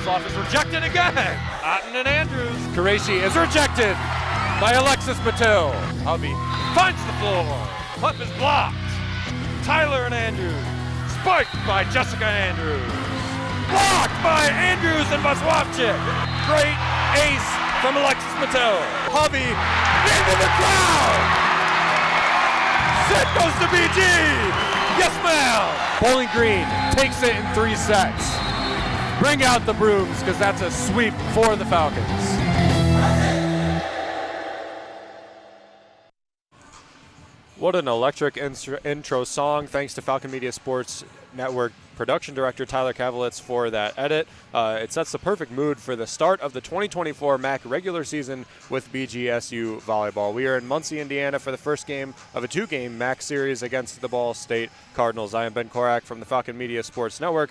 off is rejected again. Otten and Andrews. Qureshi is rejected by Alexis Mattel. Hovey finds the floor. Pup is blocked. Tyler and Andrews. Spiked by Jessica Andrews. Blocked by Andrews and Maswapchik. Great ace from Alexis Mattel. Hovey into the crowd. Set goes to BG. Yes, ma'am. Bowling Green takes it in 3 sets. Bring out the brooms, because that's a sweep for the Falcons. What an electric intro song. Thanks to Falcon Media Sports Network production director Tyler Kavelitz for that edit. It sets the perfect mood for the start of the 2024 MAC regular season with BGSU Volleyball. We are in Muncie, Indiana for the first game of a 2-game MAC series against the Ball State Cardinals. I am Ben Korak from the Falcon Media Sports Network,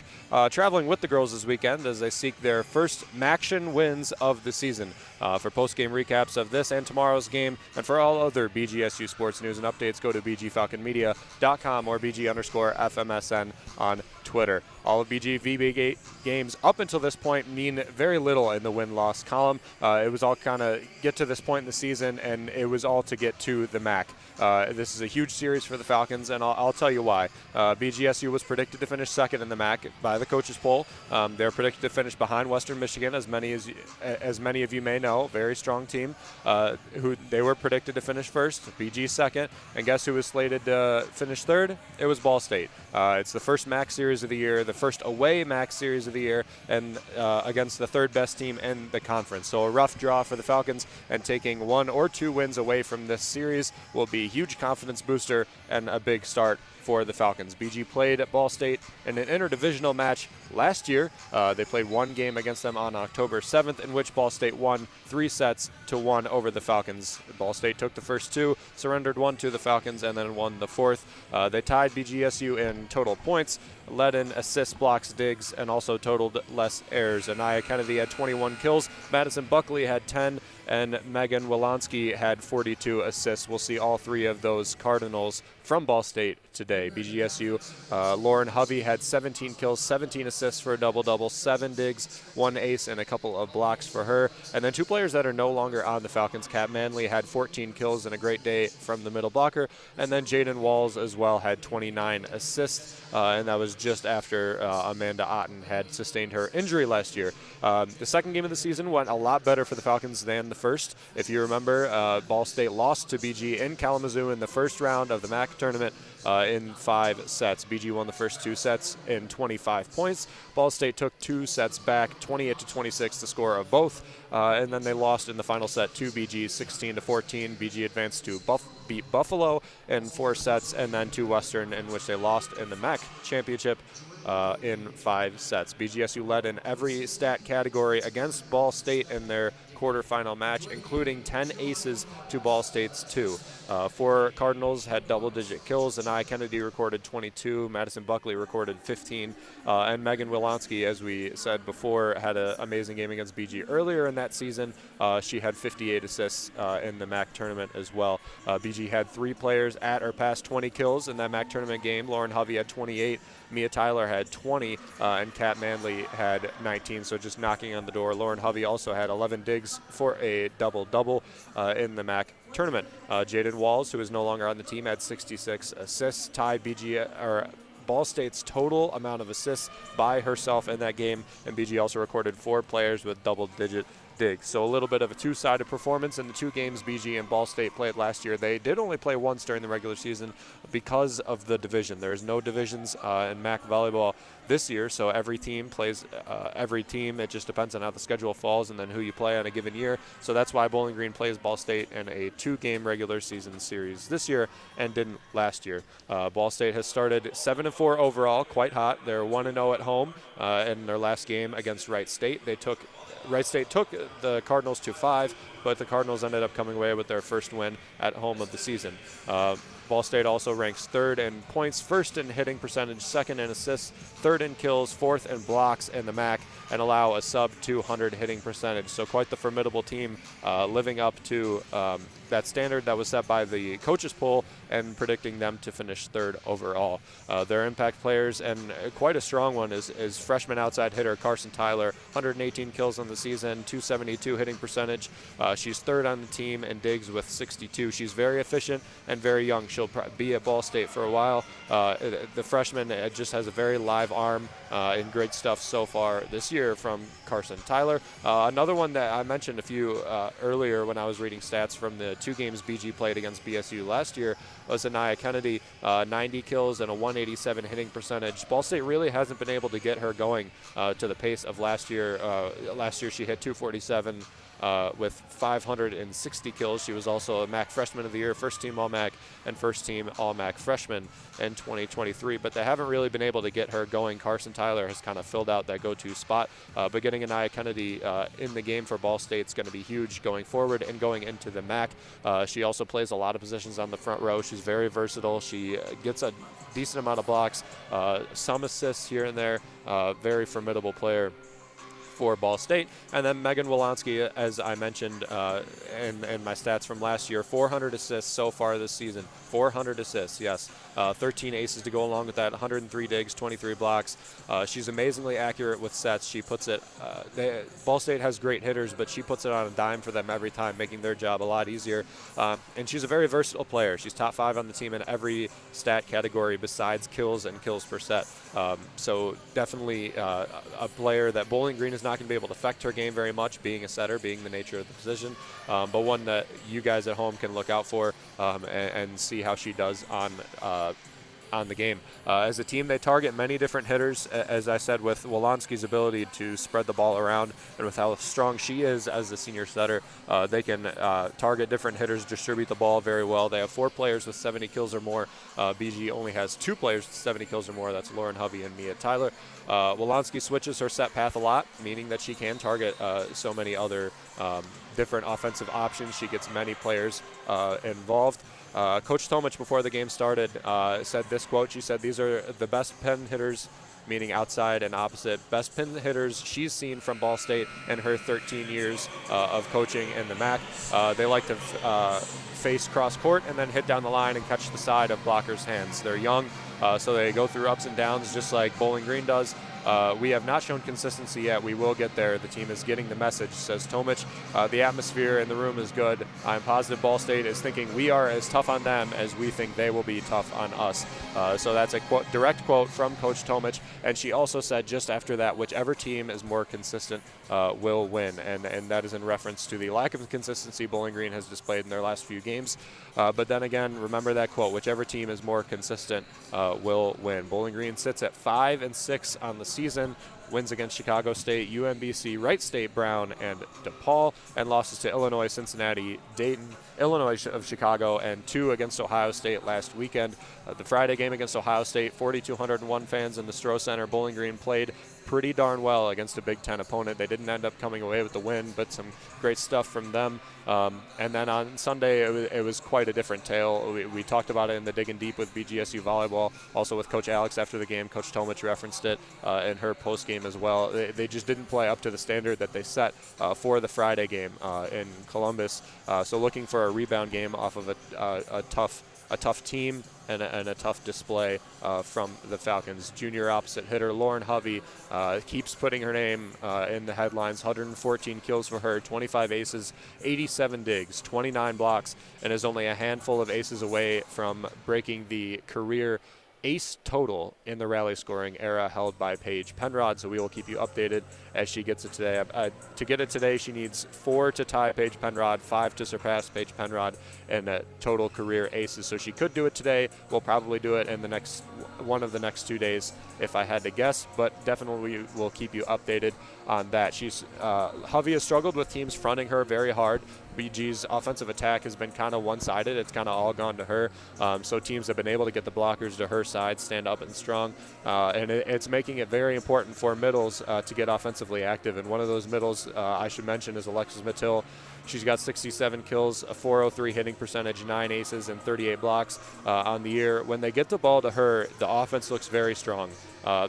traveling with the girls this weekend as they seek their first MACtion wins of the season. For post-game recaps of this and tomorrow's game, and for all other BGSU sports news and updates, go to bgfalconmedia.com or bg_FMSN on Twitter. All of BGVB games up until this point mean very little in the win-loss column. It was all kind of get to this point in the season, and it was all to get to the MAC. This is a huge series for the Falcons, and I'll tell you why. BGSU was predicted to finish second in the MAC by the coaches poll. They're predicted to finish behind Western Michigan, as many of you may know. Very strong team. Who they were predicted to finish first, BG second, and guess who was slated to finish third? It was Ball State. It's the first MAC series of the year, the first away MAC series of the year, and against the third best team in the conference. So a rough draw for the Falcons, and taking 1 or 2 wins away from this series will be a huge confidence booster and a big start for the Falcons. BG played at Ball State in an interdivisional match last year. They played 1 game against them on October 7th, in which Ball State won 3-1 over the Falcons. Ball State took the first 2, surrendered 1 to the Falcons, and then won the 4th. They tied BGSU in total points, led in assists, blocks, digs, and also totaled less errors. Anaya Kennedy had 21 kills, Madison Buckley had 10, and Megan Wilansky had 42 assists. We'll see all 3 of those Cardinals from Ball State today. BGSU, Lauren Hovey had 17 kills, 17 assists for a double-double, 7 digs, 1 ace, and a couple of blocks for her. And then 2 players that are no longer on the Falcons. Kat Manley had 14 kills and a great day from the middle blocker. And then Jaden Walls as well had 29 assists, and that was just after Amanda Otten had sustained her injury last year. The second game of the season went a lot better for the Falcons than the first. If you remember, Ball State lost to BG in Kalamazoo in the first round of the MAC tournament in 5 sets. BG won the first 2 sets in 25 points. Ball State took 2 sets back, 28-26 the score of both, and then they lost in the final set to BG 16-14. BG advanced to beat Buffalo in 4 sets, and then to Western, in which they lost in the MAC championship in 5 sets. BGSU led in every stat category against Ball State in their quarterfinal match, including 10 aces to Ball State's 2. 4 Cardinals had double-digit kills. Anaya Kennedy recorded 22. Madison Buckley recorded 15. And Megan Wilansky, as we said before, had an amazing game against BG earlier in that season. She had 58 assists in the MAC tournament as well. BG had 3 players at or past 20 kills in that MAC tournament game. Lauren Hovey had 28. Mia Tyler had 20, and Kat Manley had 19, so just knocking on the door. Lauren Hovey also had 11 digs for a double-double in the MAC tournament. Jaden Walls, who is no longer on the team, had 66 assists, tied Ball State's total amount of assists by herself in that game, and BG also recorded 4 players with double-digit digs. So a little bit of a 2-sided performance in the 2 games BG and Ball State played last year. They did only play once during the regular season because of the division. There's no divisions in MAC volleyball this year, so every team plays every team. It just depends on how the schedule falls and then who you play on a given year. So that's why Bowling Green plays Ball State in a 2-game regular season series this year and didn't last year. Ball State has started 7-4 overall, quite hot. They're 1-0 at home in their last game against Wright State. Wright State took the Cardinals to 5, but the Cardinals ended up coming away with their first win at home of the season. Ball State also ranks 3rd in points, 1st in hitting percentage, 2nd in assists, 3rd in kills, 4th in blocks in the MAC, and allow a sub-200 hitting percentage. So quite the formidable team, living up to that standard that was set by the coaches poll and predicting them to finish 3rd overall. Their impact players, and quite a strong one, is freshman outside hitter Carson Tyler, 118 kills on the season, 272 hitting percentage. She's 3rd on the team in digs with 62. She's very efficient and very young. She'll be at Ball State for a while. The freshman just has a very live arm, and great stuff so far this year from Carson Tyler. Another one that I mentioned a few earlier when I was reading stats from the 2 games BG played against BSU last year was Anaya Kennedy, 90 kills and a 187 hitting percentage. Ball State really hasn't been able to get her going to the pace of last year. Last year she hit 247 with 560 kills. She was also a MAC Freshman of the Year, first team All-MAC, and first team All-MAC Freshman in 2023. But they haven't really been able to get her going. Carson Tyler has kind of filled out that go-to spot. But getting Anaya Kennedy in the game for Ball State is going to be huge going forward and going into the MAC. She also plays a lot of positions on the front row. She's very versatile. She gets a decent amount of blocks, some assists here and there. Very formidable player for Ball State. And then Megan Wolonsky, as I mentioned in my stats from last year, 400 assists so far this season. 400 assists, yes. 13 aces to go along with that, 103 digs, 23 blocks. She's amazingly accurate with sets. She puts it, Ball State has great hitters, but she puts it on a dime for them every time, making their job a lot easier. And she's a very versatile player. She's top 5 on the team in every stat category besides kills and kills per set. So definitely a player that Bowling Green is not going to be able to affect her game very much, being a setter, being the nature of the position, but one that you guys at home can look out for and see how she does on the game. As a team, they target many different hitters, as I said, with Wolonsky's ability to spread the ball around and with how strong she is as a senior setter, they can target different hitters, distribute the ball very well. They have 4 players with 70 kills or more. BG only has 2 players with 70 kills or more. That's Lauren Hovey and Mia Tyler. Wolonsky switches her set path a lot, meaning that she can target so many other different offensive options. She gets many players involved. Coach Tomich, before the game started, said this quote. She said, "These are the best pin hitters," meaning outside and opposite, best pin hitters she's seen from Ball State in her 13 years of coaching in the MAC. They like to face cross court and then hit down the line and catch the side of blockers' hands. They're young, so they go through ups and downs just like Bowling Green does. We have not shown consistency yet. We will get there. The team is getting the message, says Tomich. The atmosphere in the room is good. I'm positive Ball State is thinking we are as tough on them as we think they will be tough on us. So that's a direct quote from Coach Tomich. And she also said just after that, whichever team is more consistent will win. And that is in reference to the lack of consistency Bowling Green has displayed in their last few games. But then again, remember that quote, whichever team is more consistent will win. Bowling Green sits at 5-6 on the season, wins against Chicago State, UMBC, Wright State, Brown, and DePaul, and losses to Illinois, Cincinnati, Dayton, Illinois of Chicago, and 2 against Ohio State last weekend. The Friday game against Ohio State, 4,201 fans in the Stroh Center. Bowling Green played pretty darn well against a Big Ten opponent. They didn't end up coming away with the win, but some great stuff from them. And then on Sunday, it was quite a different tale. We talked about it in the Digging Deep with BGSU Volleyball, also with Coach Alex after the game. Coach Tomich referenced it in her post-game as well. They just didn't play up to the standard that they set for the Friday game in Columbus. So looking for a rebound game off of a tough team and a tough display from the Falcons. Junior opposite hitter Lauren Hovey keeps putting her name in the headlines. 114 kills for her, 25 aces, 87 digs, 29 blocks, and is only a handful of aces away from breaking the career ace total in the rally scoring era held by Paige Penrod, so we will keep you updated as she gets it today. To get it today, she needs 4 to tie Paige Penrod, 5 to surpass Paige Penrod in total career aces. So she could do it today. We'll probably do it in the next one of the next 2 days if I had to guess, but definitely will keep you updated on that. Hovey has struggled with teams fronting her very hard. BG's offensive attack has been kind of one-sided. It's kind of all gone to her. So teams have been able to get the blockers to her side, stand up and strong. And it's making it very important for middles to get offensively active. And one of those middles I should mention is Alexis Mattil. She's got 67 kills, a 403 hitting percentage, 9 aces, and 38 blocks on the year. When they get the ball to her, the offense looks very strong.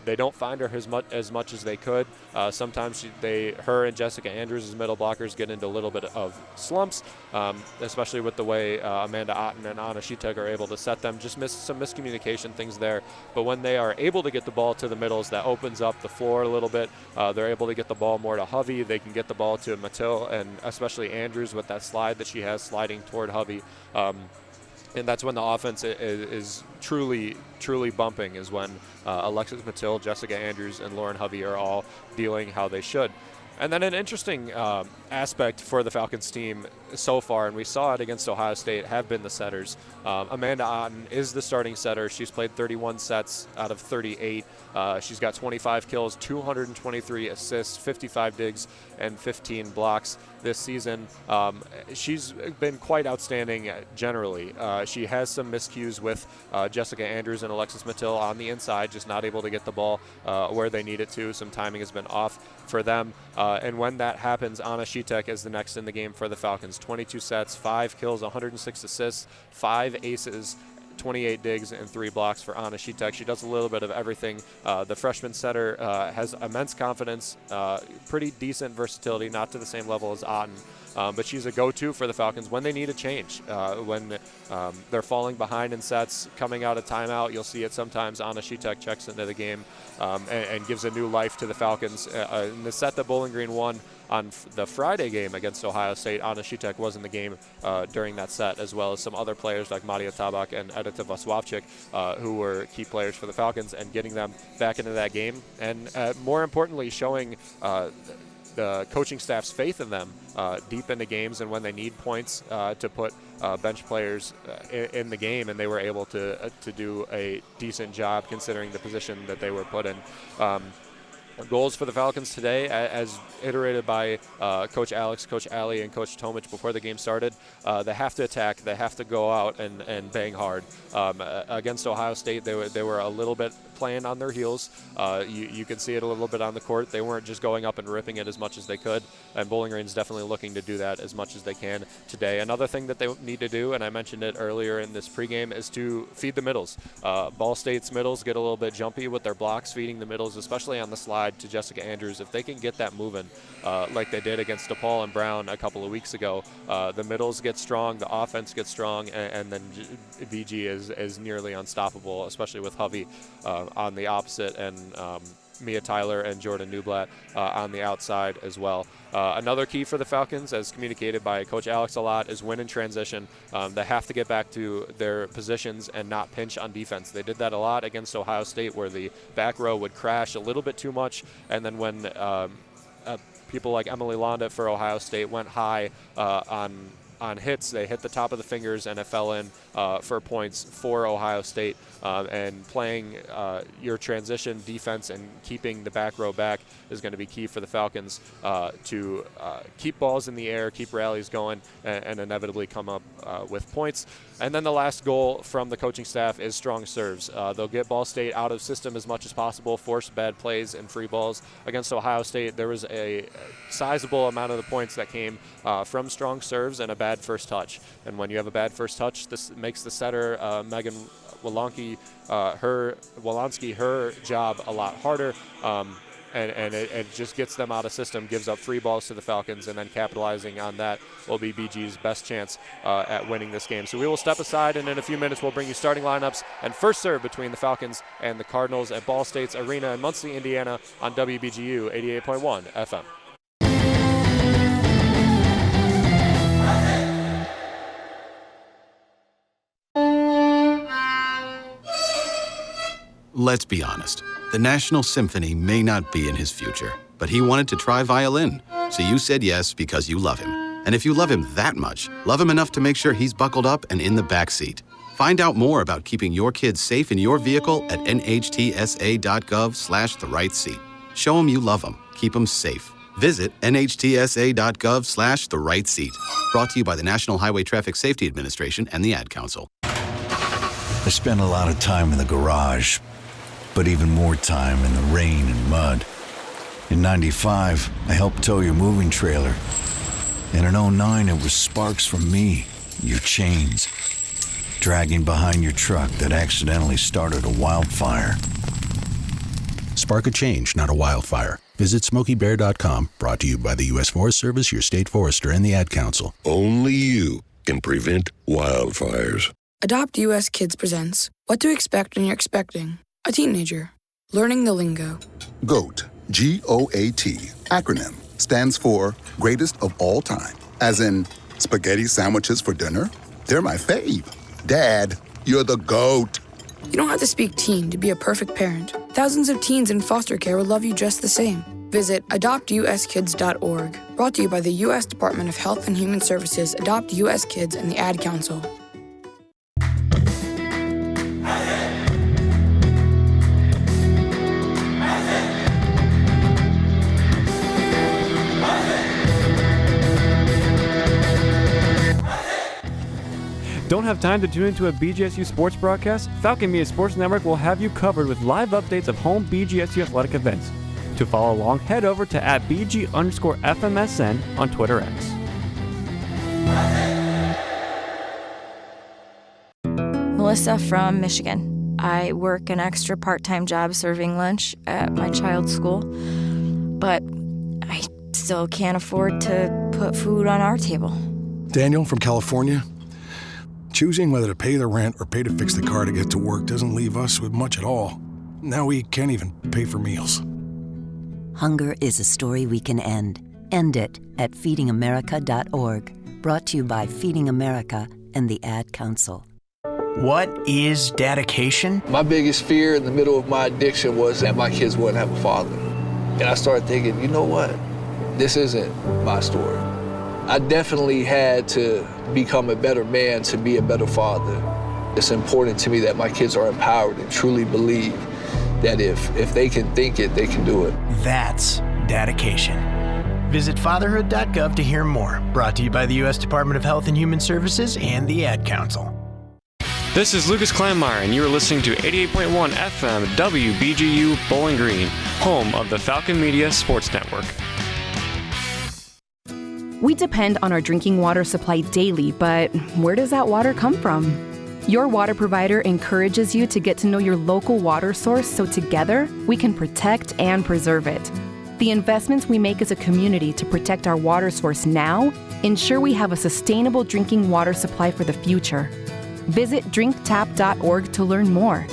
They don't find her as much as they could. Sometimes her and Jessica Andrews as middle blockers get into a little bit of slumps, especially with the way Amanda Otten and Anna Shitek are able to set them. Just some miscommunication things there. But when they are able to get the ball to the middles, that opens up the floor a little bit. They're able to get the ball more to Hovey. They can get the ball to Mattil and especially Andrews with that slide that she has sliding toward Hovey. And that's when the offense is truly bumping, is when Alexis Mattil, Jessica Andrews, and Lauren Hovey are all dealing how they should. And then an interesting aspect for the Falcons team so far, and we saw it against Ohio State, have been the setters. Amanda Otten is the starting setter. She's played 31 sets out of 38. She's got 25 kills, 223 assists, 55 digs, and 15 blocks this season. She's been quite outstanding generally. She has some miscues with Jessica Andrews and Alexis Mattil on the inside, just not able to get the ball where they need it to. Some timing has been off for them. And when that happens, Anna Shitek is the next in the game for the Falcons. 22 sets, 5 kills, 106 assists, 5 aces, 28 digs, and 3 blocks for Anna Shitek. She does a little bit of everything. The freshman setter has immense confidence, pretty decent versatility, not to the same level as Otten. But she's a go-to for the Falcons when they need a change. When they're falling behind in sets, coming out of timeout, you'll see it sometimes. Anna Shitek checks into the game and gives a new life to the Falcons. In the set that Bowling Green won on the Friday game against Ohio State, Anna Shitek was in the game during that set, as well as some other players like Maria Tabak and Edita Vaswavchik, who were key players for the Falcons, and getting them back into that game. And more importantly, showing the coaching staff's faith in them deep into games and when they need points to put bench players in the game, and they were able to do a decent job considering the position that they were put in. Goals for the Falcons today, as iterated by Coach Alex, Coach Ali, and Coach Tomich before the game started, they have to attack. They have to go out and bang hard. Against Ohio State, they were a little bit playing on their heels. You can see it a little bit on the court. They weren't just going up and ripping it as much as they could, and Bowling Green's definitely looking to do that as much as they can today. Another thing that they need to do, and I mentioned it earlier in this pregame, is to feed the middles. Ball State's middles get a little bit jumpy with their blocks, feeding the middles, especially on the slide to Jessica Andrews. If they can get that moving like they did against DePaul and Brown a couple of weeks ago, the middles get strong, the offense gets strong, and then BG is nearly unstoppable, especially with Hovey on the opposite, and Mia Tyler and Jordan Newblatt on the outside as well. Another key for the Falcons, as communicated by Coach Alex a lot, is win in transition. They have to get back to their positions and not pinch on defense. They did that a lot against Ohio State, where the back row would crash a little bit too much, and then when people like Emily Londa for Ohio State went high on hits, they hit the top of the fingers and it fell in for points for Ohio State. And playing your transition defense and keeping the back row back is going to be key for the Falcons to keep balls in the air, keep rallies going, and inevitably come up with points. And then the last goal from the coaching staff is strong serves. They'll get Ball State out of system as much as possible, force bad plays and free balls. Against Ohio State, there was a sizable amount of the points that came from strong serves and a bad first touch. And when you have a bad first touch, this makes the setter, Megan Wolanski, her job a lot harder. And it just gets them out of system, gives up free balls to the Falcons, and then capitalizing on that will be BG's best chance at winning this game. So we will step aside, and in a few minutes we'll bring you starting lineups and first serve between the Falcons and the Cardinals at Ball State's Arena in Muncie, Indiana on WBGU 88.1 FM. Let's be honest. The National Symphony may not be in his future, but he wanted to try violin. So you said yes because you love him. And if you love him that much, love him enough to make sure he's buckled up and in the back seat. Find out more about keeping your kids safe in your vehicle at nhtsa.gov/the-right-seat. Show him you love him. Keep him safe. Visit nhtsa.gov/the-right-seat. Brought to you by the National Highway Traffic Safety Administration and the Ad Council. I spent a lot of time in the garage, but even more time in the rain and mud. In '95, I helped tow your moving trailer. And in '09, it was sparks from me, your chains, dragging behind your truck that accidentally started a wildfire. Spark a change, not a wildfire. Visit SmokeyBear.com, brought to you by the U.S. Forest Service, your state forester, and the Ad Council. Only you can prevent wildfires. Adopt US Kids presents What to Expect When You're Expecting a Teenager. Learning the lingo. GOAT, G-O-A-T, acronym, stands for Greatest of All Time. As in, spaghetti sandwiches for dinner? They're my fave. Dad, you're the GOAT. You don't have to speak teen to be a perfect parent. Thousands of teens in foster care will love you just the same. Visit adoptuskids.org. Brought to you by the U.S. Department of Health and Human Services, Adopt U.S. Kids, and the Ad Council. Don't have time to tune into a BGSU sports broadcast? Falcon Media Sports Network will have you covered with live updates of home BGSU athletic events. To follow along, head over to @BG_FMSN on Twitter X. Melissa from Michigan. I work an extra part-time job serving lunch at my child's school, but I still can't afford to put food on our table. Daniel from California. Choosing whether to pay the rent or pay to fix the car to get to work doesn't leave us with much at all. Now we can't even pay for meals. Hunger is a story we can end. End it at feedingamerica.org. Brought to you by Feeding America and the Ad Council. What is dedication? My biggest fear in the middle of my addiction was that my kids wouldn't have a father. And I started thinking, you know what? This isn't my story. I definitely had to become a better man to be a better father. It's important to me that my kids are empowered and truly believe that if they can think it, they can do it. That's dedication. Visit fatherhood.gov to hear more. Brought to you by the U.S. Department of Health and Human Services and the Ad Council. This is Lucas Kleinmeyer, and you are listening to 88.1 FM WBGU Bowling Green, home of the Falcon Media Sports Network. We depend on our drinking water supply daily, but where does that water come from? Your water provider encourages you to get to know your local water source so together we can protect and preserve it. The investments we make as a community to protect our water source now ensure we have a sustainable drinking water supply for the future. Visit drinktap.org to learn more.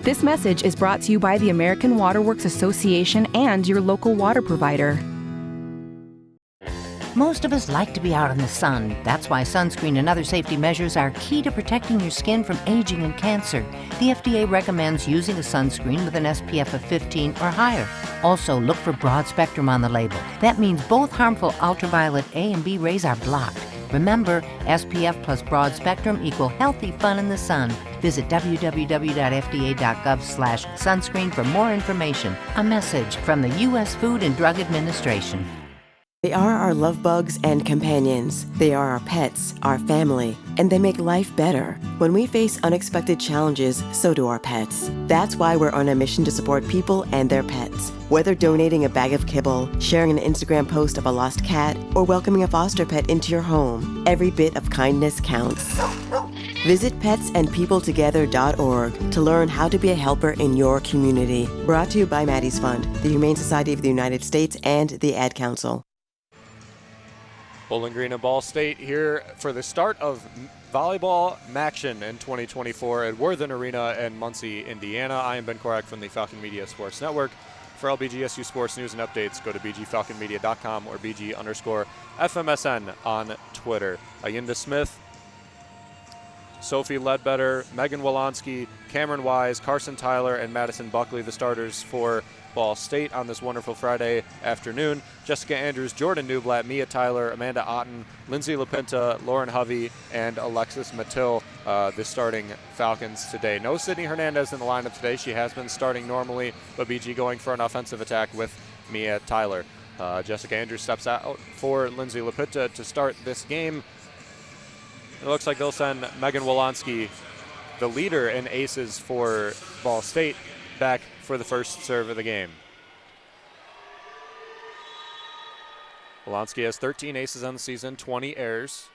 This message is brought to you by the American Water Works Association and your local water provider. Most of us like to be out in the sun. That's why sunscreen and other safety measures are key to protecting your skin from aging and cancer. The FDA recommends using a sunscreen with an SPF of 15 or higher. Also, look for broad spectrum on the label. That means both harmful ultraviolet A and B rays are blocked. Remember, SPF plus broad spectrum equal healthy fun in the sun. Visit www.fda.gov/sunscreen for more information. A message from the U.S. Food and Drug Administration. They are our love bugs and companions. They are our pets, our family, and they make life better. When we face unexpected challenges, so do our pets. That's why we're on a mission to support people and their pets. Whether donating a bag of kibble, sharing an Instagram post of a lost cat, or welcoming a foster pet into your home, every bit of kindness counts. Visit petsandpeopletogether.org to learn how to be a helper in your community. Brought to you by Maddie's Fund, the Humane Society of the United States, and the Ad Council. Bowling Green and Ball State here for the start of volleyball Maction in 2024 at Worthen Arena in Muncie, Indiana. I am Ben Korak from the Falcon Media Sports Network. For LBGSU Sports News and Updates, go to bgfalconmedia.com or BG_FMSN on Twitter. Ayinda Smith, Sophie Ledbetter, Megan Wolanski, Cameron Wise, Carson Tyler, and Madison Buckley, the starters for Ball State on this wonderful Friday afternoon. Jessica Andrews, Jordan Newblatt, Mia Tyler, Amanda Otten, Lindsay LaPinta, Lauren Hovey, and Alexis Mattil, the starting Falcons today. No Sydney Hernandez in the lineup today. She has been starting normally, but BG going for an offensive attack with Mia Tyler. Jessica Andrews steps out for Lindsay LaPinta to start this game. It looks like they'll send Megan Wolanski, the leader in aces for Ball State, back for the first serve of the game. Wolanski has 13 aces on the season, 20 errors.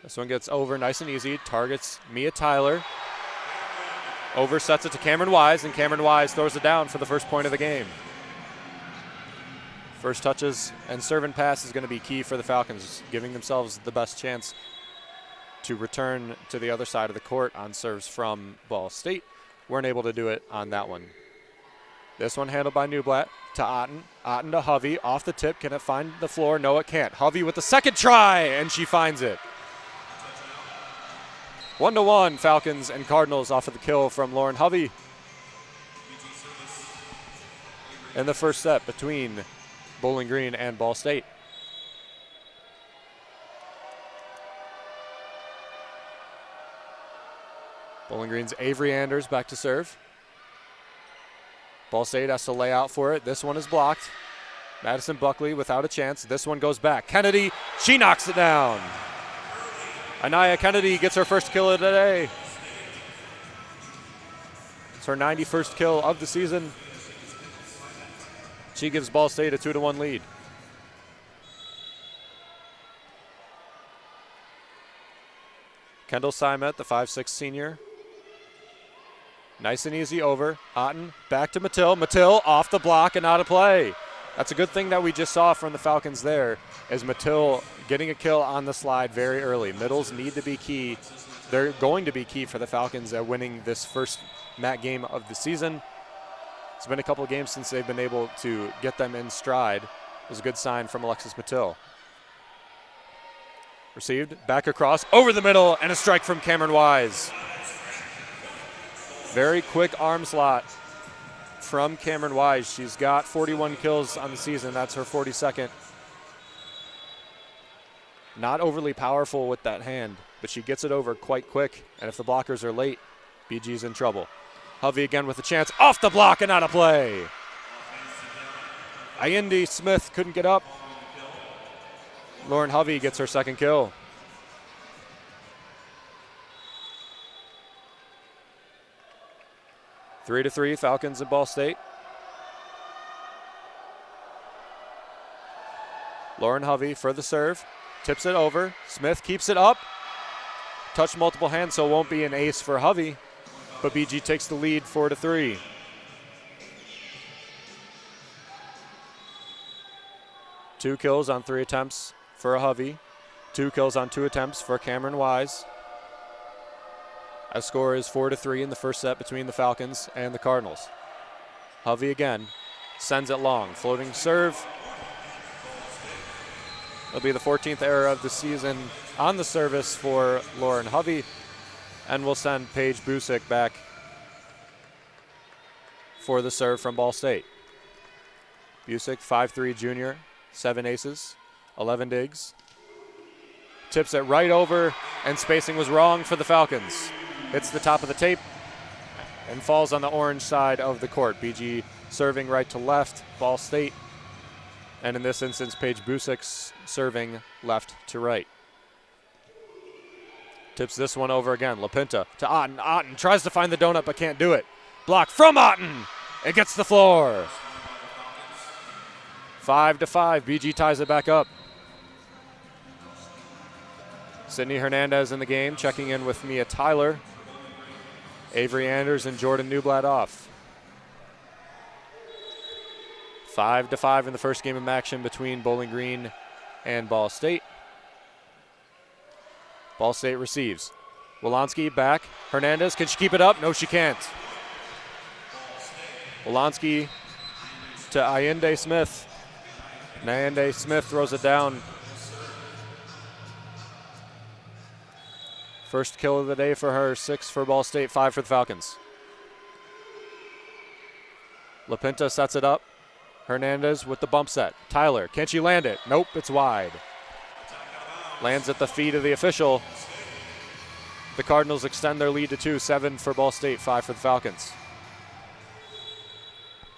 This one gets over nice and easy, targets Mia Tyler. Over sets it to Cameron Wise, and Cameron Wise throws it down for the first point of the game. First touches and serve and pass is going to be key for the Falcons, giving themselves the best chance to return to the other side of the court on serves from Ball State. Weren't able to do it on that one. This one handled by Newblatt to Otten. Otten to Hovey, off the tip. Can it find the floor? No, it can't. Hovey with the second try, and she finds it. 1-1, Falcons and Cardinals off of the kill from Lauren Hovey. In the first set between Bowling Green and Ball State. Bowling Green's Avery Anders back to serve. Ball State has to lay out for it. This one is blocked. Madison Buckley without a chance. This one goes back. Kennedy, she knocks it down. Anaya Kennedy gets her first kill of the day. It's her 91st kill of the season. She gives Ball State a 2-1 lead. Kendall Simet, the 5'6" senior. Nice and easy over. Otten back to Mattil. Mattil off the block and out of play. That's a good thing that we just saw from the Falcons there, is Mattil getting a kill on the slide very early. Middles need to be key. They're going to be key for the Falcons at winning this first MAC game of the season. It's been a couple of games since they've been able to get them in stride. It was a good sign from Alexis Mattil. Received, back across, over the middle, and a strike from Cameron Wise. Very quick arm slot from Cameron Wise. She's got 41 kills on the season. That's her 42nd. Not overly powerful with that hand, but she gets it over quite quick. And if the blockers are late, BG's in trouble. Hovey again with a chance. Off the block and out of play. Ayindi Smith couldn't get up. Lauren Hovey gets her second kill. Three to three, Falcons and Ball State. Lauren Hovey for the serve. Tips it over. Smith keeps it up. Touched multiple hands, so it won't be an ace for Hovey. But BG takes the lead 4-3. Two kills on 3 attempts for Hovey. 2 kills on 2 attempts for Cameron Wise. Our score is 4-3 in the first set between the Falcons and the Cardinals. Hovey again sends it long. Floating serve. It'll be the 14th error of the season on the service for Lauren Hovey. And we'll send Paige Busick back for the serve from Ball State. Busick, 5'3" junior, 7 aces, 11 digs. Tips it right over, and spacing was wrong for the Falcons. Hits the top of the tape and falls on the orange side of the court. BG serving right to left, Ball State. And in this instance, Paige Busick's serving left to right. Tips this one over again. LaPinta to Otten. Otten tries to find the donut but can't do it. Block from Otten. It gets the floor. 5-5. BG ties it back up. Sydney Hernandez in the game, checking in with Mia Tyler. Avery Anders and Jordan Newblatt off. 5-5 in the first game of action between Bowling Green and Ball State. Ball State receives. Wolanski back. Hernandez, can she keep it up? No, she can't. Wolanski to Ayinde Smith. Ayinde Smith throws it down. First kill of the day for her, 6 for Ball State, 5 for the Falcons. LaPinta sets it up. Hernandez with the bump set. Tyler, can she land it? Nope, it's wide. Lands at the feet of the official. The Cardinals extend their lead to 2, 7 for Ball State, 5 for the Falcons.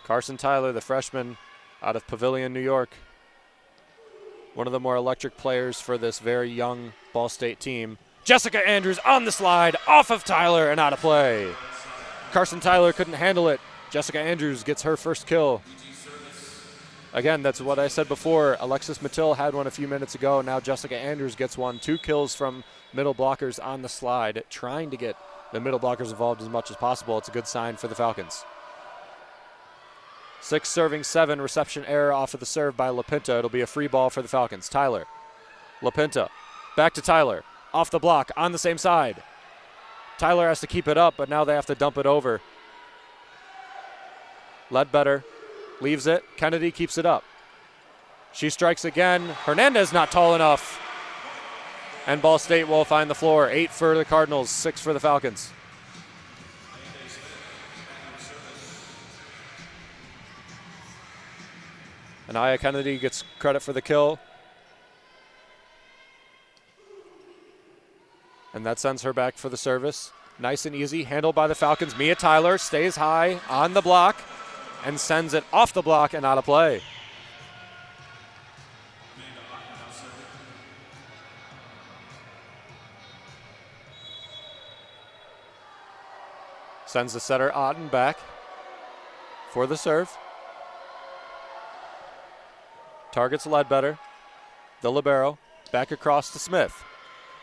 Carson Tyler, the freshman out of Pavilion, New York. One of the more electric players for this very young Ball State team. Jessica Andrews on the slide, off of Tyler and out of play. Carson Tyler couldn't handle it. Jessica Andrews gets her first kill. Again, that's what I said before. Alexis Mattil had one a few minutes ago. Now Jessica Andrews gets one. 2 kills from middle blockers on the slide, trying to get the middle blockers involved as much as possible. It's a good sign for the Falcons. 6 serving 7, reception error off of the serve by LaPinta. It'll be a free ball for the Falcons. Tyler, LaPinta, back to Tyler, off the block, on the same side. Tyler has to keep it up, but now they have to dump it over. Ledbetter leaves it. Kennedy keeps it up. She strikes again. Hernandez not tall enough. And Ball State will find the floor. 8 for the Cardinals, 6 for the Falcons. Anaya Kennedy gets credit for the kill. And that sends her back for the service. Nice and easy, handled by the Falcons. Mia Tyler stays high on the block and sends it off the block and out of play. Sends the setter Otten back for the serve. Targets Ledbetter. The libero back across to Smith.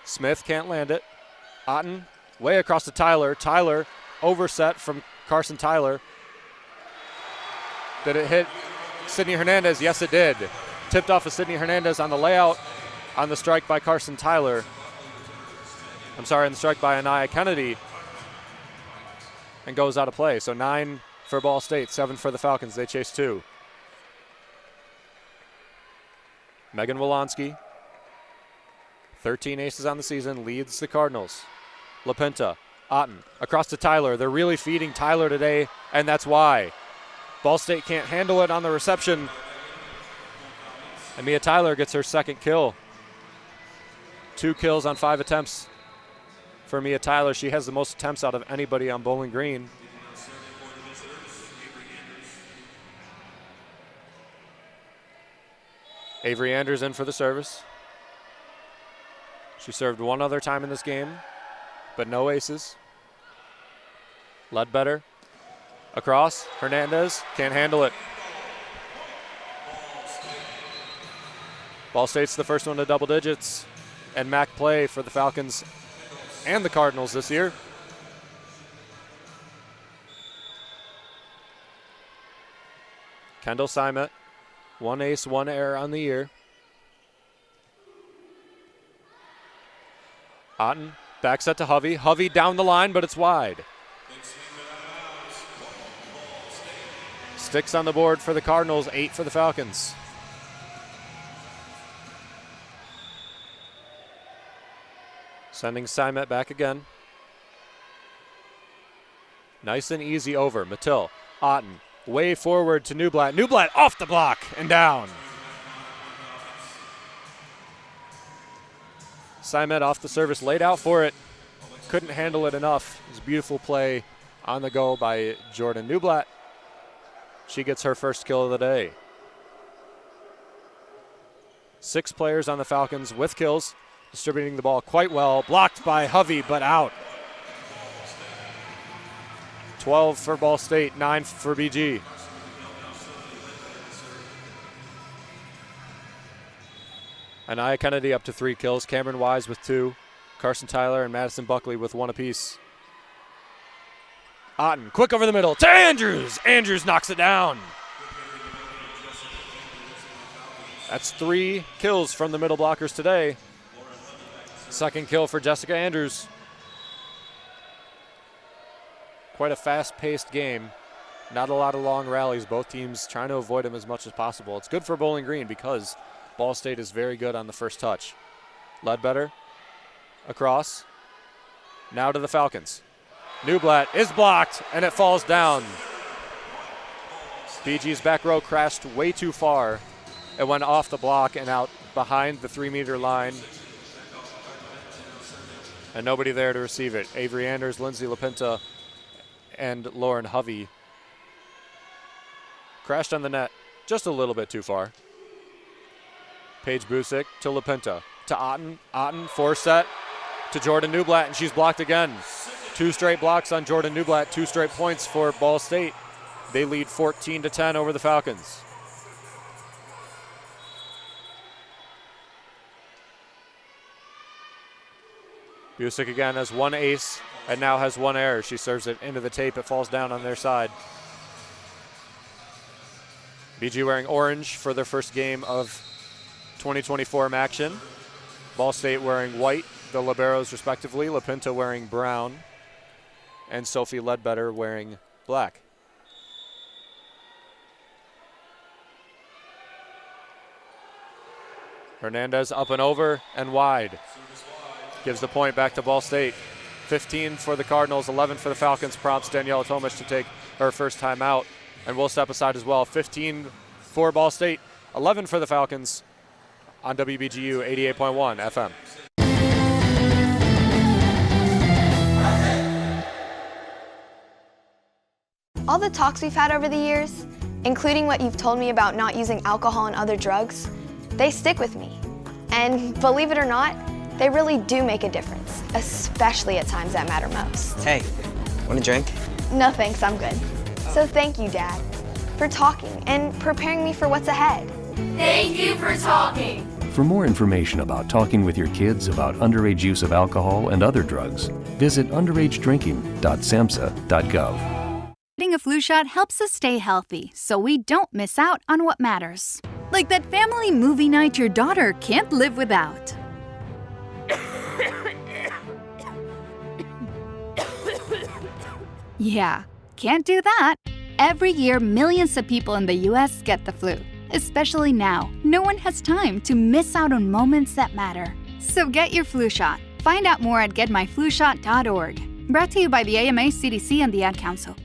Smith can't land it. Otten way across to Tyler. Tyler overset from Carson Tyler. Did it hit Sydney Hernandez? Yes, it did. Tipped off of Sydney Hernandez on the layout on the strike by Carson Tyler. I'm sorry, on the strike by Anaya Kennedy. And goes out of play. So 9 for Ball State, 7 for the Falcons. They chase 2. Megan Wolonsky, 13 aces on the season, leads the Cardinals. LaPinta, Otten, across to Tyler. They're really feeding Tyler today, and that's why. Ball State can't handle it on the reception. And Mia Tyler gets her second kill. 2 kills on 5 attempts for Mia Tyler. She has the most attempts out of anybody on Bowling Green. Avery Anders in for the service. She served 1 other time in this game, but no aces. Ledbetter across. Hernandez can't handle it. Ball State's the first one to double digits, and MAC play for the Falcons and the Cardinals this year. Kendall Simet, 1 ace, 1 error on the year. Otten, back set to Hovey. Hovey down the line, but it's wide. Sticks on the board for the Cardinals, 8 for the Falcons. Sending Simet back again. Nice and easy over. Mattil, Otten, way forward to Newblatt. Newblatt off the block and down. Simet off the service, laid out for it. Couldn't handle it enough. It was a beautiful play on the go by Jordan Newblatt. She gets her first kill of the day. 6 players on the Falcons with kills, distributing the ball quite well. Blocked by Hovey, but out. 12 for Ball State, 9 for BG. Anaya Kennedy up to 3 kills. Cameron Wise with 2. Carson Tyler and Madison Buckley with 1 apiece. Otten, quick over the middle to Andrews. Andrews knocks it down. That's 3 kills from the middle blockers today. Second kill for Jessica Andrews. Quite a fast-paced game. Not a lot of long rallies. Both teams trying to avoid them as much as possible. It's good for Bowling Green because Ball State is very good on the first touch. Ledbetter across. Now to the Falcons. Newblatt is blocked, and it falls down. BG's back row crashed way too far. It went off the block and out behind the 3-meter line. And nobody there to receive it. Avery Anders, Lindsay LaPinta, and Lauren Hovey crashed on the net just a little bit too far. Paige Busick to LaPinta, to Otten. Otten, 4-set to Jordan Newblatt, and she's blocked again. 2 straight blocks on Jordan Newblatt, 2 straight points for Ball State. They lead 14-10 over the Falcons. Busick again has one ace and now has one error. She serves it into the tape. It falls down on their side. BG wearing orange for their first game of 2024 action. Ball State wearing white, the liberos respectively. LaPinta wearing brown. And Sophie Ledbetter wearing black. Hernandez up and over and wide. Gives the point back to Ball State. 15 for the Cardinals, 11 for the Falcons. Prompts Daniela Tomic to take her first time out. And we'll step aside as well. 15 for Ball State, 11 for the Falcons on WBGU 88.1 FM. All the talks we've had over the years, including what you've told me about not using alcohol and other drugs, they stick with me. And believe it or not, they really do make a difference, especially at times that matter most. Hey, want a drink? No thanks, I'm good. So thank you, Dad, for talking and preparing me for what's ahead. Thank you for talking. For more information about talking with your kids about underage use of alcohol and other drugs, visit underagedrinking.samhsa.gov. Getting a flu shot helps us stay healthy, so we don't miss out on what matters. Like that family movie night your daughter can't live without. Yeah, can't do that. Every year, millions of people in the U.S. get the flu. Especially now, no one has time to miss out on moments that matter. So get your flu shot. Find out more at getmyflushot.org. Brought to you by the AMA, CDC, and the Ad Council.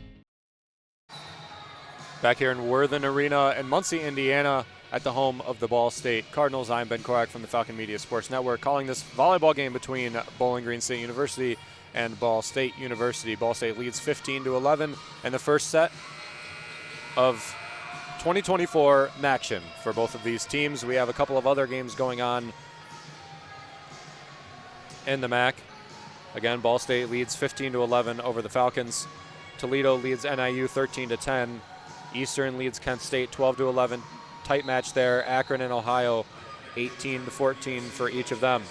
Back here in Worthen Arena in Muncie, Indiana, at the home of the Ball State Cardinals. I'm Ben Korak from the Falcon Media Sports Network, calling this volleyball game between Bowling Green State University and Ball State University. Ball State leads 15-11 in the first set of 2024 action for both of these teams. We have a couple of other games going on in the MAC. Again, Ball State leads 15-11 over the Falcons. Toledo leads NIU 13-10. Eastern leads Kent State 12-11. Tight match there. Akron and Ohio 18-14 for each of them.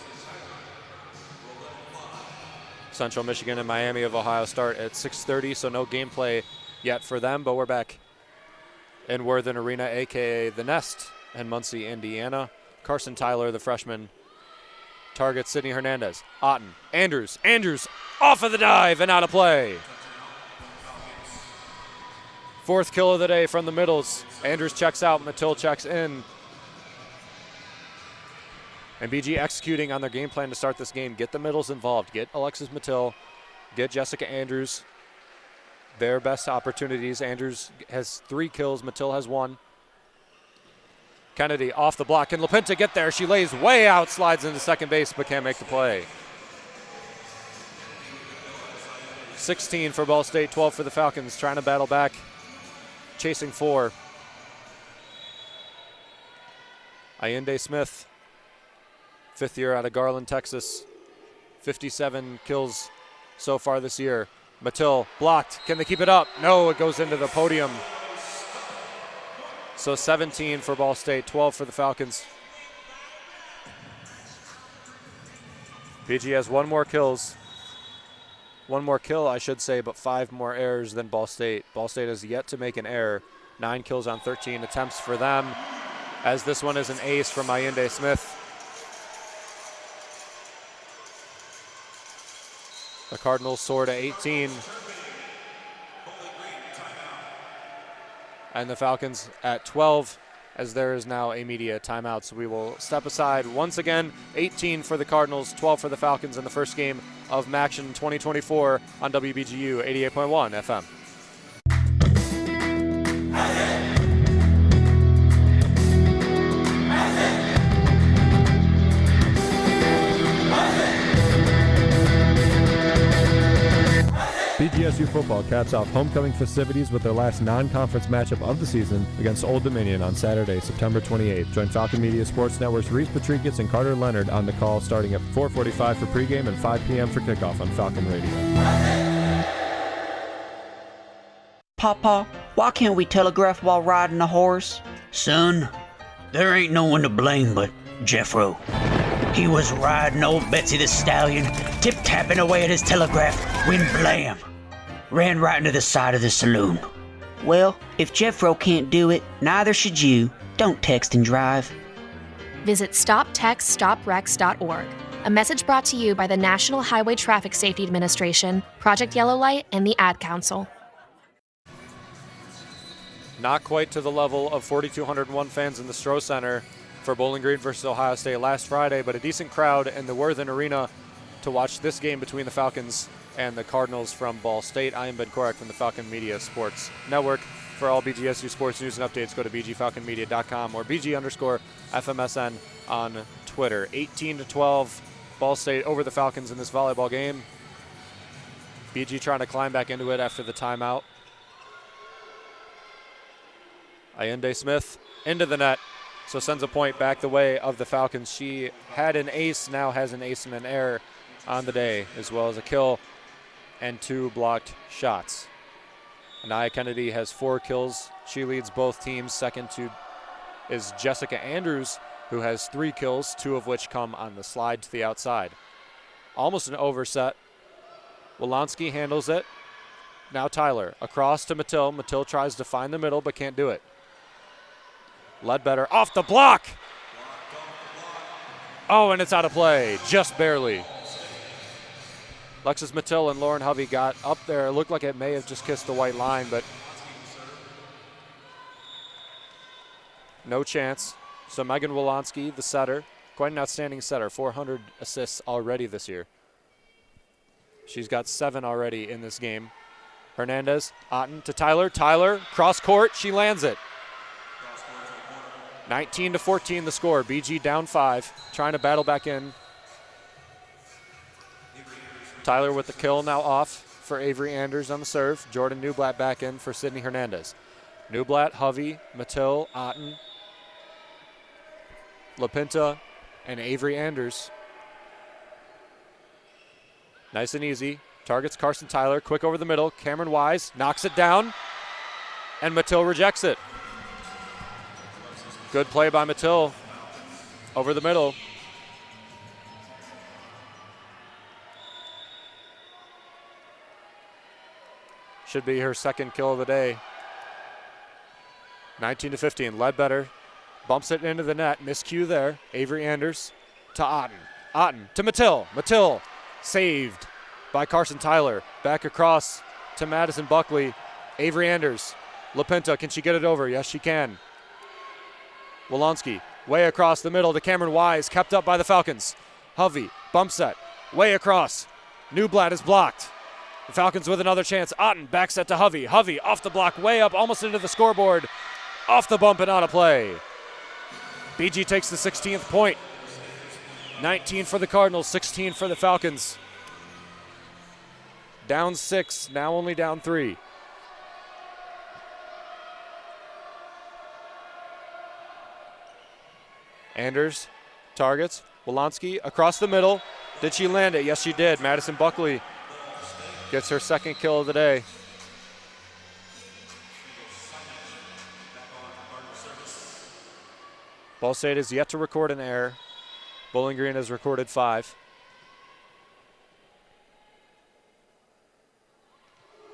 Central Michigan and Miami of Ohio start at 6:30, so no gameplay yet for them, but we're back in Worthen Arena, aka the Nest in Muncie, Indiana. Carson Tyler, the freshman, targets Sydney Hernandez. Otten, Andrews off of the dive and out of play. Fourth kill of the day from the middles. Andrews checks out, Mattil checks in. And BG executing on their game plan to start this game. Get the middles involved. Get Alexis Mattil. Get Jessica Andrews. Their best opportunities. Andrews has 3 kills. Mattil has 1. Kennedy off the block. Can LaPinta get there? She lays way out, slides into second base, but can't make the play. 16 for Ball State, 12 for the Falcons, trying to battle back. Chasing 4. Allende Smith, 5th year out of Garland, Texas. 57 kills so far this year. Mattil blocked. Can they keep it up? No, it goes into the podium. So 17 for Ball State, 12 for the Falcons. BG has 1 more kill, I should say, but 5 more errors than Ball State. Ball State has yet to make an error. 9 kills on 13 attempts for them, as this one is an ace from Allende Smith. The Cardinals soar to 18. And the Falcons at 12, as there is now a media timeout. So we will step aside once again. 18 for the Cardinals, 12 for the Falcons in the first game of Maction 2024 on WBGU 88.1 FM. BGSU football caps off homecoming festivities with their last non-conference matchup of the season against Old Dominion on Saturday, September 28th. Join Falcon Media Sports Network's Reese Patrikis and Carter Leonard on the call starting at 4:45 for pregame and 5 p.m. for kickoff on Falcon Radio. Papa, why can't we telegraph while riding a horse? Son, there ain't no one to blame but Jeffro. He was riding old Betsy the Stallion, tip-tapping away at his telegraph, when blam! Ran right into the side of the saloon. Well, if Jeffro can't do it, neither should you. Don't text and drive. Visit StopTextStopWrecks.org. A message brought to you by the National Highway Traffic Safety Administration, Project Yellow Light, and the Ad Council. Not quite to the level of 4,201 fans in the Stroh Center for Bowling Green versus Ohio State last Friday, but a decent crowd in the Worthen Arena to watch this game between the Falcons and the Cardinals from Ball State. I am Ben Korak from the Falcon Media Sports Network. For all BGSU sports news and updates, go to bgfalconmedia.com or BG_FMSN on Twitter. 18-12, Ball State over the Falcons in this volleyball game. BG trying to climb back into it after the timeout. Allende Smith into the net, so sends a point back the way of the Falcons. She had an ace, now has an ace and an error on the day, as well as a kill and 2 blocked shots. Anaya Kennedy has 4 kills. She leads both teams. Second to is Jessica Andrews, who has 3 kills, 2 of which come on the slide to the outside. Almost an overset. Wolanski handles it. Now Tyler across to Mattil. Mattil tries to find the middle but can't do it. Ledbetter off the block. Oh, and it's out of play, just barely. Alexis Mattil and Lauren Hovey got up there. It looked like it may have just kissed the white line, but no chance. So Megan Wolanski, the setter, quite an outstanding setter, 400 assists already this year. She's got 7 already in this game. Hernandez, Otten to Tyler. Tyler, cross court, she lands it. 19-14 the score. BG down 5, trying to battle back in. Tyler with the kill, now off for Avery Anders on the serve. Jordan Newblatt back in for Sydney Hernandez. Newblatt, Hovey, Mattil, Otten, LaPinta, and Avery Anders. Nice and easy. Targets Carson Tyler, quick over the middle. Cameron Wise knocks it down, and Mattil rejects it. Good play by Mattil over the middle. Should be her second kill of the day. 19-15, Ledbetter bumps it into the net. Miscue there. Avery Anders to Otten. Otten to Mattil. Mattil saved by Carson Tyler. Back across to Madison Buckley. Avery Anders. LaPinta, can she get it over? Yes, she can. Wolanski way across the middle to Cameron Wise, kept up by the Falcons. Hovey, bump set, way across. Newblatt is blocked. The Falcons with another chance. Otten back set to Hovey. Hovey off the block, way up, almost into the scoreboard. Off the bump and out of play. BG takes the 16th point. 19 for the Cardinals, 16 for the Falcons. Down 6, now only down 3. Anders targets. Wolanski across the middle. Did she land it? Yes, she did. Madison Buckley gets her second kill of the day. Ball State is yet to record an error. Bowling Green has recorded 5.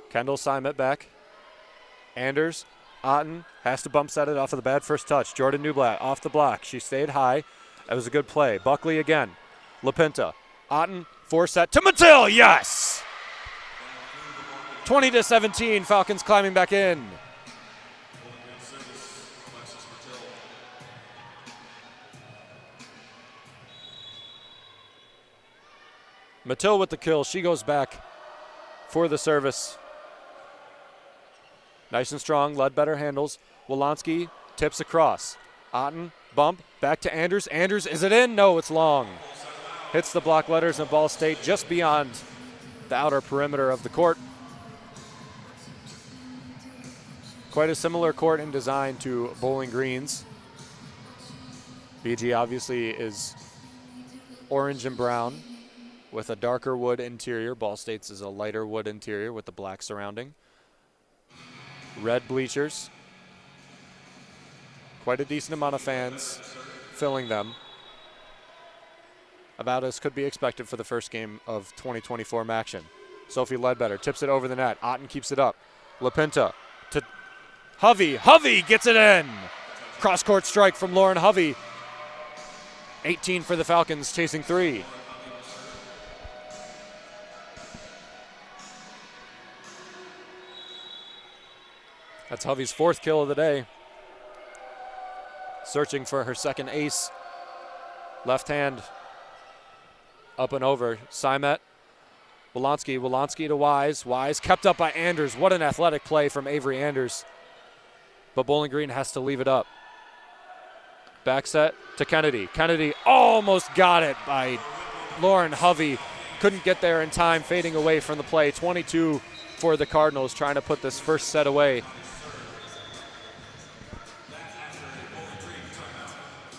Kendall Simett back. Anders, Otten has to bump set it off of the bad first touch. Jordan Newblatt off the block. She stayed high. That was a good play. Buckley again. LaPinta. Otten, 4 set to Mattil. Yes! 20-17. Falcons climbing back in. Mattil with the kill. She goes back for the service. Nice and strong. Ledbetter handles. Wolanski tips across. Otten, bump, back to Anders. Anders, is it in? No, it's long. Hits the block letters in Ball State just beyond the outer perimeter of the court. Quite a similar court in design to Bowling Green's. BG obviously is orange and brown with a darker wood interior. Ball State's is a lighter wood interior with the black surrounding. Red bleachers. Quite a decent amount of fans filling them. About as could be expected for the first game of 2024 Maction. Sophie Ledbetter tips it over the net. Otten keeps it up. LaPinta to Hovey. Hovey gets it in. Cross-court strike from Lauren Hovey. 18 for the Falcons, chasing 3. That's Hovey's 4th kill of the day. Searching for her second ace. Left hand up and over. Simet. Wolanski to Wise. Wise kept up by Anders. What an athletic play from Avery Anders. But Bowling Green has to leave it up. Back set to Kennedy. Kennedy almost got it by Lauren Hovey. Couldn't get there in time, fading away from the play. 22 for the Cardinals, trying to put this first set away.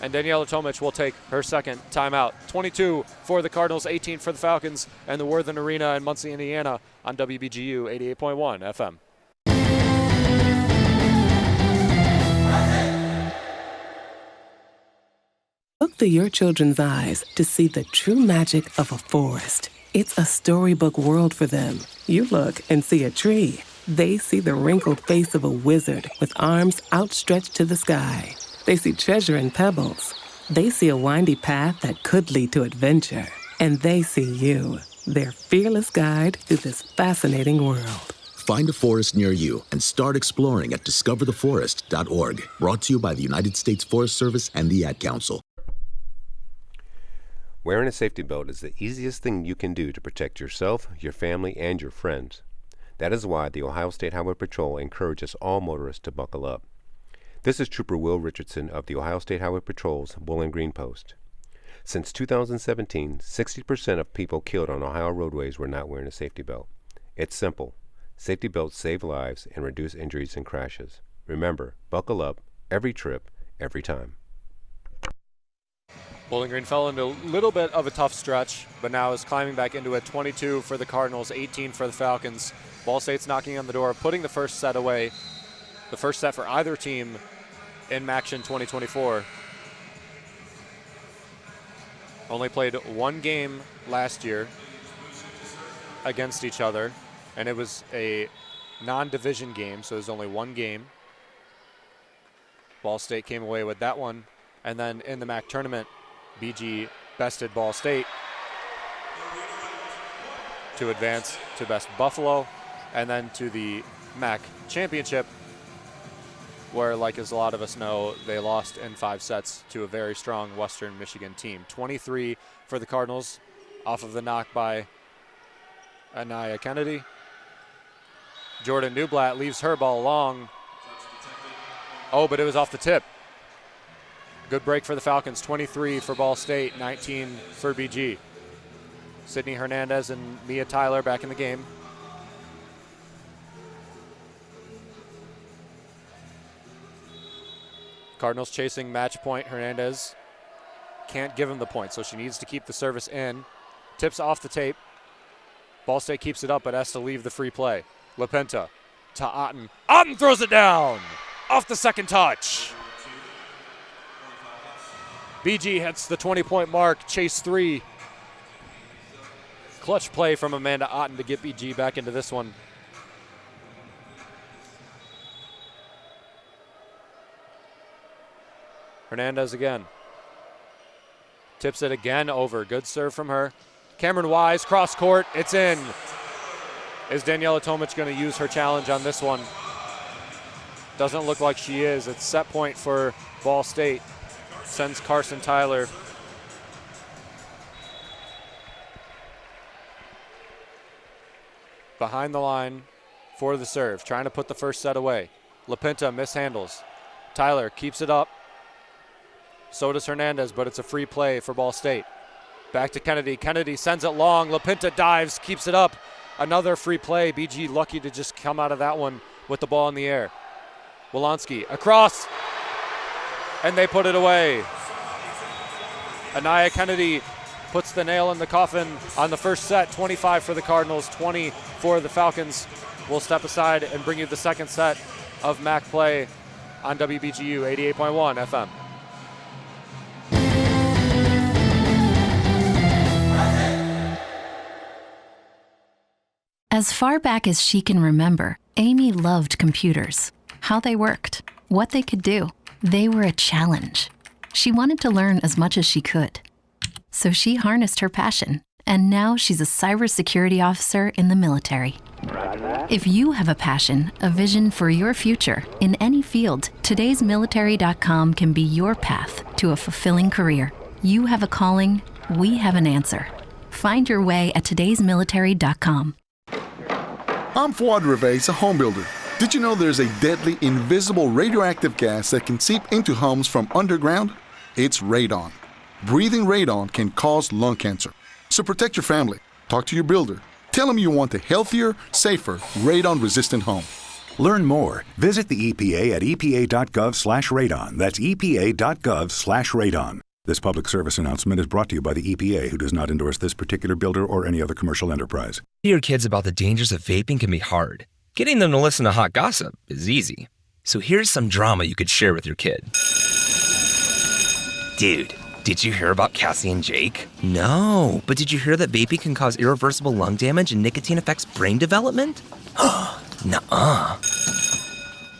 And Daniela Tomic will take her second timeout. 22 for the Cardinals, 18 for the Falcons, and the Worthen Arena in Muncie, Indiana on WBGU 88.1 FM. Look through your children's eyes to see the true magic of a forest. It's a storybook world for them. You look and see a tree. They see the wrinkled face of a wizard with arms outstretched to the sky. They see treasure in pebbles. They see a windy path that could lead to adventure. And they see you, their fearless guide through this fascinating world. Find a forest near you and start exploring at discovertheforest.org. Brought to you by the United States Forest Service and the Ad Council. Wearing a safety belt is the easiest thing you can do to protect yourself, your family, and your friends. That is why the Ohio State Highway Patrol encourages all motorists to buckle up. This is Trooper Will Richardson of the Ohio State Highway Patrol's Bowling Green Post. Since 2017, 60% of people killed on Ohio roadways were not wearing a safety belt. It's simple. Safety belts save lives and reduce injuries and crashes. Remember, buckle up every trip, every time. Bowling Green fell into a little bit of a tough stretch, but now is climbing back into it. 22 for the Cardinals, 18 for the Falcons. Ball State's knocking on the door, putting the first set away. The first set for either team in Maction 2024. Only played one game last year against each other, and it was a non-division game, so it was only one game. Ball State came away with that one, and then in the MAC tournament, BG bested Ball State to advance to best Buffalo, and then to the MAC championship, where, like as a lot of us know, they lost in 5 sets to a very strong Western Michigan team. 23 for the Cardinals off of the knock by Anaya Kennedy. Jordan Newblatt leaves her ball long. Oh, but it was off the tip. Good break for the Falcons. 23 for Ball State, 19 for BG. Sydney Hernandez and Mia Tyler back in the game. Cardinals chasing match point. Hernandez can't give him the point, so she needs to keep the service in. Tips off the tape. Ball State keeps it up, but has to leave the free play. LaPinta to Otten. Otten throws it down off the second touch. BG hits the 20-point mark, chase 3. Clutch play from Amanda Otten to get BG back into this one. Hernandez again. Tips it again over. Good serve from her. Cameron Wise, cross court. It's in. Is Daniela Tomic going to use her challenge on this one? Doesn't look like she is. It's set point for Ball State. Sends Carson Tyler. Behind the line for the serve. Trying to put the first set away. LaPinta mishandles. Tyler keeps it up. So does Hernandez, but it's a free play for Ball State. Back to Kennedy. Kennedy sends it long. LaPinta dives, keeps it up. Another free play. BG lucky to just come out of that one with the ball in the air. Wolanski across, and they put it away. Anaya Kennedy puts the nail in the coffin on the first set. 25 for the Cardinals, 20 for the Falcons. We'll step aside and bring you the second set of MAC play on WBGU 88.1 FM. As far back as she can remember, Amy loved computers, how they worked, what they could do. They were a challenge. She wanted to learn as much as she could. So she harnessed her passion, and now she's a cybersecurity officer in the military. If you have a passion, a vision for your future in any field, todaysmilitary.com can be your path to a fulfilling career. You have a calling, we have an answer. Find your way at todaysmilitary.com. I'm Fuad Reveiz, a home builder. Did you know there's a deadly, invisible radioactive gas that can seep into homes from underground? It's radon. Breathing radon can cause lung cancer. So protect your family. Talk to your builder. Tell them you want a healthier, safer, radon-resistant home. Learn more. Visit the EPA at epa.gov/radon. That's epa.gov/radon. This public service announcement is brought to you by the EPA, who does not endorse this particular builder or any other commercial enterprise. Your kids about the dangers of vaping can be hard. Getting them to listen to hot gossip is easy. So here's some drama you could share with your kid. Dude, did you hear about Cassie and Jake? No, but did you hear that vaping can cause irreversible lung damage and nicotine affects brain development? Nuh-uh.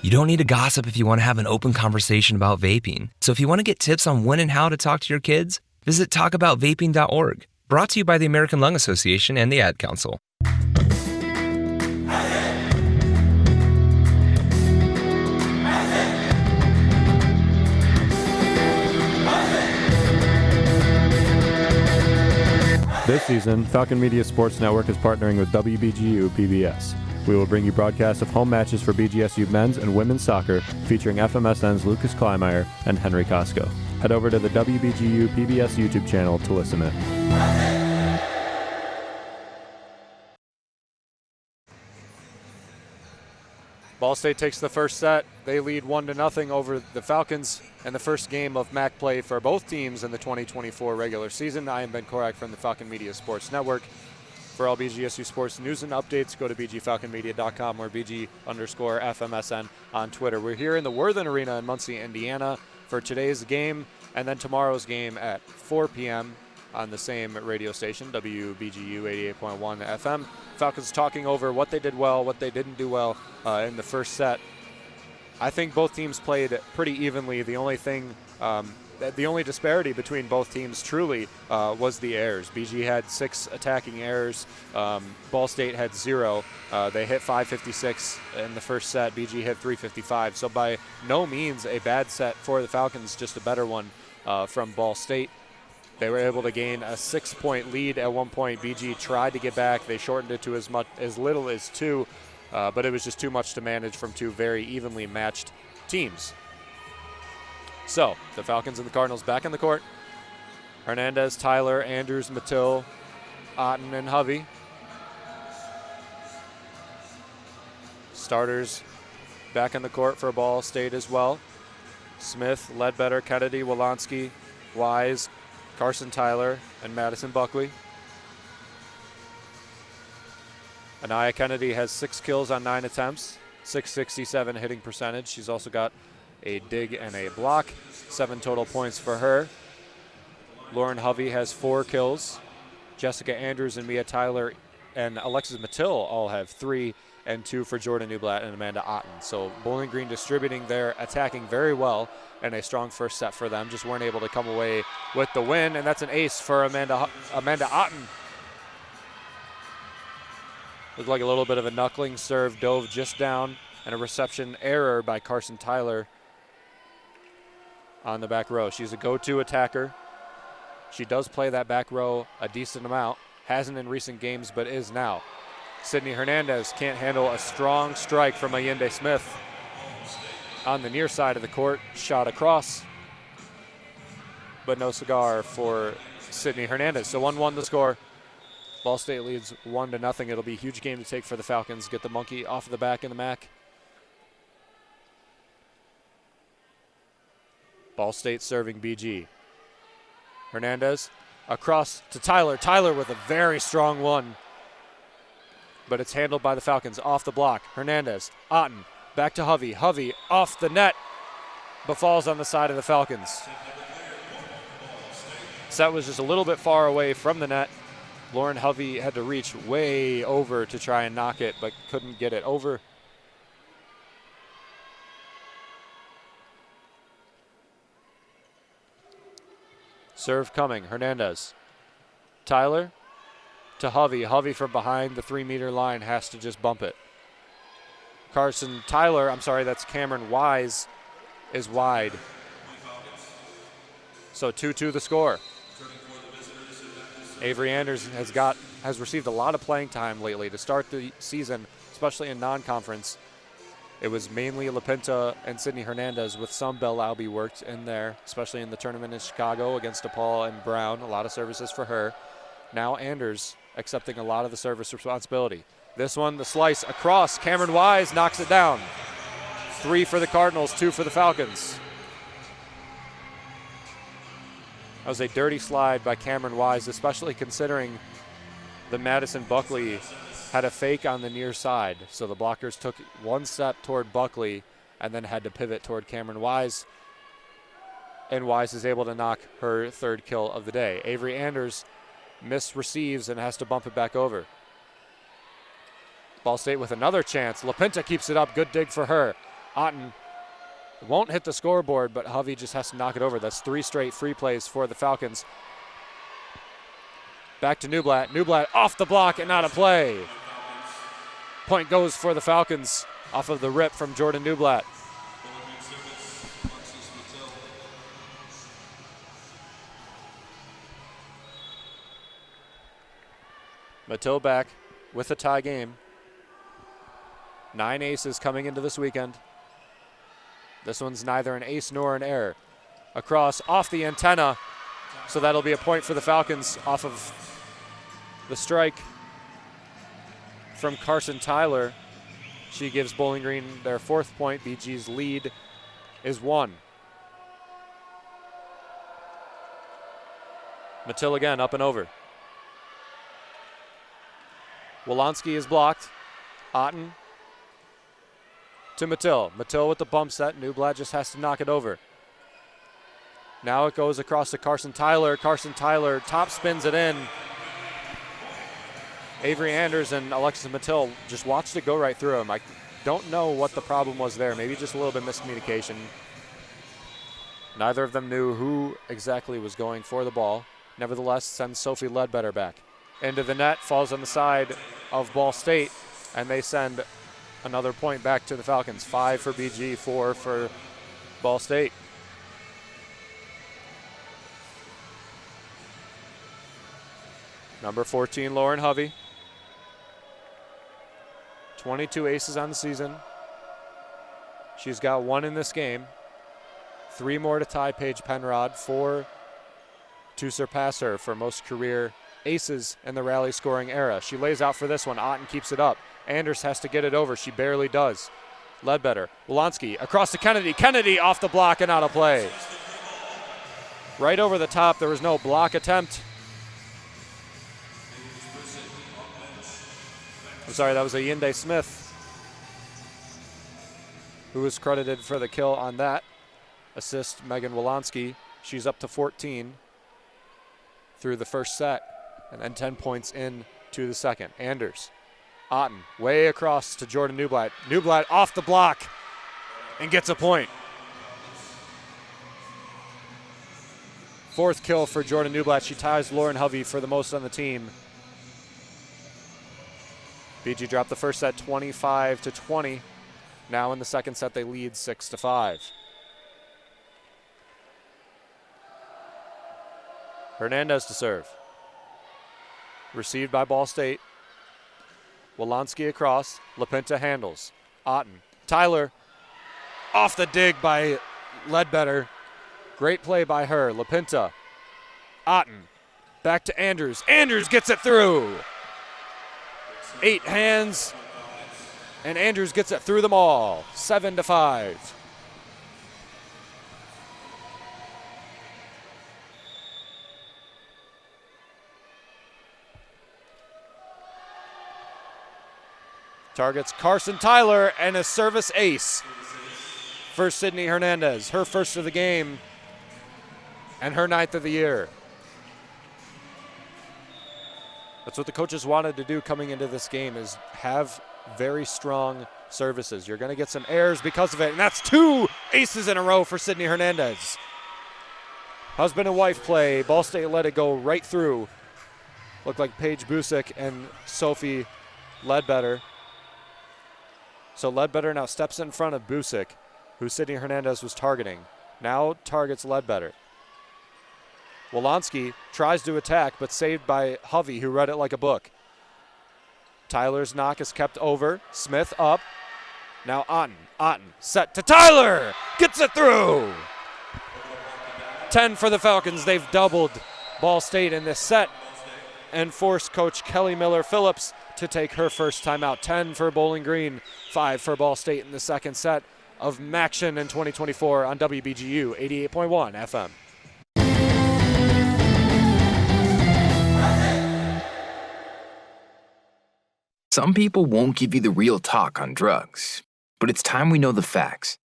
You don't need to gossip if you want to have an open conversation about vaping. So if you want to get tips on when and how to talk to your kids, visit talkaboutvaping.org. Brought to you by the American Lung Association and the Ad Council. This season, Falcon Media Sports Network is partnering with WBGU PBS. We will bring you broadcasts of home matches for BGSU men's and women's soccer featuring FMSN's Lucas Kleinmeyer and Henry Costco. Head over to the WBGU PBS YouTube channel to listen in. Ball State takes the first set. They lead 1-0 over the Falcons in the first game of MAC play for both teams in the 2024 regular season. I am Ben Korak from the Falcon Media Sports Network. For all BGSU sports news and updates, go to bgfalconmedia.com or BG_FMSN on Twitter. We're here in the Worthen Arena in Muncie, Indiana for today's game and then tomorrow's game at 4 p.m. on the same radio station, WBGU 88.1 FM. Falcons talking over what they did well, what they didn't do well in the first set. I think both teams played pretty evenly. The only thing, the only disparity between both teams truly was the errors. BG had 6 attacking errors. Ball State had 0. They hit 556 in the first set. BG hit 355. So by no means a bad set for the Falcons, just a better one from Ball State. They were able to gain a 6-point lead at one point. BG tried to get back. They shortened it to as little as 2, but it was just too much to manage from 2 very evenly matched teams. So, the Falcons and the Cardinals back in the court. Hernandez, Tyler, Andrews, Mattil, Otten, and Hovey. Starters back in the court for Ball State as well. Smith, Ledbetter, Kennedy, Wolonsky, Wise, Carson Tyler, and Madison Buckley. Anaya Kennedy has 6 kills on 9 attempts, 667 hitting percentage. She's also got a dig and a block, 7 total points for her. Lauren Hovey has 4 kills. Jessica Andrews and Mia Tyler and Alexis Mattil all have 3 and 2 for Jordan Newblatt and Amanda Otten. So Bowling Green distributing their attacking very well and a strong first set for them. Just weren't able to come away with the win, and that's an ace for Amanda Otten. Looked like a little bit of a knuckling serve, dove just down, and a reception error by Carson Tyler on the back row. She's a go-to attacker. She does play that back row a decent amount. Hasn't in recent games, but is now. Sydney Hernandez can't handle a strong strike from Allende Smith on the near side of the court. Shot across, but no cigar for Sydney Hernandez. So 1-1 the score. Ball State leads 1-0. It'll be a huge game to take for the Falcons. Get the monkey off the back in the MAC. Ball State serving BG. Hernandez across to Tyler. Tyler with a very strong one, but it's handled by the Falcons off the block. Hernandez, Otten, back to Hovey. Hovey off the net, but falls on the side of the Falcons. Set was just a little bit far away from the net. Lauren Hovey had to reach way over to try and knock it, but couldn't get it over. Serve coming, Hernandez. Tyler to Hovey. Hovey from behind the 3-meter line has to just bump it. That's Cameron Wise, is wide. So 2-2 the score. Avery Anders has received a lot of playing time lately to start the season, especially in non-conference. It was mainly LaPinta and Sydney Hernandez with some Belle Albee worked in there, especially in the tournament in Chicago against DePaul and Brown. A lot of services for her. Now Anders accepting a lot of the service responsibility. This one, the slice across. Cameron Wise knocks it down. 3 for the Cardinals, 2 for the Falcons. That was a dirty slide by Cameron Wise, especially considering the Madison Buckley had a fake on the near side. So the blockers took one step toward Buckley and then had to pivot toward Cameron Wise. And Wise is able to knock her 3rd kill of the day. Avery Anders misreceives and has to bump it back over. Ball State with another chance. LaPinta keeps it up. Good dig for her. Otten won't hit the scoreboard, but Hovey just has to knock it over. That's 3 straight free plays for the Falcons. Back to Newblatt. Newblatt off the block and out of play. Point goes for the Falcons off of the rip from Jordan Newblatt. Mattil back with a tie game. 9 aces coming into this weekend. This one's neither an ace nor an error. Across off the antenna, so that'll be a point for the Falcons off of the strike from Carson Tyler. She gives Bowling Green their 4th point. BG's lead is 1. Mattil again, up and over. Wolanski is blocked. Otten to Mattil. Mattil with the bump set. Newblatt just has to knock it over. Now it goes across to Carson Tyler. Carson Tyler top spins it in. Avery Anders and Alexis Mattil just watched it go right through him. I don't know what the problem was there. Maybe just a little bit of miscommunication. Neither of them knew who exactly was going for the ball. Nevertheless, sends Sophie Ledbetter back. Into the net, falls on the side of Ball State, and they send another point back to the Falcons. 5 for BG, 4 for Ball State. Number 14, Lauren Hovey. 22 aces on the season. She's got 1 in this game. 3 more to tie Paige Penrod, 4 to surpass her for most career aces in the rally scoring era. She lays out for this one. Otten keeps it up. Anders has to get it over. She barely does. Ledbetter. Wolanski across to Kennedy. Kennedy off the block and out of play. Right over the top. There was no block attempt. I'm sorry, that was a Yinde Smith who was credited for the kill on that. Assist Megan Wolanski. She's up to 14 through the first set, and then 10 points in to the second. Anders. Otten way across to Jordan Newblatt. Newblatt off the block and gets a point. 4th kill for Jordan Newblatt. She ties Lauren Hovey for the most on the team. BG dropped the first set 25-20. Now in the second set they lead 6-5. Hernandez to serve. Received by Ball State. Wolanski across. LaPinta handles. Otten. Tyler off the dig by Ledbetter. Great play by her. LaPinta. Otten. Back to Anders. Anders gets it through. 8 hands. And Anders gets it through them all. 7-5. Targets Carson Tyler and a service ace for Sydney Hernandez. Her first of the game and her 9th of the year. A That's what the coaches wanted to do coming into this game, is have very strong services. You're going to get some errors because of it, and that's 2 aces in a row for Sydney Hernandez. Husband and wife play. Ball State let it go right through. Looked like Paige Busick and Sophie Ledbetter. So Ledbetter now steps in front of Busick, who Sydney Hernandez was targeting. Now targets Ledbetter. Wolanski tries to attack, but saved by Hovey, who read it like a book. Tyler's knock is kept over. Smith up. Now Otten set to Tyler. Gets it through. 10 for the Falcons. They've doubled Ball State in this set and forced Coach Kelly Miller Phillips to take her first timeout. 10 for Bowling Green, 5 for Ball State in the second set of Maction in 2024 on WBGU 88.1 FM. Some people won't give you the real talk on drugs, but it's time we know the facts.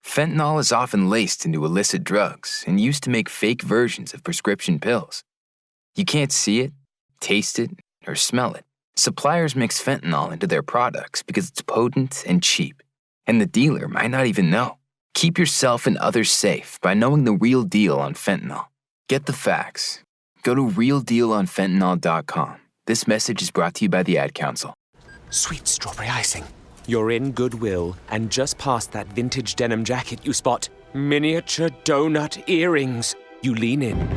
Fentanyl is often laced into illicit drugs and used to make fake versions of prescription pills. You can't see it, taste it, or smell it. Suppliers mix fentanyl into their products because it's potent and cheap, and the dealer might not even know. Keep yourself and others safe by knowing the real deal on fentanyl. Get the facts. Go to realdealonfentanyl.com. This message is brought to you by the Ad Council. Sweet strawberry icing. You're in Goodwill, and just past that vintage denim jacket you spot miniature donut earrings. You lean in.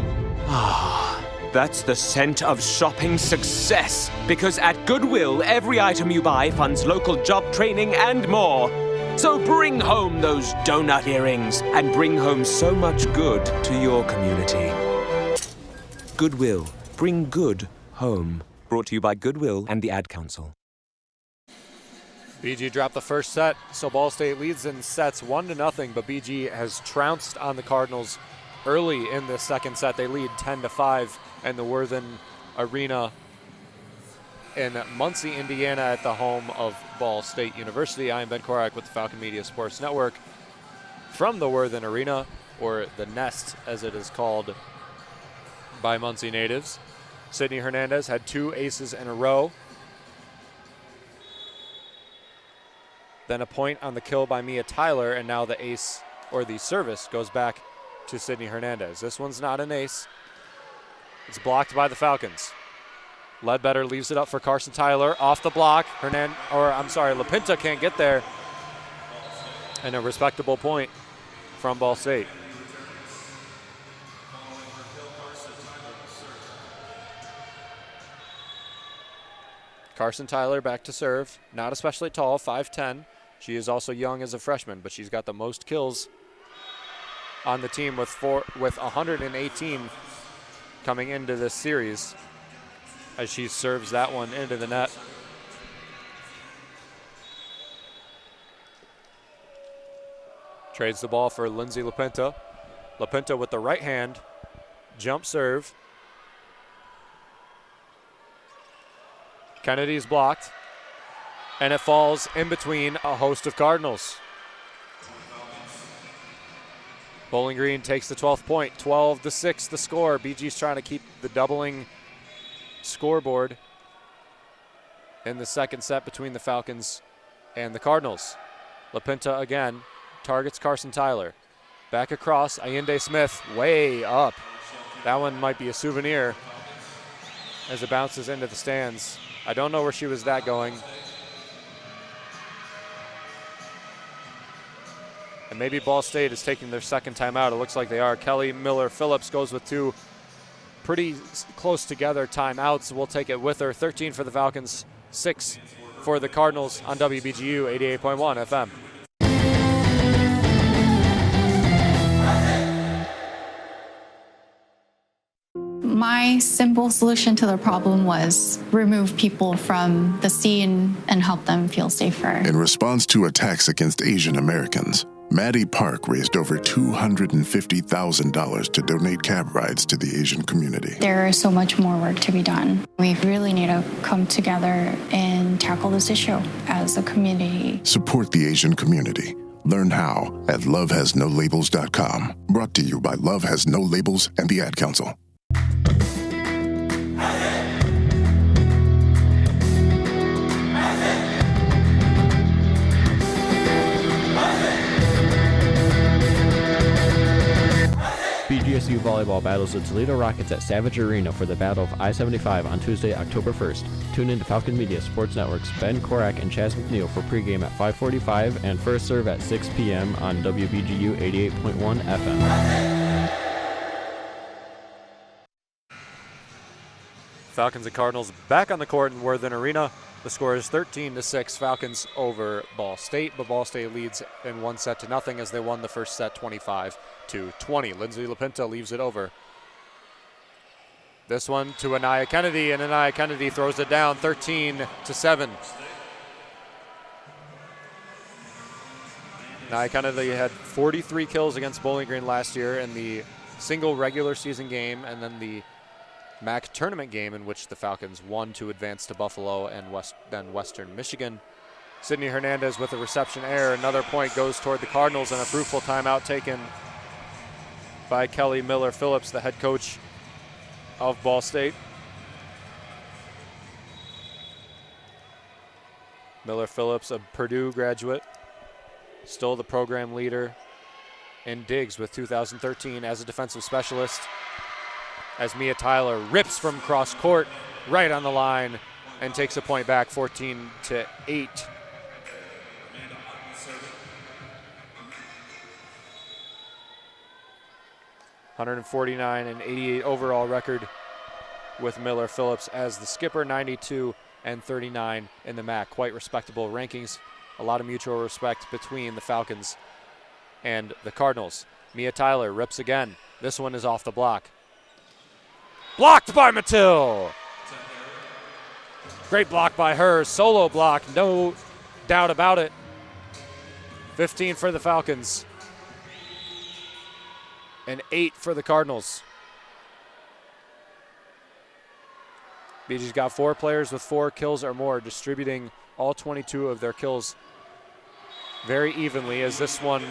Ah, that's the scent of shopping success. Because at Goodwill, every item you buy funds local job training and more. So bring home those donut earrings and bring home so much good to your community. Goodwill. Bring good home. Brought to you by Goodwill and the Ad Council. BG dropped the first set, so Ball State leads in sets 1-0, but BG has trounced on the Cardinals early in the second set. They lead 10-5 in the Worthen Arena in Muncie, Indiana, at the home of Ball State University. I am Ben Korak with the Falcon Media Sports Network from the Worthen Arena, or the Nest as it is called by Muncie natives. Sydney Hernandez had 2 aces in a row. Then a point on the kill by Mia Tyler, and now the ace, or the service, goes back to Sydney Hernandez. This one's not an ace. It's blocked by the Falcons. Ledbetter leaves it up for Carson Tyler. Off the block. LaPinta can't get there. And a respectable point from Ball State. Carson Tyler back to serve. Not especially tall, 5'10". She is also young as a freshman, but she's got the most kills on the team with 118 coming into this series as she serves that one into the net. Trades the ball for Lindsay LaPinta. LaPinta with the right hand, jump serve. Kennedy's blocked, and it falls in between a host of Cardinals. Bowling Green takes the 12th point, 12-6 the score. BG's trying to keep the doubling scoreboard in the second set between the Falcons and the Cardinals. LaPinta again targets Carson Tyler. Back across, Allende Smith way up. That one might be a souvenir as it bounces into the stands. I don't know where she was that going. And maybe Ball State is taking their second timeout. It looks like they are. Kelly Miller Phillips goes with 2 pretty close together timeouts. We'll take it with her. 13 for the Falcons, 6 for the Cardinals on WBGU 88.1 FM. My simple solution to the problem was remove people from the scene and help them feel safer. In response to attacks against Asian Americans, Maddie Park raised over $250,000 to donate cab rides to the Asian community. There is so much more work to be done. We really need to come together and tackle this issue as a community. Support the Asian community. Learn how at lovehasnolabels.com. Brought to you by Love Has No Labels and the Ad Council. BGSU Volleyball battles the Toledo Rockets at Savage Arena for the Battle of I-75 on Tuesday, October 1st. Tune in to Falcon Media Sports Network's Ben Korak and Chaz McNeil for pregame at 5:45 and first serve at 6 p.m. on WBGU 88.1 FM. Falcons and Cardinals back on the court in Worthen Arena. The score is 13-6 Falcons over Ball State, but Ball State leads in 1-0 as they won the first set 25-20. Lindsay LaPinta leaves it over. This one to Anaya Kennedy, and Anaya Kennedy throws it down 13-7. Anaya Kennedy had 43 kills against Bowling Green last year in the single regular season game and then the MAC tournament game in which the Falcons won to advance to Buffalo and then Western Michigan. Sydney Hernandez with a reception error. Another point goes toward the Cardinals and a fruitful timeout taken by Kelly Miller-Phillips, the head coach of Ball State. Miller-Phillips, a Purdue graduate, still the program leader in digs with 2013 as a defensive specialist. As Mia Tyler rips from cross court right on the line and takes a point back, 14-8. 149 and 88 overall record with Miller Phillips as the skipper, 92 and 39 in the MAC. Quite respectable rankings. A lot of mutual respect between the Falcons and the Cardinals. Mia Tyler rips again. This one is off the block. Blocked by Mattil. Great block by her. Solo block, no doubt about it. 15 for the Falcons and 8 for the Cardinals. BG's got 4 players with 4 kills or more, distributing all 22 of their kills very evenly, as this one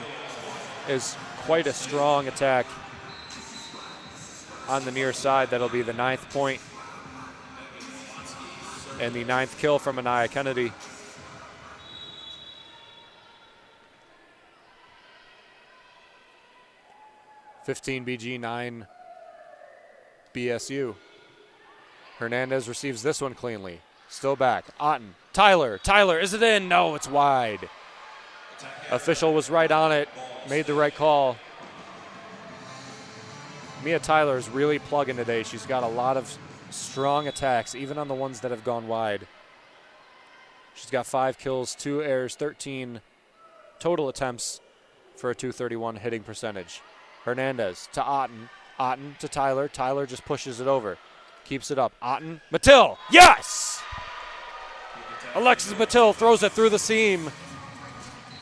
is quite a strong attack on the near side. That'll be the 9th point and the 9th kill from Anaya Kennedy. (15 BG, 9 BSU). Hernandez receives this one cleanly. Still back. Otten. Tyler. Tyler, is it in? No, it's wide. Official was right on it. Made the right call. Mia Tyler is really plugging today. She's got a lot of strong attacks, even on the ones that have gone wide. She's got 5 kills, 2 errors, 13 total attempts for a .231 hitting percentage. Hernandez to Otten. Otten to Tyler. Tyler just pushes it over. Keeps it up. Otten. Mattil. Yes! Alexis Mattil throws it through the seam.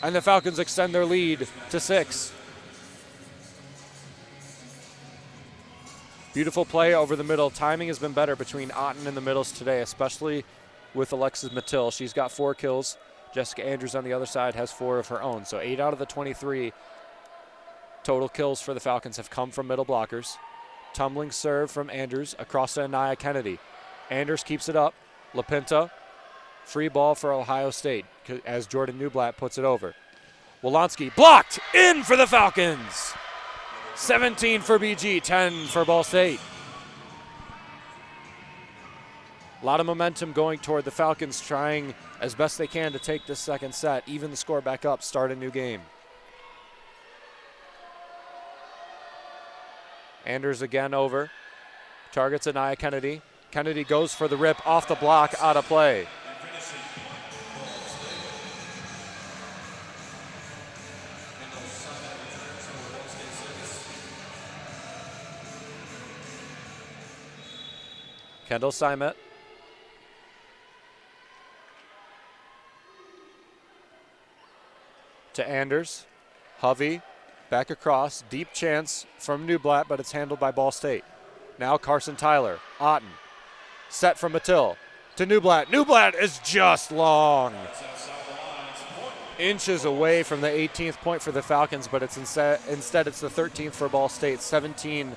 And the Falcons extend their lead to 6. Beautiful play over the middle. Timing has been better between Otten and the middles today, especially with Alexis Mattil. She's got 4 kills. Jessica Andrews on the other side has 4 of her own. So 8 out of the 23 total kills for the Falcons have come from middle blockers. Tumbling serve from Andrews across to Anaya Kennedy. Andrews keeps it up. LaPinta, free ball for Ohio State as Jordan Newblatt puts it over. Wolanski blocked in for the Falcons. 17 for BG, 10 for Ball State. A lot of momentum going toward the Falcons, trying as best they can to take this second set, even the score back up, start a new game. Anders again over. Targets Anaya Kennedy. Kennedy goes for the rip off the block, out of play. Kendall Simet. To Anders. Hovey back across. Deep chance from Newblatt, but it's handled by Ball State. Now Carson Tyler. Otten. Set from Mattil. To Newblatt. Newblatt is just long. Inches away from the 18th point for the Falcons, but it's instead it's the 13th for Ball State. 17.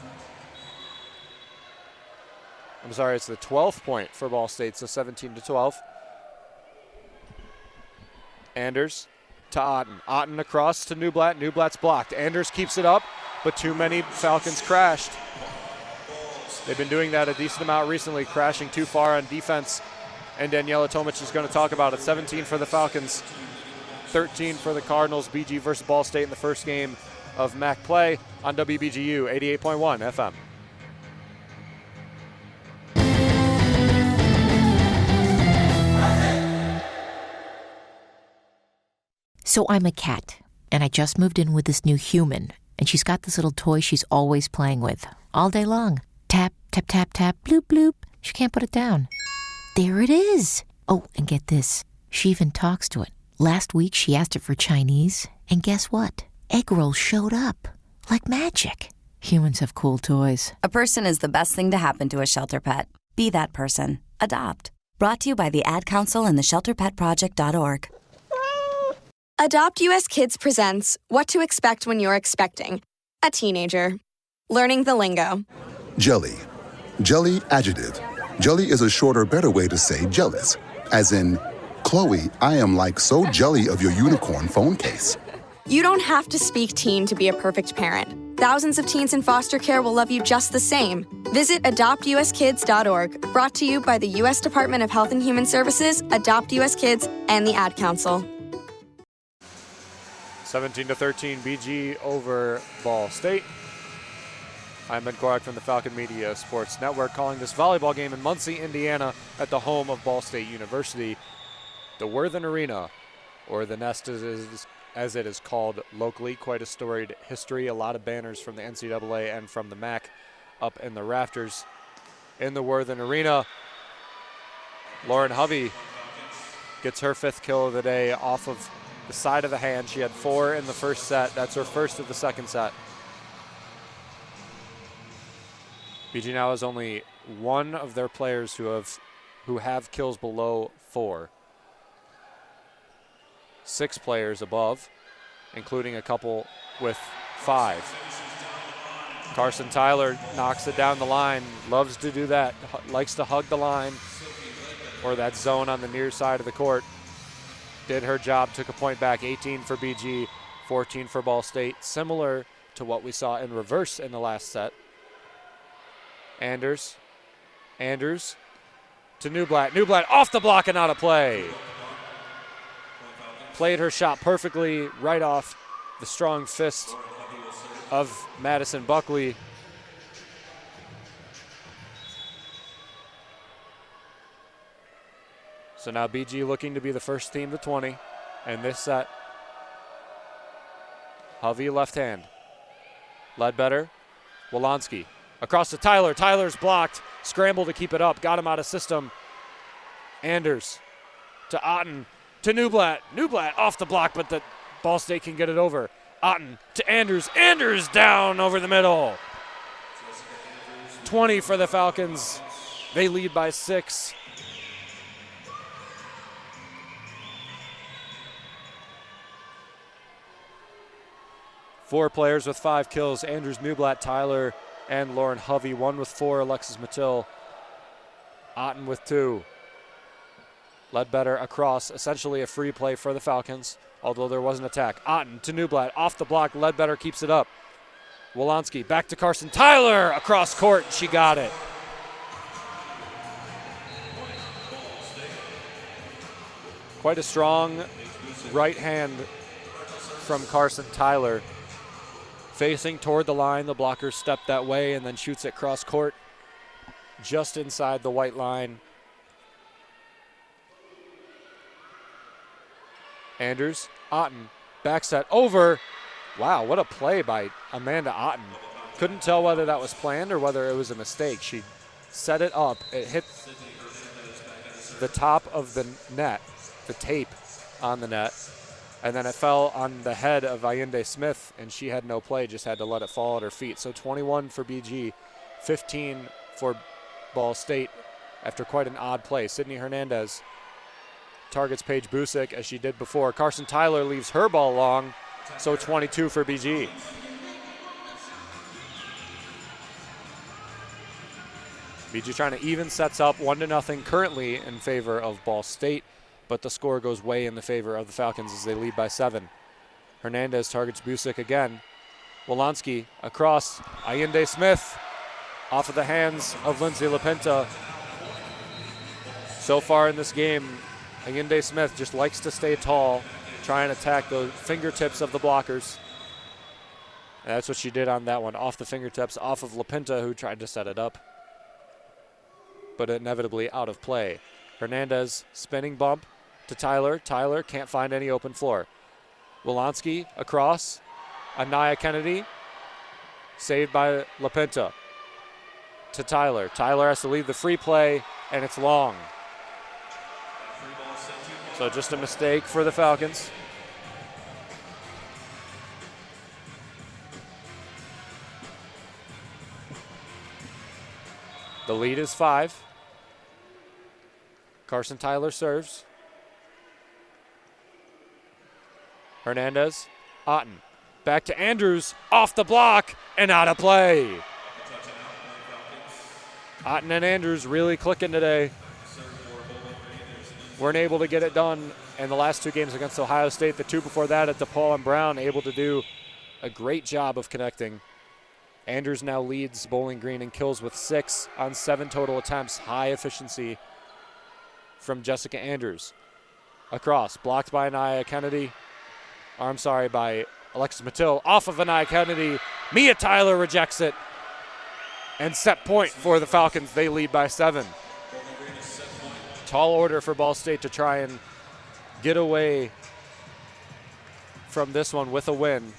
I'm sorry, it's the 12th point for Ball State, so 17-12. Anders to Otten. Otten across to Newblatt. Newblatt's blocked. Anders keeps it up. but too many Falcons crashed. They've been doing that a decent amount recently, crashing too far on defense, and Daniela Tomic is going to talk about it. 17 for the Falcons, 13 for the Cardinals. BG versus Ball State in the first game of MAC play on WBGU 88.1 FM. So I'm a cat, and I just moved in with this new human, and she's got this little toy she's always playing with, all day long. Tap, tap, tap, tap, bloop, bloop. She can't put it down. There it is. Oh, and get this. She even talks to it. Last week, she asked it for Chinese, and guess what? Egg rolls showed up. Like magic. Humans have cool toys. A person is the best thing to happen to a shelter pet. Be that person. Adopt. Brought to you by the Ad Council and the ShelterPetProject.org. Adopt US Kids presents What to Expect When You're Expecting a Teenager. Learning the lingo. Jelly. Jelly adjective. Jelly is a shorter, better way to say jealous. As in, Chloe, I am like so jelly of your unicorn phone case. You don't have to speak teen to be a perfect parent. Thousands of teens in foster care will love you just the same. Visit adoptuskids.org. Brought to you by the U.S. Department of Health and Human Services, Adopt US Kids, and the Ad Council. 17-13 BG over Ball State. I'm Ben Korak from the Falcon Media Sports Network, calling this volleyball game in Muncie, Indiana, at the home of Ball State University. The Worthen Arena, or the Nest as it is called locally. Quite a storied history. A lot of banners from the NCAA and from the MAC up in the rafters. In the Worthen Arena, Lauren Hovey gets her 5th kill of the day off of the side of the hand. She had 4 in the first set. That's her first of the second set. BG now has only one of their players who have kills below 4. 6 players above, including a couple with 5. Carson Tyler knocks it down the line, loves to do that, likes to hug the line or that zone on the near side of the court. Did her job, took a point back. 18 for BG, 14 for Ball State. Similar to what we saw in reverse in the last set. Anders to Newblatt. Newblatt off the block and out of play. Played her shot perfectly right off the strong fist of Madison Buckley. So now BG looking to be the first team to 20 in this set. Hovey left hand. Ledbetter, Wolanski across to Tyler. Tyler's blocked. Scramble to keep it up. Got him out of system. Anders to Otten to Newblatt. Newblatt off the block, but the Ball State can get it over. Otten to Anders. Anders down over the middle. 20 for the Falcons. They lead by 6. Four players with 5 kills. Anders, Newblatt, Tyler, and Lauren Hovey. 1 with 4, Alexis Mattil. Otten with 2. Ledbetter across, essentially a free play for the Falcons, although there was an attack. Otten to Newblatt, off the block. Ledbetter keeps it up. Wolanski back to Carson Tyler, across court. She got it. Quite a strong right hand from Carson Tyler. Facing toward the line, the blocker stepped that way and then shoots it cross court just inside the white line. Anders, Otten, back set over. Wow, what a play by Amanda Otten. Couldn't tell whether that was planned or whether it was a mistake. She set it up. It hit the top of the net, the tape on the net, and then it fell on the head of Allende Smith, and she had no play, just had to let it fall at her feet. So 21 for BG, 15 for Ball State after quite an odd play. Sydney Hernandez targets Paige Busick as she did before. Carson Tyler leaves her ball long, so 22 for BG. BG trying to even sets up 1-0 currently in favor of Ball State, but the score goes way in the favor of the Falcons as they lead by 7. Hernandez targets Busick again. Wolanski across. Allende Smith off of the hands of Lindsay LaPinta. So far in this game, Allende Smith just likes to stay tall, try and attack the fingertips of the blockers. And that's what she did on that one, off the fingertips, off of LaPinta, who tried to set it up, but inevitably out of play. Hernandez spinning bump to Tyler. Tyler can't find any open floor. Wolanski across. Anaya Kennedy saved by LaPinta to Tyler. Tyler has to leave the free play, and it's long. So just a mistake for the Falcons. The lead is 5. Carson Tyler serves. Hernandez, Otten. Back to Andrews, off the block, and out of play. Otten and Andrews really clicking today. Weren't able to get it done in the last 2 games against Ohio State. The 2 before that at DePaul and Brown, able to do a great job of connecting. Andrews now leads Bowling Green in kills with 6 on 7 total attempts. High efficiency from Jessica Andrews. Across, blocked by Anaya Kennedy. By Alexis Mattil. Off of Anaya Kennedy. Mia Tyler rejects it. And set point for the Falcons. They lead by 7. Tall order for Ball State to try and get away from this one with a win,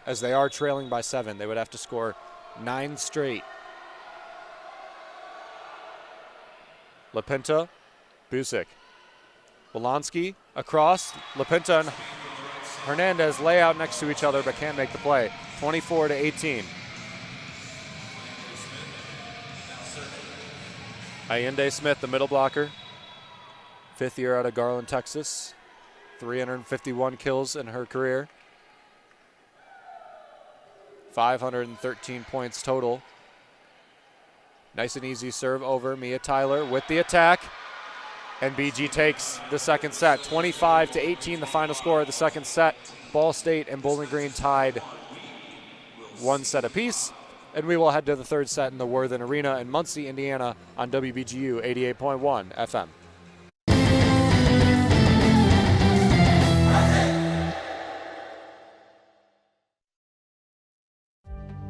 as they are trailing by 7. They would have to score 9 straight. LaPinta, Busick. Wolanski across. LaPinta and Hernandez lay out next to each other but can't make the play. 24-18. Allende Smith, the middle blocker. 5th year out of Garland, Texas. 351 kills in her career. 513 points total. Nice and easy serve over. Mia Tyler with the attack. And BG takes the second set. 25-18, the final score of the second set. Ball State and Bowling Green tied 1 set apiece. And we will head to the third set in the Worthen Arena in Muncie, Indiana on WBGU 88.1 FM.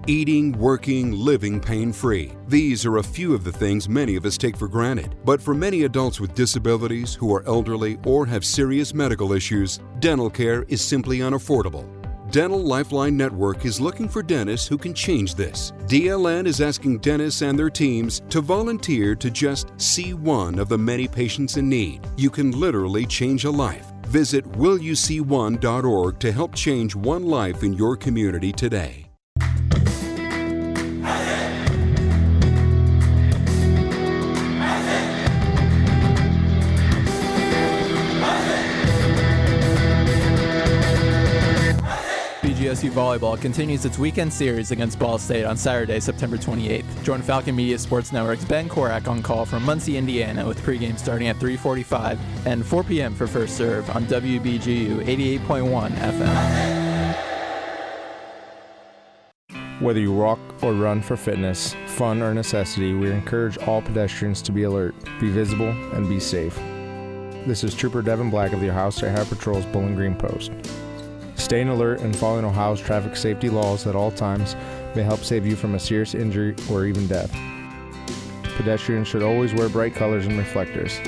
Eating, working, living pain-free. These are a few of the things many of us take for granted. But for many adults with disabilities who are elderly or have serious medical issues, dental care is simply unaffordable. Dental Lifeline Network is looking for dentists who can change this. DLN is asking dentists and their teams to volunteer to just see one of the many patients in need. You can literally change a life. Visit willyouseeone.org to help change one life in your community today. BGSU Volleyball continues its weekend series against Ball State on Saturday, September 28th. Join Falcon Media Sports Network's Ben Korak on call from Muncie, Indiana, with pregame starting at 3:45 and 4 p.m. for first serve on WBGU 88.1 FM. Whether you walk or run for fitness, fun, or necessity, we encourage all pedestrians to be alert, be visible, and be safe. This is Trooper Devin Black of the Ohio State Highway Patrol's Bowling Green Post. Staying alert and following Ohio's traffic safety laws at all times may help save you from a serious injury or even death. Pedestrians should always wear bright colors and reflectors.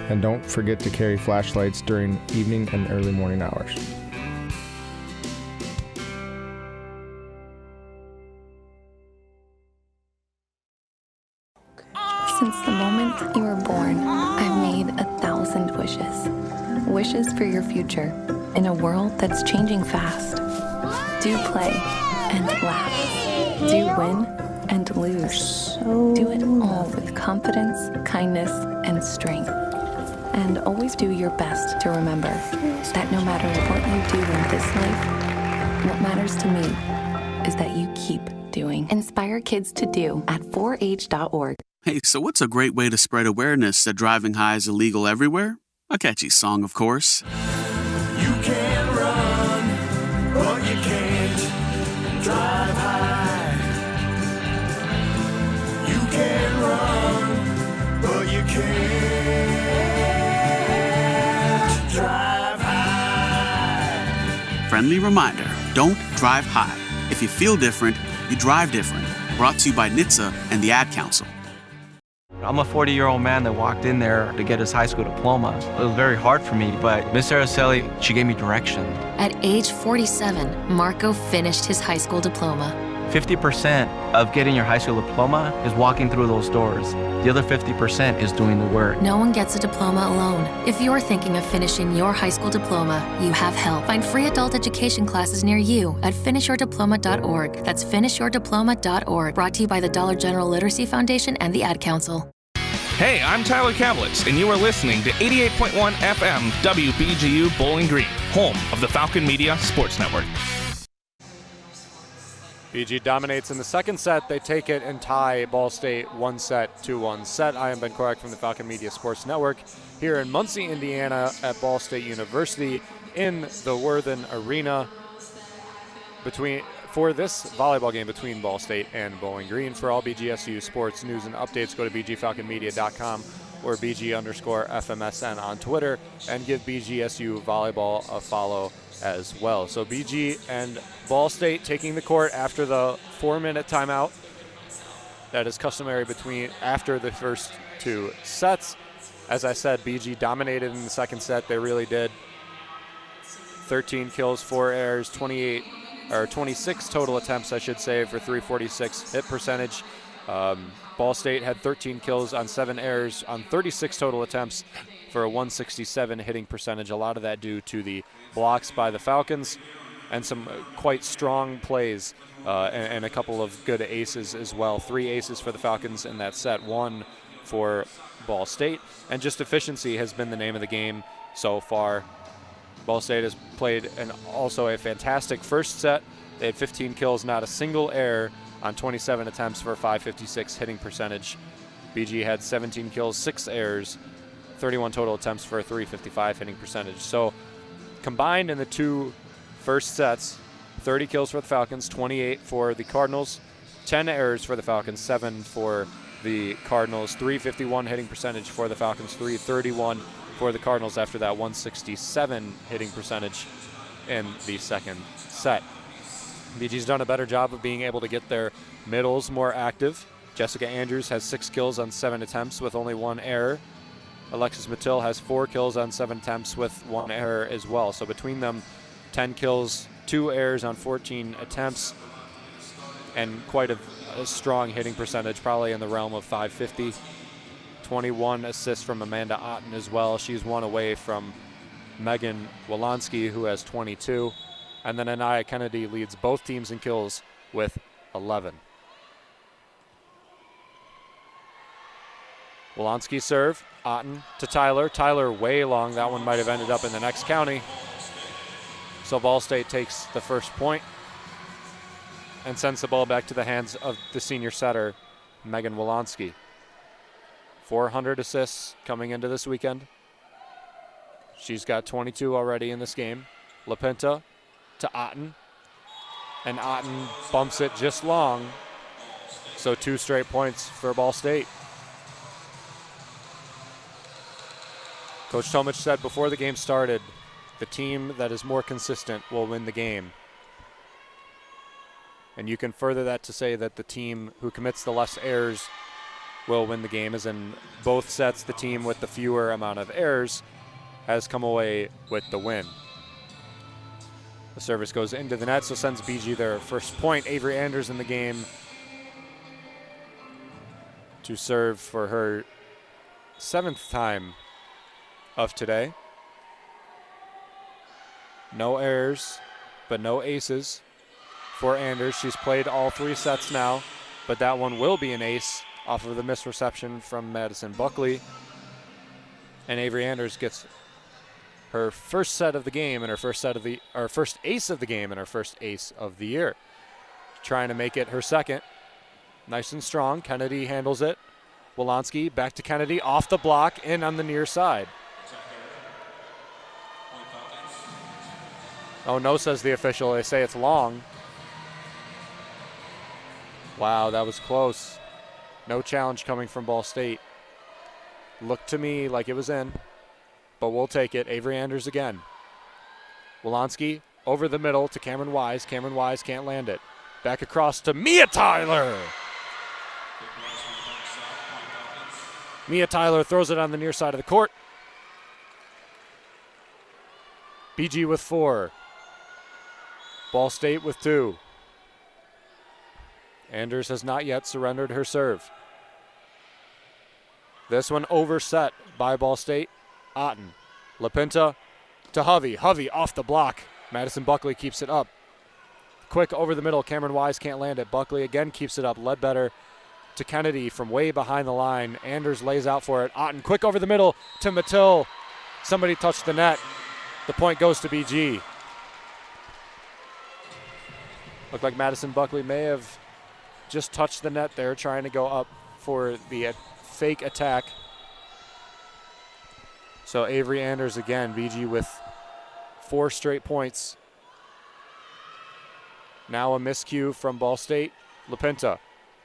And don't forget to carry flashlights during evening and early morning hours. Since the moment you were born, I've made 1,000 wishes. Wishes for your future in a world that's changing fast. Do play and laugh. Do win and lose. Do it all with confidence, kindness, and strength. And always do your best to remember that no matter what you do in this life, what matters to me is that you keep doing. Inspire kids to do at 4h.org. Hey, so what's a great way to spread awareness that driving high is illegal everywhere? A catchy song, of course. You can run, but you friendly reminder, don't drive high. If you feel different, you drive different. Brought to you by NHTSA and the Ad Council. I'm a 40-year-old man that walked in there to get his high school diploma. It was very hard for me, but Miss Araceli, she gave me direction. At age 47, Marco finished his high school diploma. 50% of getting your high school diploma is walking through those doors. The other 50% is doing the work. No one gets a diploma alone. If you're thinking of finishing your high school diploma, you have help. Find free adult education classes near you at finishyourdiploma.org. That's finishyourdiploma.org. Brought to you by the Dollar General Literacy Foundation and the Ad Council. Hey, I'm Tyler Kavlitz, and you are listening to 88.1 FM WBGU Bowling Green, home of the Falcon Media Sports Network. BG dominates in the second set. They take it and tie Ball State 1-1 set. I am Ben Korak from the Falcon Media Sports Network here in Muncie, Indiana at Ball State University in the Worthen Arena for this volleyball game between Ball State and Bowling Green. For all BGSU sports news and updates, go to bgfalconmedia.com or BG_FMSN on Twitter, and give BGSU Volleyball a follow as well. So BG and Ball State taking the court after the 4-minute timeout that is customary after the first two sets. As I said, BG dominated in the second set. They really did. 13 kills, 4 errors, 26 total attempts, I should say, for 346 hit percentage. Ball State had 13 kills on 7 errors on 36 total attempts for a 167 hitting percentage. A lot of that due to the blocks by the Falcons and some quite strong plays and a couple of good aces as well. 3 aces for the Falcons in that set, 1 for Ball State. And just efficiency has been the name of the game so far. Ball State has played also a fantastic first set. They had 15 kills, not a single error on 27 attempts for a 556 hitting percentage. BG had 17 kills, 6 errors, 31 total attempts for a 355 hitting percentage. So combined in the two first sets, 30 kills for the Falcons, 28 for the Cardinals, 10 errors for the Falcons, 7 for the Cardinals, 351 hitting percentage for the Falcons, 331 for the Cardinals after that 167 hitting percentage in the second set. BG's done a better job of being able to get their middles more active. Jessica Andrews has 6 kills on 7 attempts with only 1 error. Alexis Mattil has 4 kills on 7 attempts with 1 error as well. So between them, 10 kills, 2 errors on 14 attempts, and quite a strong hitting percentage, probably in the realm of 550. 21 assists from Amanda Otten as well. She's 1 away from Megan Wolanski, who has 22. And then Anaya Kennedy leads both teams in kills with 11. Wolanski serve, Otten to Tyler. Tyler way long. That one might have ended up in the next county. So Ball State takes the first point and sends the ball back to the hands of the senior setter, Megan Wolanski. 400 assists coming into this weekend. She's got 22 already in this game. LaPinta to Otten, and Otten bumps it just long. So 2 straight points for Ball State. Coach Tomich said before the game started, the team that is more consistent will win the game. And you can further that to say that the team who commits the less errors will win the game, as in both sets, the team with the fewer amount of errors has come away with the win. The service goes into the net, so sends BG their first point. Avery Anders in the game to serve for her 7th time of today. No errors, but no aces for Anders. She's played all 3 sets now, but that one will be an ace off of the missed reception from Madison Buckley. And Avery Anders gets her first set of the game and her first ace of the game and her first ace of the year. Trying to make it her second. Nice and strong. Kennedy handles it. Wolanski back to Kennedy, off the block, in on the near side. Oh no, says the official. They say it's long. Wow, that was close. No challenge coming from Ball State. Looked to me like it was in, but we'll take it. Avery Anders again. Wolanski over the middle to Cameron Wise. Cameron Wise can't land it. Back across to Mia Tyler. Mia Tyler throws it on the near side of the court. BG with 4. Ball State with 2. Anders has not yet surrendered her serve. This one overset by Ball State. Otten. LaPinta to Hovey. Hovey off the block. Madison Buckley keeps it up. Quick over the middle. Cameron Wise can't land it. Buckley again keeps it up. Ledbetter to Kennedy from way behind the line. Anders lays out for it. Otten quick over the middle to Mattil. Somebody touched the net. The point goes to BG. Looked like Madison Buckley may have just touched the net there, trying to go up for the fake attack. So Avery Anders again, BG with 4 straight points. Now a miscue from Ball State. LaPinta,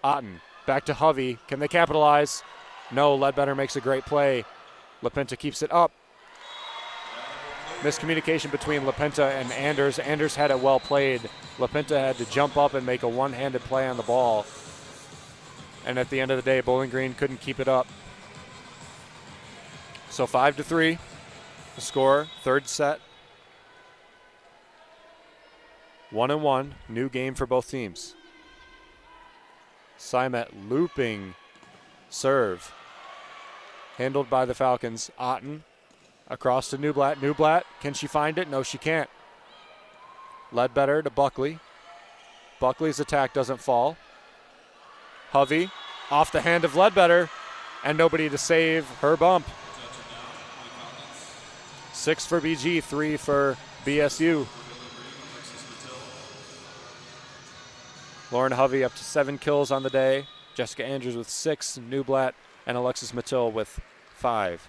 Otten, back to Hovey. Can they capitalize? No, Ledbetter makes a great play. LaPinta keeps it up. Miscommunication between LaPinta and Anders. Anders had it well played. LaPinta had to jump up and make a one-handed play on the ball. And at the end of the day, Bowling Green couldn't keep it up. So 5-3, the score, third set. 1-1, new game for both teams. Sept looping serve. Handled by the Falcons. Otten across to Newblatt. Newblatt, can she find it? No, she can't. Ledbetter to Buckley. Buckley's attack doesn't fall. Hovey off the hand of Ledbetter, and nobody to save her bump. 6 for BG, 3 for BSU. Lauren Hovey up to 7 kills on the day. Jessica Andrews with 6, Newblatt and Alexis Mattil with 5.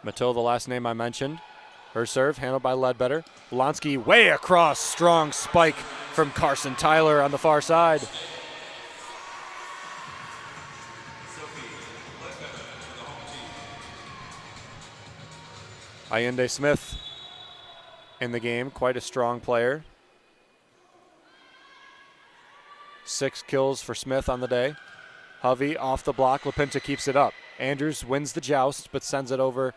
Mattil, the last name I mentioned. Her serve handled by Ledbetter. Blonsky way across, strong spike from Carson Tyler on the far side. Allende Smith in the game, quite a strong player. 6 kills for Smith on the day. Hovey off the block, LaPinta keeps it up. Andrews wins the joust, but sends it over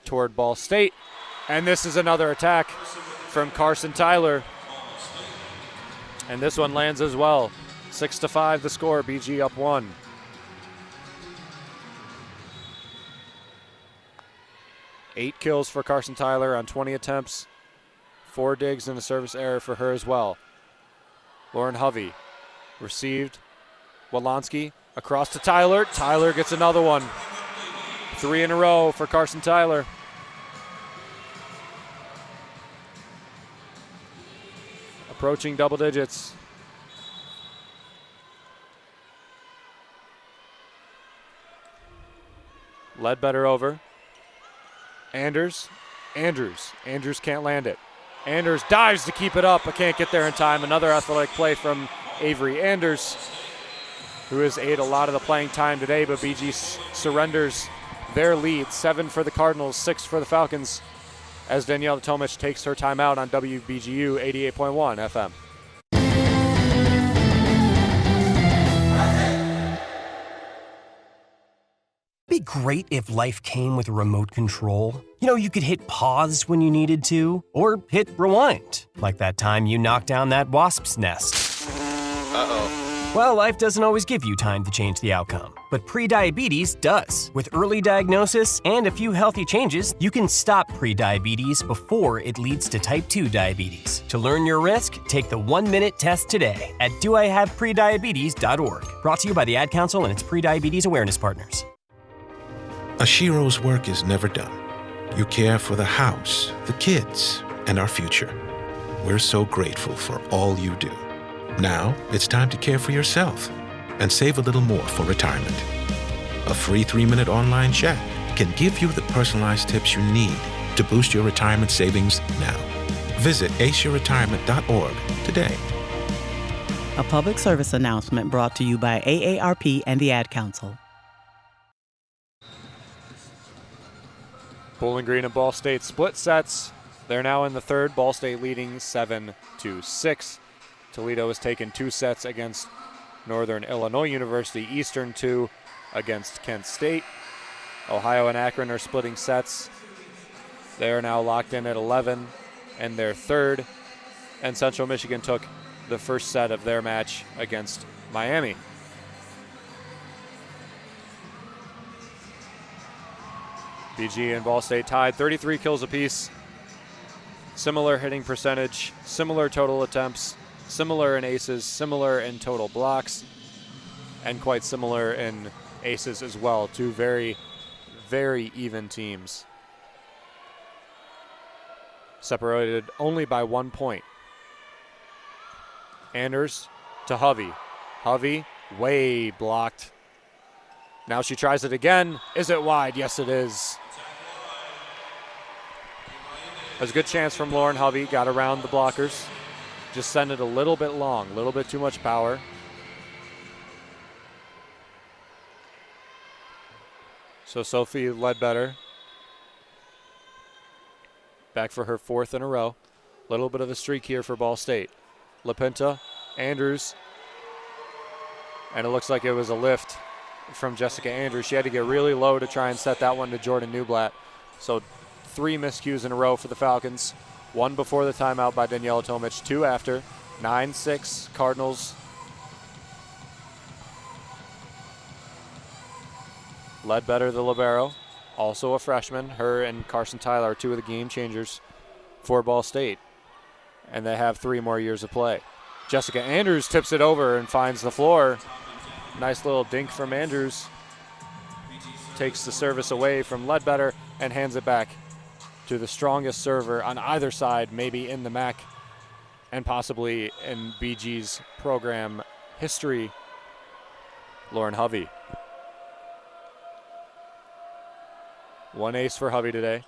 toward Ball State. And this is another attack from Carson Tyler. And this one lands as well. 6-5 the score, BG up 1. Eight kills for Carson Tyler on 20 attempts. 4 digs and a service error for her as well. Lauren Hovey received. Walonsky across to Tyler. Tyler gets another one. 3 in a row for Carson Tyler. Approaching double digits. Ledbetter over. Andrews can't land it. Anders dives to keep it up, but can't get there in time. Another athletic play from Avery Anders, who has ate a lot of the playing time today, but BG surrenders their lead. 7 for the Cardinals, 6 for the Falcons, as Danielle Tomich takes her timeout on WBGU 88.1 FM. It'd be great if life came with a remote control. You know, you could hit pause when you needed to, or hit rewind, like that time you knocked down that wasp's nest. Uh-oh. Well, life doesn't always give you time to change the outcome, but prediabetes does. With early diagnosis and a few healthy changes, you can stop prediabetes before it leads to type 2 diabetes. To learn your risk, take the 1-minute test today at doihaveprediabetes.org. Brought to you by the Ad Council and its prediabetes awareness partners. Ashiro's work is never done. You care for the house, the kids, and our future. We're so grateful for all you do. Now, it's time to care for yourself and save a little more for retirement. A free 3-minute online chat can give you the personalized tips you need to boost your retirement savings now. Visit aceyourretirement.org today. A public service announcement brought to you by AARP and the Ad Council. Bowling Green and Ball State split sets. They're now in the third, Ball State leading 7-6. Toledo has taken 2 sets against Northern Illinois University, Eastern 2 against Kent State. Ohio and Akron are splitting sets. They are now locked in at 11 and their third. And Central Michigan took the first set of their match against Miami. BG and Ball State tied 33 kills apiece. Similar hitting percentage, similar total attempts, similar in aces, similar in total blocks, and quite similar in aces as well. Two very, very even teams. Separated only by 1 point. Anders to Hovey. Hovey way blocked. Now she tries it again. Is it wide? Yes, it is. There's a good chance from Lauren Hovey. Got around the blockers. Just send it a little bit long, a little bit too much power. So Sophie Ledbetter back for her 4th in a row. Little bit of a streak here for Ball State. LaPinta, Andrews, and it looks like it was a lift from Jessica Andrews. She had to get really low to try and set that one to Jordan Newblatt. So 3 miscues in a row for the Falcons. 1 before the timeout by Daniela Tomic, 2 after. 9-6 Cardinals. Ledbetter, the libero, also a freshman. Her and Carson Tyler are 2 of the game changers for Ball State. And they have 3 more years of play. Jessica Andrews tips it over and finds the floor. Nice little dink from Andrews. Takes the service away from Ledbetter and hands it back to the strongest server on either side, maybe in the MAC and possibly in BG's program history, Lauren Hovey. 1 ace for Hovey today.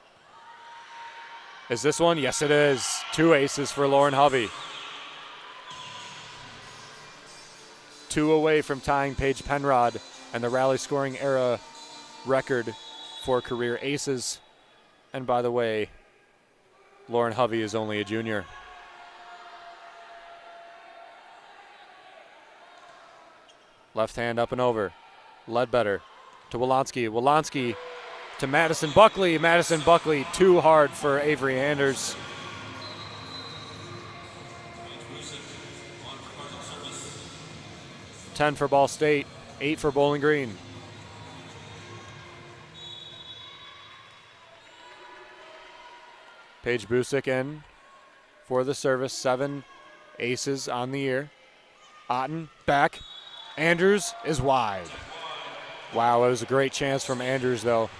Is this one? Yes, it is. 2 aces for Lauren Hovey. 2 away from tying Paige Penrod and the rally scoring era record for career aces. And by the way, Lauren Hovey is only a junior. Left hand up and over. Ledbetter to Wolanski. Wolanski to Madison Buckley. Madison Buckley too hard for Avery Anders. $10 for Ball State, 8 for Bowling Green. Paige Busick in for the service. 7 aces on the year. Otten back. Andrews is wide. Wow, it was a great chance from Andrews though.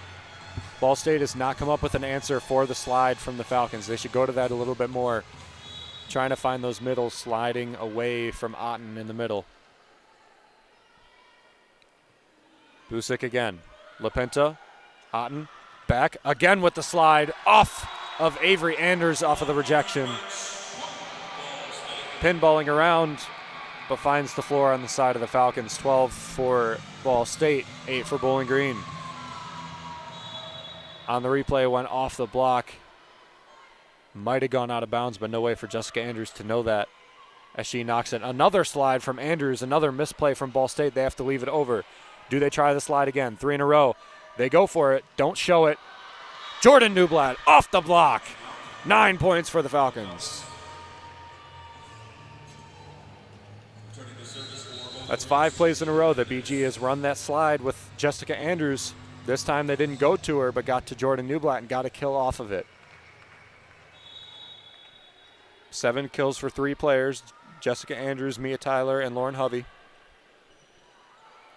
Ball State has not come up with an answer for the slide from the Falcons. They should go to that a little bit more. Trying to find those middles sliding away from Otten in the middle. Busick again. LaPinta, Otten, back again with the slide off of Avery Anders off of the rejection. Pinballing around, but finds the floor on the side of the Falcons. 12 for Ball State, 8 for Bowling Green. On the replay, went off the block. Might have gone out of bounds, but no way for Jessica Andrews to know that as she knocks it. Another slide from Andrews, another misplay from Ball State. They have to leave it over. Do they try the slide again? 3 in a row. They go for it. Don't show it. Jordan Newblatt off the block. 9 points for the Falcons. That's 5 plays in a row that BG has run that slide with Jessica Andrews. This time they didn't go to her, but got to Jordan Newblatt and got a kill off of it. 7 kills for 3 players. Jessica Andrews, Mia Tyler, and Lauren Hovey.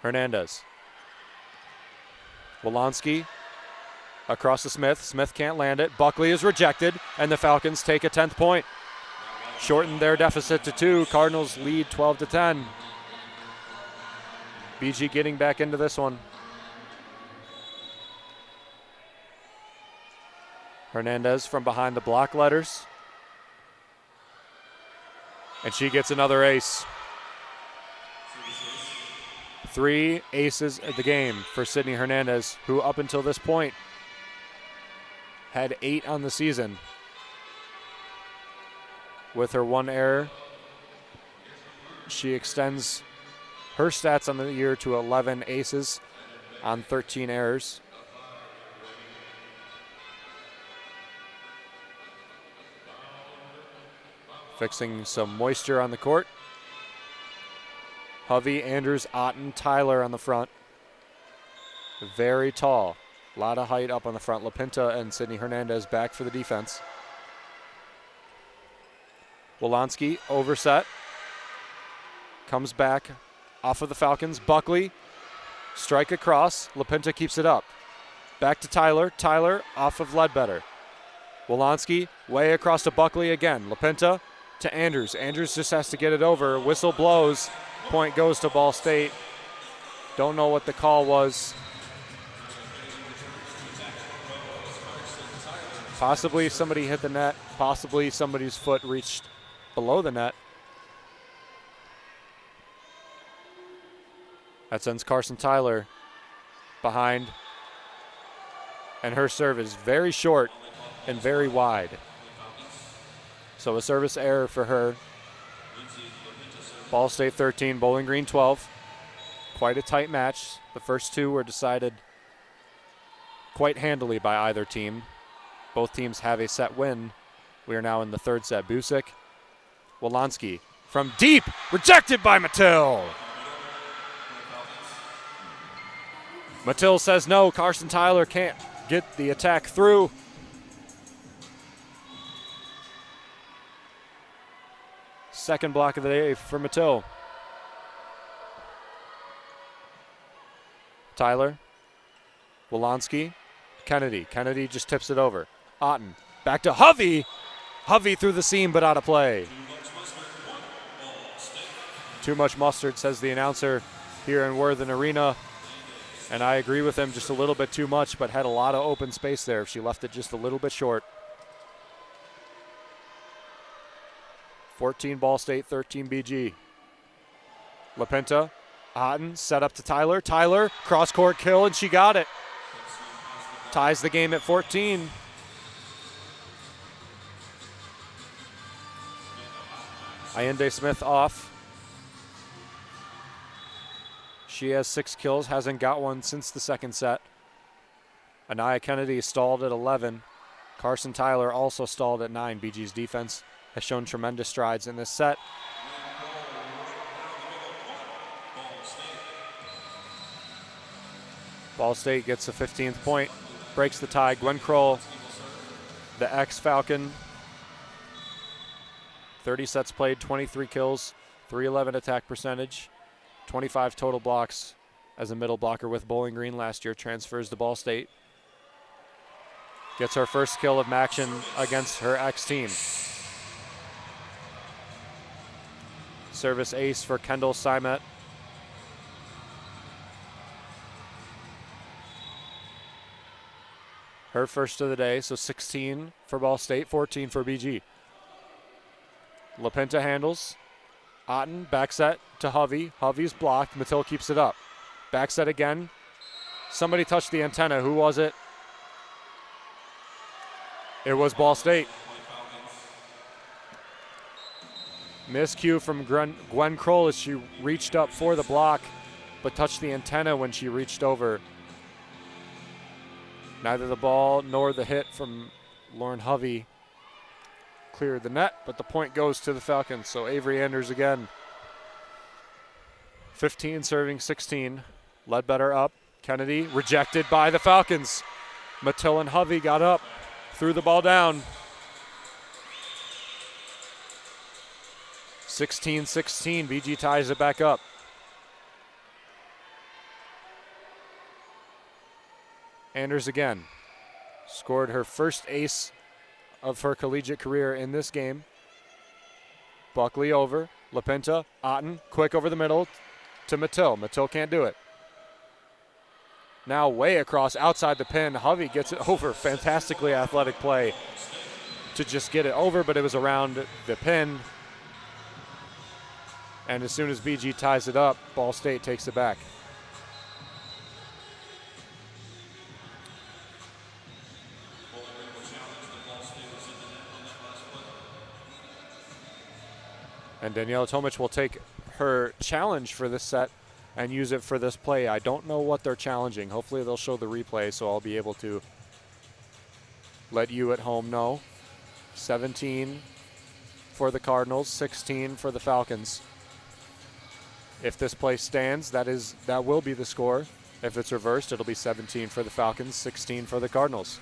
Hernandez. Wolanski across to Smith. Smith can't land it. Buckley is rejected, and the Falcons take a 10th point. Shorten their deficit to 2. Cardinals lead 12-10. BG getting back into this one. Hernandez from behind the block letters. And she gets another ace. 3 aces of the game for Sydney Hernandez, who up until this point had 8 on the season. With her one error, she extends her stats on the year to 11 aces on 13 errors. Fixing some moisture on the court. Hovey, Andrews, Otten, Tyler on the front. Very tall. A lot of height up on the front. LaPinta and Sydney Hernandez back for the defense. Wolanski overset. Comes back off of the Falcons. Buckley, strike across. LaPinta keeps it up. Back to Tyler. Tyler off of Ledbetter. Wolanski way across to Buckley again. LaPinta to Andrews. Andrews just has to get it over. Whistle blows. Point goes to Ball State. Don't know what the call was. Possibly somebody hit the net. Possibly somebody's foot reached below the net. That sends Carson Tyler behind. And her serve is very short and very wide. So a service error for her. Ball State 13, Bowling Green 12. Quite a tight match. The first two were decided quite handily by either team. Both teams have a set win. We are now in the third set. Busick, Wolanski from deep, rejected by Mattil. Mattil says no. Carson Tyler can't get the attack through. Second block of the day for Mattil. Tyler, Wolanski, Kennedy. Kennedy just tips it over. Otten, back to Hovey. Hovey through the seam, but out of play. Too much mustard, says the announcer here in Worthen Arena. And I agree with him, just a little bit too much, but had a lot of open space there. She left it just a little bit short. 14 Ball State, 13 BG. LaPinta, Otten, set up to Tyler. Tyler, cross-court kill, and she got it. Ties the game at 14. Allende Smith off. She has 6 kills, hasn't got one since the second set. Anaya Kennedy stalled at 11. Carson Tyler also stalled at 9. BG's defense has shown tremendous strides in this set. Ball State gets the 15th point, breaks the tie. Gwen Kroll, the ex-Falcon, 30 sets played, 23 kills, 311 attack percentage, 25 total blocks as a middle blocker with Bowling Green last year, transfers to Ball State. Gets her first kill of action against her ex-team. Service ace for Kendall Simet. Her first of the day, so 16 for Ball State, 14 for BG. LaPinta handles. Otten, back set to Hovey. Hovey's blocked. Mattil keeps it up. Back set again. Somebody touched the antenna. Who was it? It was Ball State. Miscue from Gwen Kroll as she reached up for the block, but touched the antenna when she reached over. Neither the ball nor the hit from Lauren Hovey cleared the net, but the point goes to the Falcons. So Avery Anders again. 15 serving 16. Ledbetter up. Kennedy rejected by the Falcons. Mattil and Hovey got up, threw the ball down. 16-16, BG ties it back up. Anders again. Scored her first ace of her collegiate career in this game. Buckley over. LaPinta, Otten, quick over the middle to Mattil. Mattil can't do it. Now way across outside the pin. Hovey gets it over. Fantastically athletic play to just get it over, but it was around the pin. And as soon as BG ties it up, Ball State takes it back. And Daniela Tomic will take her challenge for this set and use it for this play. I don't know what they're challenging. Hopefully they'll show the replay so I'll be able to let you at home know. 17 for the Cardinals, 16 for the Falcons. If this play stands, that will be the score. If it's reversed, it'll be 17 for the Falcons, 16 for the Cardinals.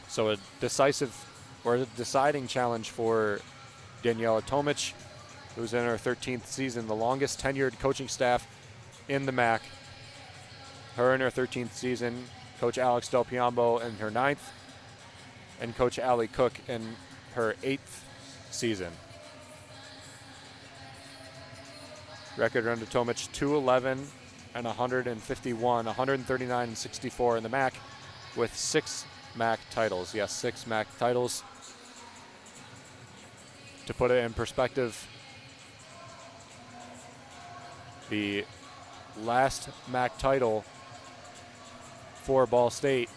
So a deciding challenge for Daniela Tomic, who's in her 13th season, the longest tenured coaching staff in the MAC. Her in her 13th season, Coach Alex Del Piombo in her 9th, and Coach Allie Cook in her 8th season. Record under Tomic, 211 and 151, 139 and 64 in the MAC with 6 MAC titles. Yes, 6 MAC titles. To put it in perspective, the last MAC title for Ball State,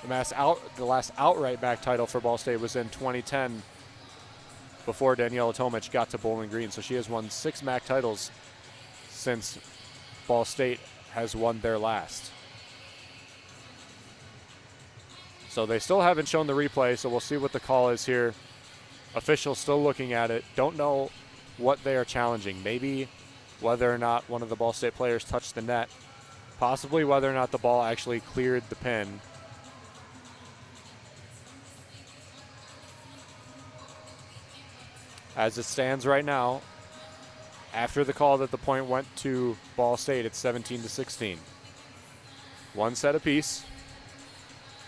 the last outright MAC title for Ball State was in 2010 before Daniela Tomic got to Bowling Green. So she has won 6 MAC titles since Ball State has won their last. So they still haven't shown the replay, so we'll see what the call is here. Officials still looking at it. Don't know what they are challenging. Maybe whether or not one of the Ball State players touched the net. Possibly whether or not the ball actually cleared the pin. As it stands right now, after the call that the point went to Ball State, it's 17-16. One set apiece.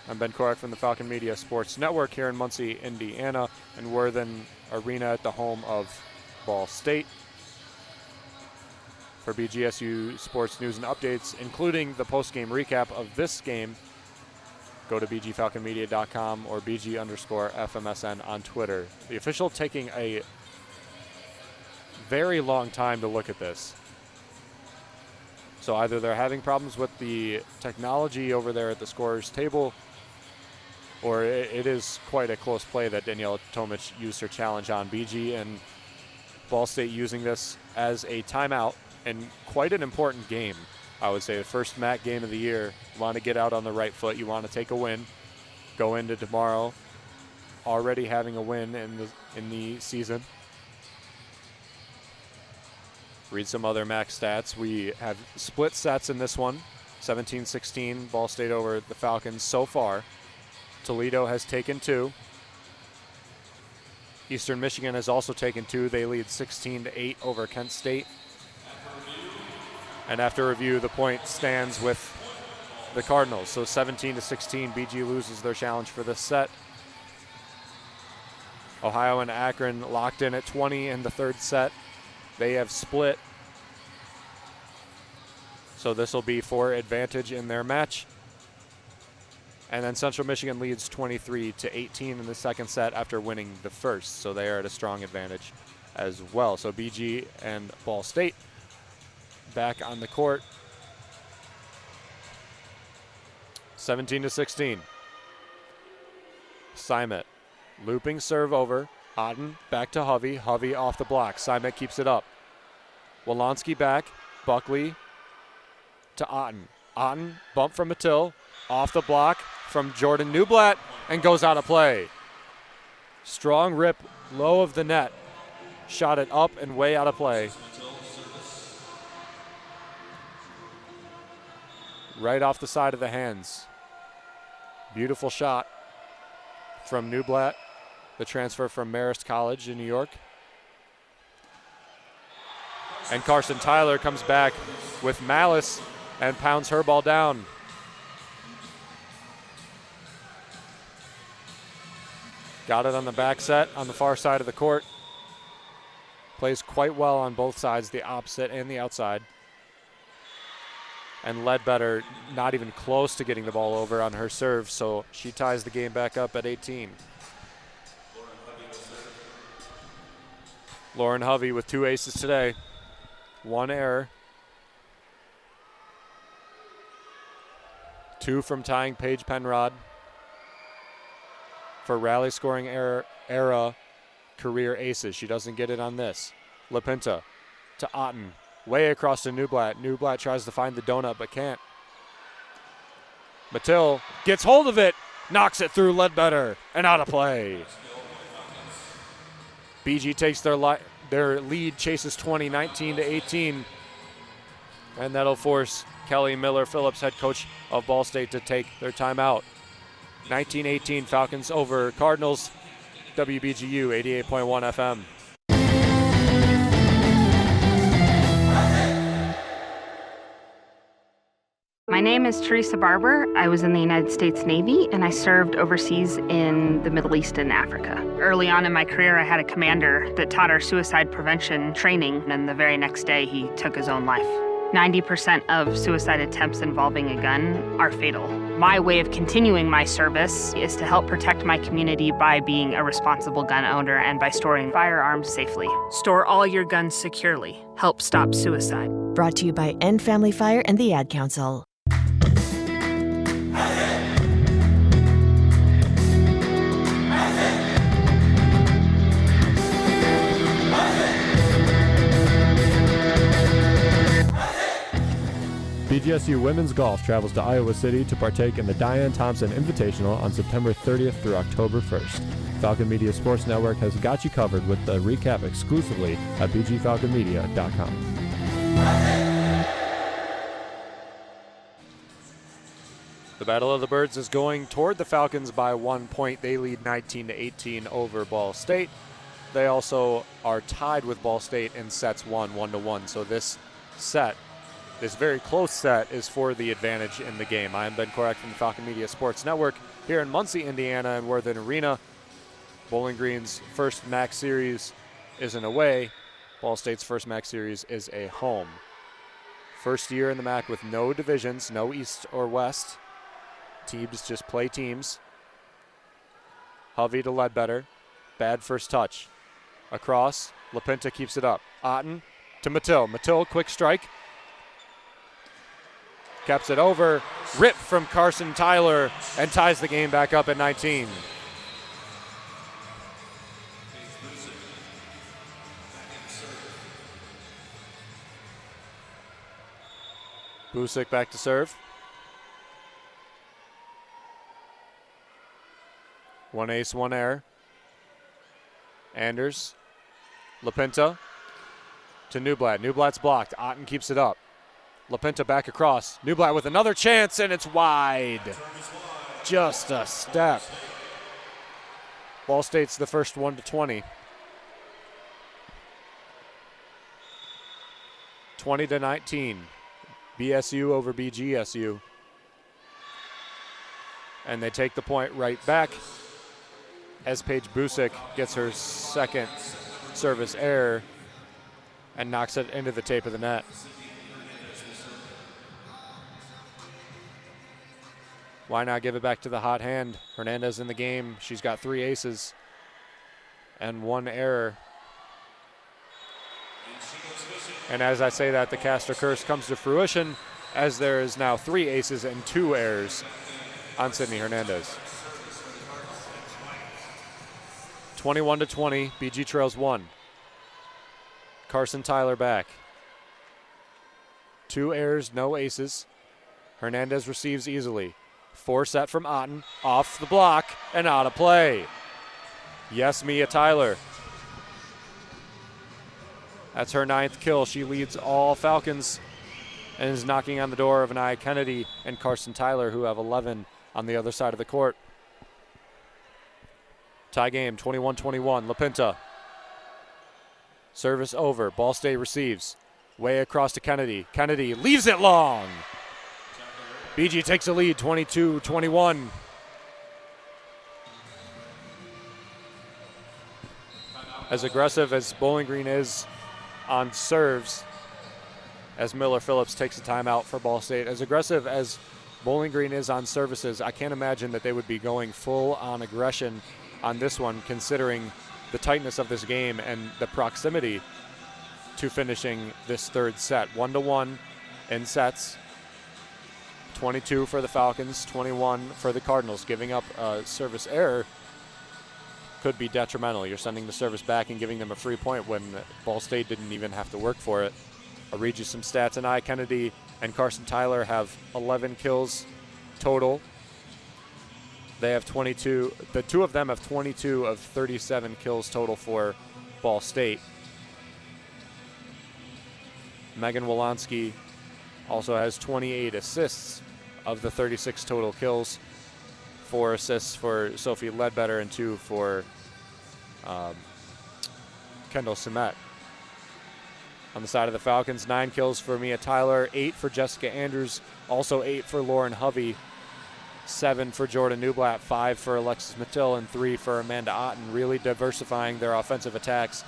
I'm Ben Korak from the Falcon Media Sports Network here in Muncie, Indiana, and Worthen Arena at the home of Ball State. For BGSU sports news and updates, including the post-game recap of this game, go to bgfalconmedia.com or BG_FMSN on Twitter. The official taking a very long time to look at this. So either they're having problems with the technology over there at the scorer's table, or it is quite a close play that Daniela Tomic used her challenge on. BG and Ball State using this as a timeout in quite an important game. I would say the first MAC game of the year. You want to get out on the right foot. You want to take a win. Go into tomorrow already having a win in the season. Read some other MAC stats. We have split sets in this one. 17-16, Ball State over the Falcons so far. Toledo has taken 2. Eastern Michigan has also taken 2. They lead 16-8 over Kent State. And after review, the point stands with the Cardinals. So 17-16, BG loses their challenge for this set. Ohio and Akron locked in at 20 in the third set. They have split. So this will be for advantage in their match. And then Central Michigan leads 23-18 in the second set after winning the first. So they are at a strong advantage as well. So BG and Ball State back on the court. 17-16. Simet looping serve over. Otten back to Hovey. Hovey off the block. Simet keeps it up. Wolonski back. Buckley to Otten. Otten bump from Mattil. Off the block from Jordan Newblatt and goes out of play. Strong rip, low of the net. Shot it up and way out of play. Right off the side of the hands. Beautiful shot from Newblatt, the transfer from Marist College in New York. And Carson Tyler comes back with malice and pounds her ball down. Got it on the back set on the far side of the court. Plays quite well on both sides, the opposite and the outside. And Ledbetter not even close to getting the ball over on her serve, so she ties the game back up at 18. Lauren Hovey with 2 aces today. 1 error. 2 from tying Paige Penrod. For rally scoring era career aces. She doesn't get it on this. LaPinta to Otten. Way across to Newblatt. Newblatt tries to find the donut but can't. Mattil gets hold of it. Knocks it through Ledbetter and out of play. BG takes their lead, chases 19-18. And that'll force Kelly Miller-Phillips, head coach of Ball State, to take their timeout. 19-18 Falcons over Cardinals. WBGU 88.1 FM. My name is Teresa Barber. I was in the United States Navy and I served overseas in the Middle East and Africa. Early on in my career, I had a commander that taught our suicide prevention training, and the very next day he took his own life. 90% of suicide attempts involving a gun are fatal. My way of continuing my service is to help protect my community by being a responsible gun owner and by storing firearms safely. Store all your guns securely. Help stop suicide. Brought to you by End Family Fire and the Ad Council. BGSU Women's Golf travels to Iowa City to partake in the Diane Thompson Invitational on September 30th through October 1st. Falcon Media Sports Network has got you covered with the recap exclusively at bgfalconmedia.com. The Battle of the Birds is going toward the Falcons by 1 point. They lead 19-18 over Ball State. They also are tied with Ball State in sets 1-1. So this very close set is for the advantage in the game. I am Ben Korak from the Falcon Media Sports Network here in Muncie, Indiana, and Worthen Arena. Bowling Green's first MAC series is an away. Ball State's first MAC series is a home. First year in the MAC with no divisions, no East or West. Teams just play teams. Hovey to Ledbetter. Bad first touch. Across. LaPinta keeps it up. Otten to Mattil. Mattil, quick strike. Caps it over. Rip from Carson Tyler and ties the game back up at 19. Busick back to serve. One ace, one error. Anders. LaPinta to Newblatt. Newblatt's blocked. Otten keeps it up. LaPinta back across. Newblatt with another chance, and it's wide. Just a step. Ball State's the first one to 20. 20-19. BSU over BGSU. And they take the point right back as Paige Busick gets her second service error and knocks it into the tape of the net. Why not give it back to the hot hand? Hernandez in the game. She's got 3 aces and 1 error. And as I say that, the Castor curse comes to fruition as there is now 3 aces and 2 errors on Sydney Hernandez. 21-20, BG trails 1. Carson Tyler back. 2 errors, no aces. Hernandez receives easily. 4 set from Otten, off the block and out of play. Yes, Mia Tyler. That's her 9th kill. She leads all Falcons and is knocking on the door of Anaya Kennedy and Carson Tyler, who have 11 on the other side of the court. Tie game, 21-21. LaPinta. Service over. Ball State receives. Way across to Kennedy. Kennedy leaves it long. BG takes a lead, 22-21. As aggressive as Bowling Green is on serves, as Miller-Phillips takes a timeout for Ball State, as aggressive as Bowling Green is on services, I can't imagine that they would be going full on aggression on this one, considering the tightness of this game and the proximity to finishing this third set. 1-1 in sets. 22 for the Falcons, 21 for the Cardinals. Giving up a service error could be detrimental. You're sending the service back and giving them a free point when Ball State didn't even have to work for it. I'll read you some stats. Anaya Kennedy and Carson Tyler have 11 kills total. They have 22. The two of them have 22 of 37 kills total for Ball State. Megan Wolanski also has 28 assists of the 36 total kills. 4 assists for Sophie Ledbetter and 2 for Kendall Semet. On the side of the Falcons, 9 kills for Mia Tyler, 8 for Jessica Andrews, also 8 for Lauren Hovey, 7 for Jordan Newblatt, 5 for Alexis Mattil, and 3 for Amanda Otten, really diversifying their offensive attacks.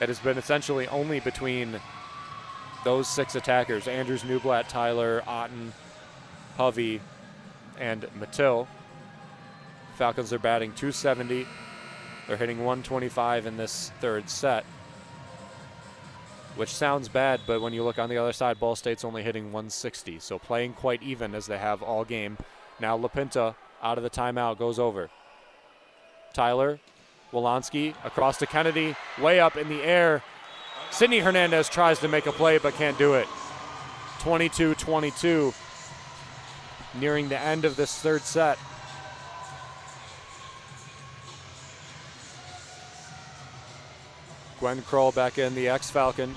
It has been essentially only between those 6 attackers, Andrews, Newblatt, Tyler, Otten, Hovey, and Mattil. Falcons are batting .270. They're hitting .125 in this third set, which sounds bad, but when you look on the other side, Ball State's only hitting .160, so playing quite even as they have all game. Now LaPinta, out of the timeout, goes over. Tyler, Wolanski, across to Kennedy, way up in the air. Sydney Hernandez tries to make a play but can't do it. 22-22, nearing the end of this third set. Gwen Kroll back in, the ex-Falcon,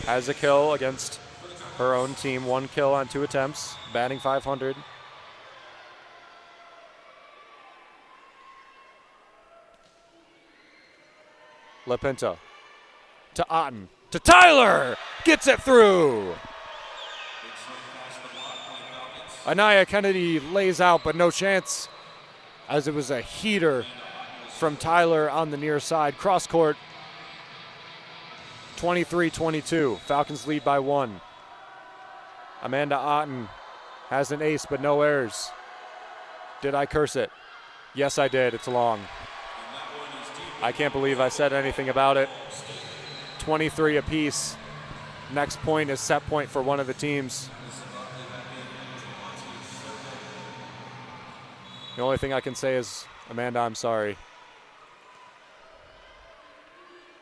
has a kill against her own team. 1 kill on 2 attempts, batting .500. LaPinta to Otten, to Tyler, gets it through. Anaya Kennedy lays out, but no chance, as it was a heater from Tyler on the near side. Cross court, 23-22. Falcons lead by 1. Amanda Otten has an ace, but no errors. Did I curse it? Yes, I did. It's long. I can't believe I said anything about it. 23 apiece. Next point is set point for one of the teams. The only thing I can say is, Amanda, I'm sorry.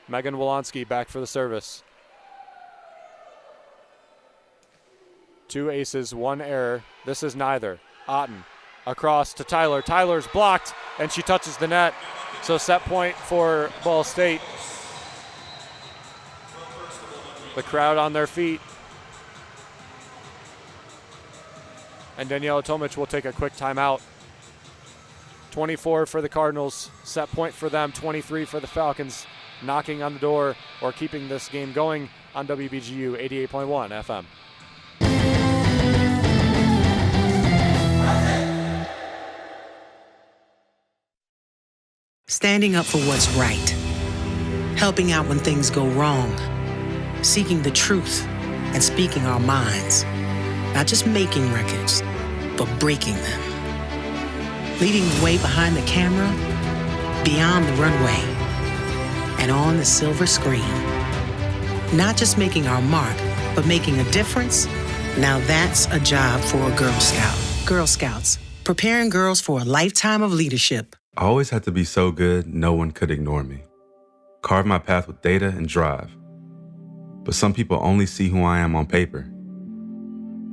Megan Wolanski back for the service. 2 aces, 1 error. This is neither. Otten across to Tyler. Tyler's blocked, and she touches the net. So set point for Ball State. The crowd on their feet. And Daniela Tomic will take a quick timeout. 24 for the Cardinals. Set point for them. 23 for the Falcons. Knocking on the door or keeping this game going on WBGU 88.1 FM. Standing up for what's right. Helping out when things go wrong. Seeking the truth and speaking our minds. Not just making records, but breaking them. Leading the way behind the camera, beyond the runway, and on the silver screen. Not just making our mark, but making a difference. Now that's a job for a Girl Scout. Girl Scouts, preparing girls for a lifetime of leadership. I always had to be so good, no one could ignore me. Carve my path with data and drive. But some people only see who I am on paper.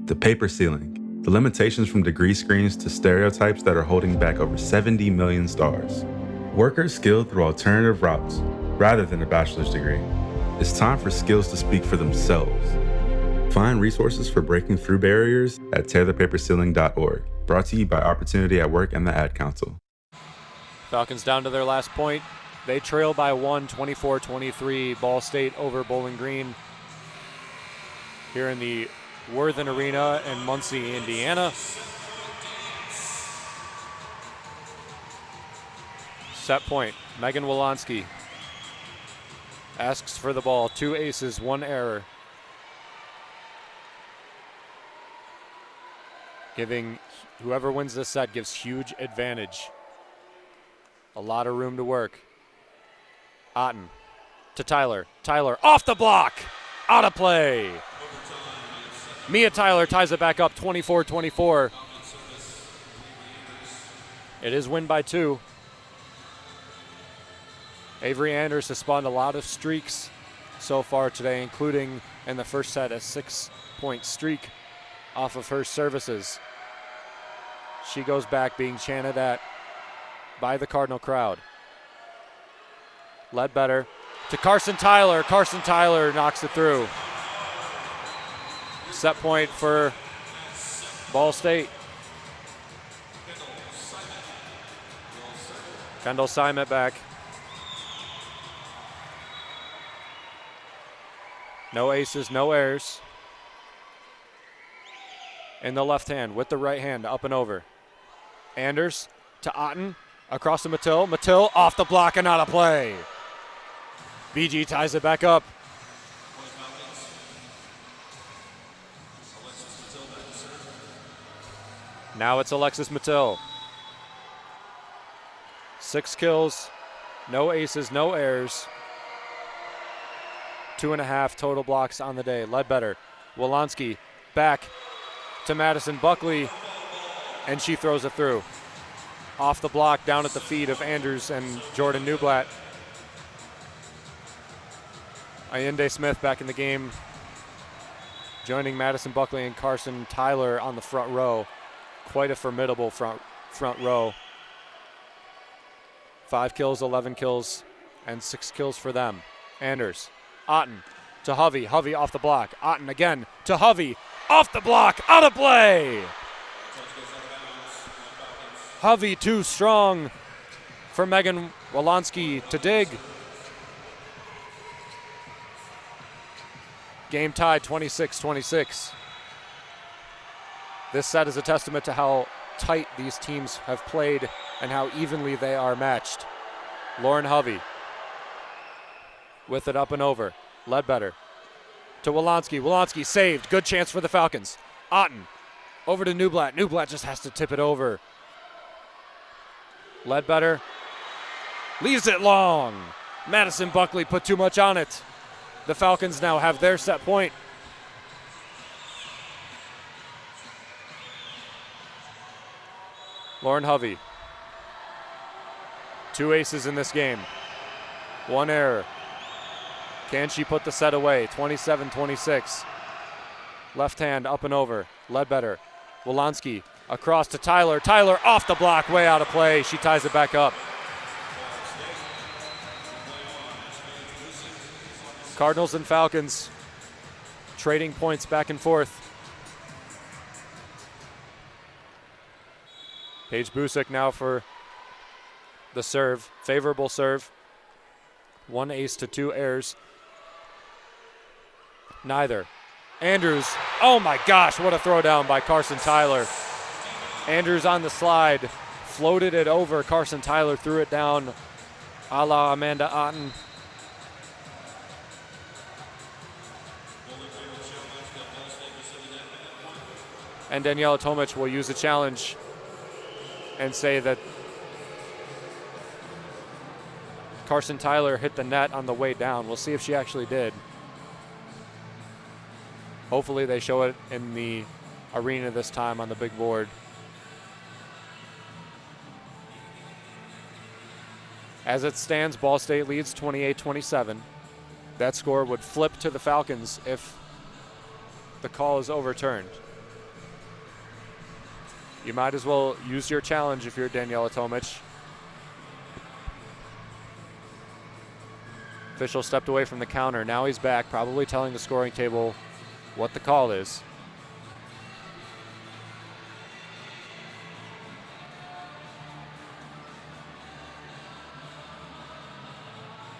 The paper ceiling, the limitations from degree screens to stereotypes that are holding back over 70 million stars. Workers skilled through alternative routes, rather than a bachelor's degree. It's time for skills to speak for themselves. Find resources for breaking through barriers at tearthepaperceiling.org. Brought to you by Opportunity at Work and the Ad Council. Falcons down to their last point. They trail by 1, 24-23. Ball State over Bowling Green here in the Worthen Arena in Muncie, Indiana. Set point, Megan Wolanski asks for the ball. 2 aces, 1 error. Giving whoever wins this set gives huge advantage. A lot of room to work. Otten to Tyler. Tyler off the block. Out of play. Mia Tyler ties it back up 24-24. It is win by 2. Avery Anders has spawned a lot of streaks so far today, including in the first set a 6-point streak off of her services. She goes back being chanted at by the Cardinal crowd. Ledbetter to Carson Tyler. Carson Tyler knocks it through. Set point for Ball State. Kendall Simon back. No aces, no errors. In the left hand with the right hand, up and over. Anders to Otten, across to Mattil. Mattil off the block and out of play. BG ties it back up. Now it's Alexis Mattil. 6 kills, no aces, no errors. 2.5 total blocks on the day. Ledbetter, Wolanski back to Madison Buckley, and she throws it through. Off the block, down at the feet of Andrews and Jordan Newblatt. Allende Smith back in the game, joining Madison Buckley and Carson Tyler on the front row. Quite a formidable front row. 5 kills, 11 kills, and 6 kills for them. Anders, Otten to Hovey. Hovey off the block. Otten again to Hovey. Off the block, out of play. Hovey too strong for Megan Wolanski to dig. Game tied 26-26. This set is a testament to how tight these teams have played and how evenly they are matched. Lauren Hovey with it up and over. Ledbetter to Wolanski. Wolanski saved. Good chance for the Falcons. Otten over to Newblatt. Newblatt just has to tip it over. Ledbetter leaves it long. Madison Buckley put too much on it. The Falcons now have their set point. Lauren Hovey. 2 aces in this game. 1 error. Can she put the set away? 27-26. Left hand up and over. Ledbetter. Wolanski across to Tyler. Tyler off the block, way out of play. She ties it back up. Cardinals and Falcons trading points back and forth. Paige Busick now for the serve. Favorable serve. 1 ace to 2 errors. Neither. Andrews. Oh my gosh, what a throwdown by Carson Tyler. Andrews on the slide. Floated it over. Carson Tyler threw it down a la Amanda Otten. And Daniela Tomic will use a challenge and say that Carson Tyler hit the net on the way down. We'll see if she actually did. Hopefully they show it in the arena this time on the big board. As it stands, Ball State leads 28-27. That score would flip to the Falcons if the call is overturned. You might as well use your challenge if you're Daniela Tomic. Official stepped away from the counter. Now he's back, probably telling the scoring table what the call is.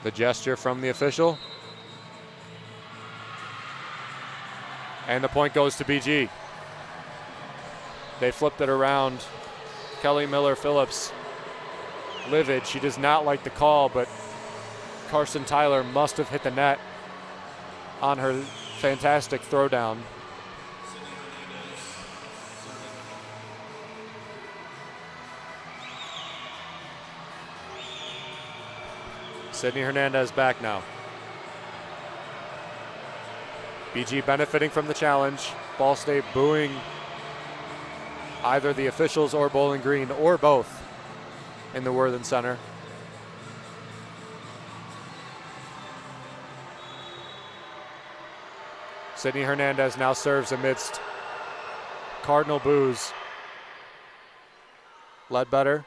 The gesture from the official. And the point goes to BG. They flipped it around. Kelly Miller Phillips, livid. She does not like the call, but Carson Tyler must have hit the net on her fantastic throwdown. Sydney Hernandez back now. BG benefiting from the challenge. Ball State booing either the officials or Bowling Green or both in the Worthen Center. Sydney Hernandez now serves amidst Cardinal boos. Ledbetter,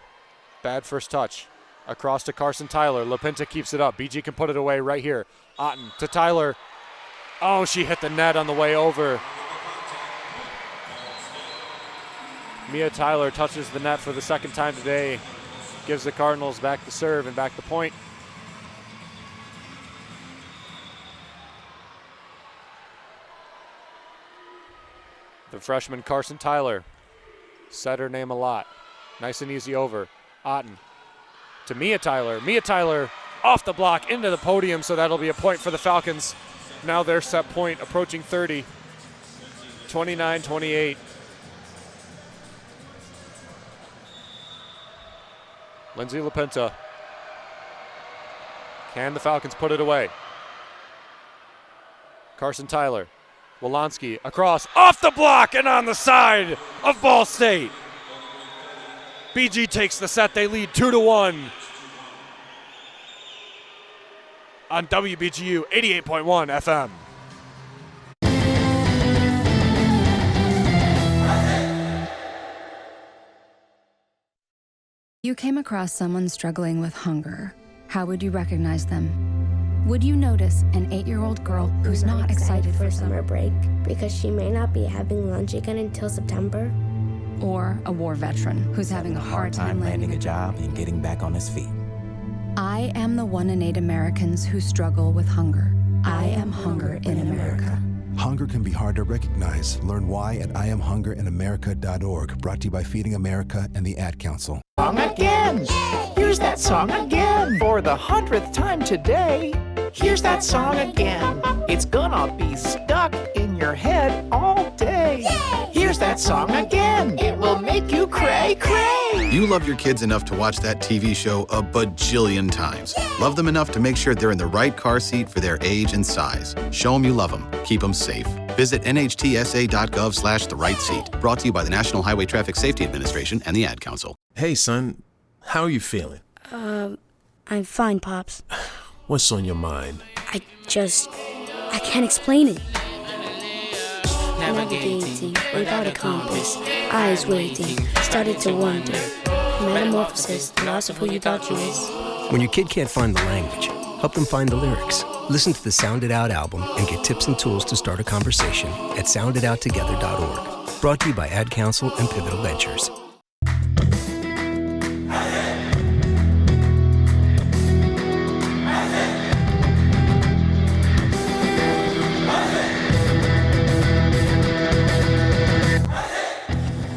bad first touch. Across to Carson Tyler. LaPinta keeps it up. BG can put it away right here. Otten to Tyler. Oh, she hit the net on the way over. Mia Tyler touches the net for the second time today. Gives the Cardinals back the serve and back the point. The freshman Carson Tyler said her name a lot. Nice and easy over. Otten to Mia Tyler. Mia Tyler off the block into the podium, so that'll be a point for the Falcons. Now their set point approaching 30. 29-28. Lindsay LaPinta. Can the Falcons put it away? Carson Tyler. Wolanski across, off the block and on the side of Ball State. BG takes the set. They lead 2-1 on WBGU 88.1 FM. You came across someone struggling with hunger. How would you recognize them? Would you notice an 8-year-old girl who's not excited for summer break because she may not be having lunch again until September? Or a war veteran who's having a hard time landing a job and getting back on his feet? I am the 1 in 8 Americans who struggle with hunger. I am hunger in America. Hunger can be hard to recognize. Learn why at IamHungerInAmerica.org. Brought to you by Feeding America and the Ad Council. Song again! Here's that song again! For the 100th time today, here's that song again. It's gonna be stuck in your head all day. Yay! Here's that song again. It will make you cray, cray. You love your kids enough to watch that TV show a bajillion times. Yay! Love them enough to make sure they're in the right car seat for their age and size. Show them you love them. Keep them safe. Visit nhtsa.gov/the-right-seat. Brought to you by the National Highway Traffic Safety Administration and the Ad Council. Hey, son. How are you feeling? I'm fine, Pops. What's on your mind? I can't explain it. Navigating without a compass, eyes waiting, started to wonder. Metamorphosis, the loss of who you thought you was. When your kid can't find the language, help them find the lyrics. Listen to the Sound It Out album and get tips and tools to start a conversation at sounditouttogether.org. Brought to you by Ad Council and Pivotal Ventures.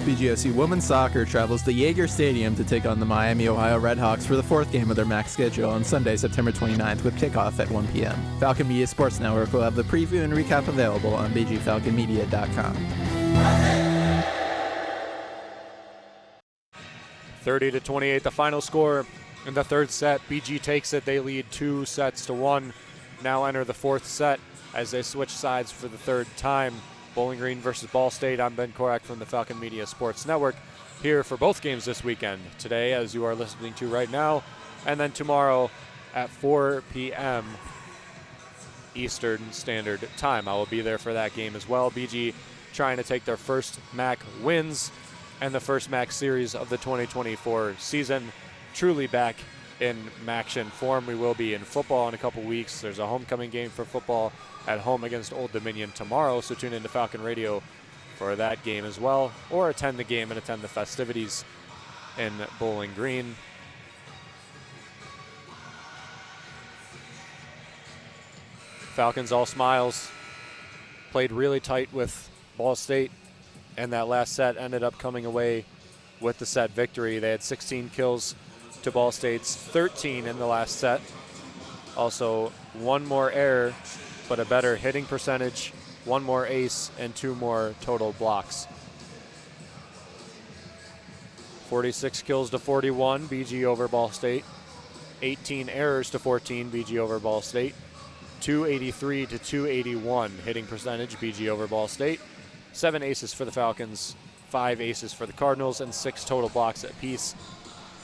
BGSU women's soccer travels to Yager Stadium to take on the Miami, Ohio Redhawks for the 4th game of their MAC schedule on Sunday, September 29th with kickoff at 1 p.m. Falcon Media Sports Network will have the preview and recap available on bgfalconmedia.com. 30-28, the final score in the third set. BG takes it. They lead 2-1. Now enter the 4th set as they switch sides for the 3rd time. Bowling Green versus Ball State. I'm Ben Korak from the Falcon Media Sports Network, here for both games this weekend. Today, as you are listening to right now, and then tomorrow at 4 p.m. Eastern Standard Time. I will be there for that game as well. BG trying to take their first MAC wins and the first MAC series of the 2024 season. Truly back in MACtion form. We will be in football in a couple weeks. There's a homecoming game for football at home against Old Dominion tomorrow, so tune into Falcon Radio for that game as well, or attend the game and attend the festivities in Bowling Green. Falcons all smiles. Played really tight with Ball State, and that last set ended up coming away with the set victory. They had 16 kills to Ball State's 13 in the last set. Also, one more error, but a better hitting percentage, one more ace, and 2 more total blocks. 46 kills to 41, BG over Ball State. 18 errors to 14, BG over Ball State. 283 to 281 hitting percentage, BG over Ball State. 7 aces for the Falcons, 5 aces for the Cardinals, and 6 total blocks apiece.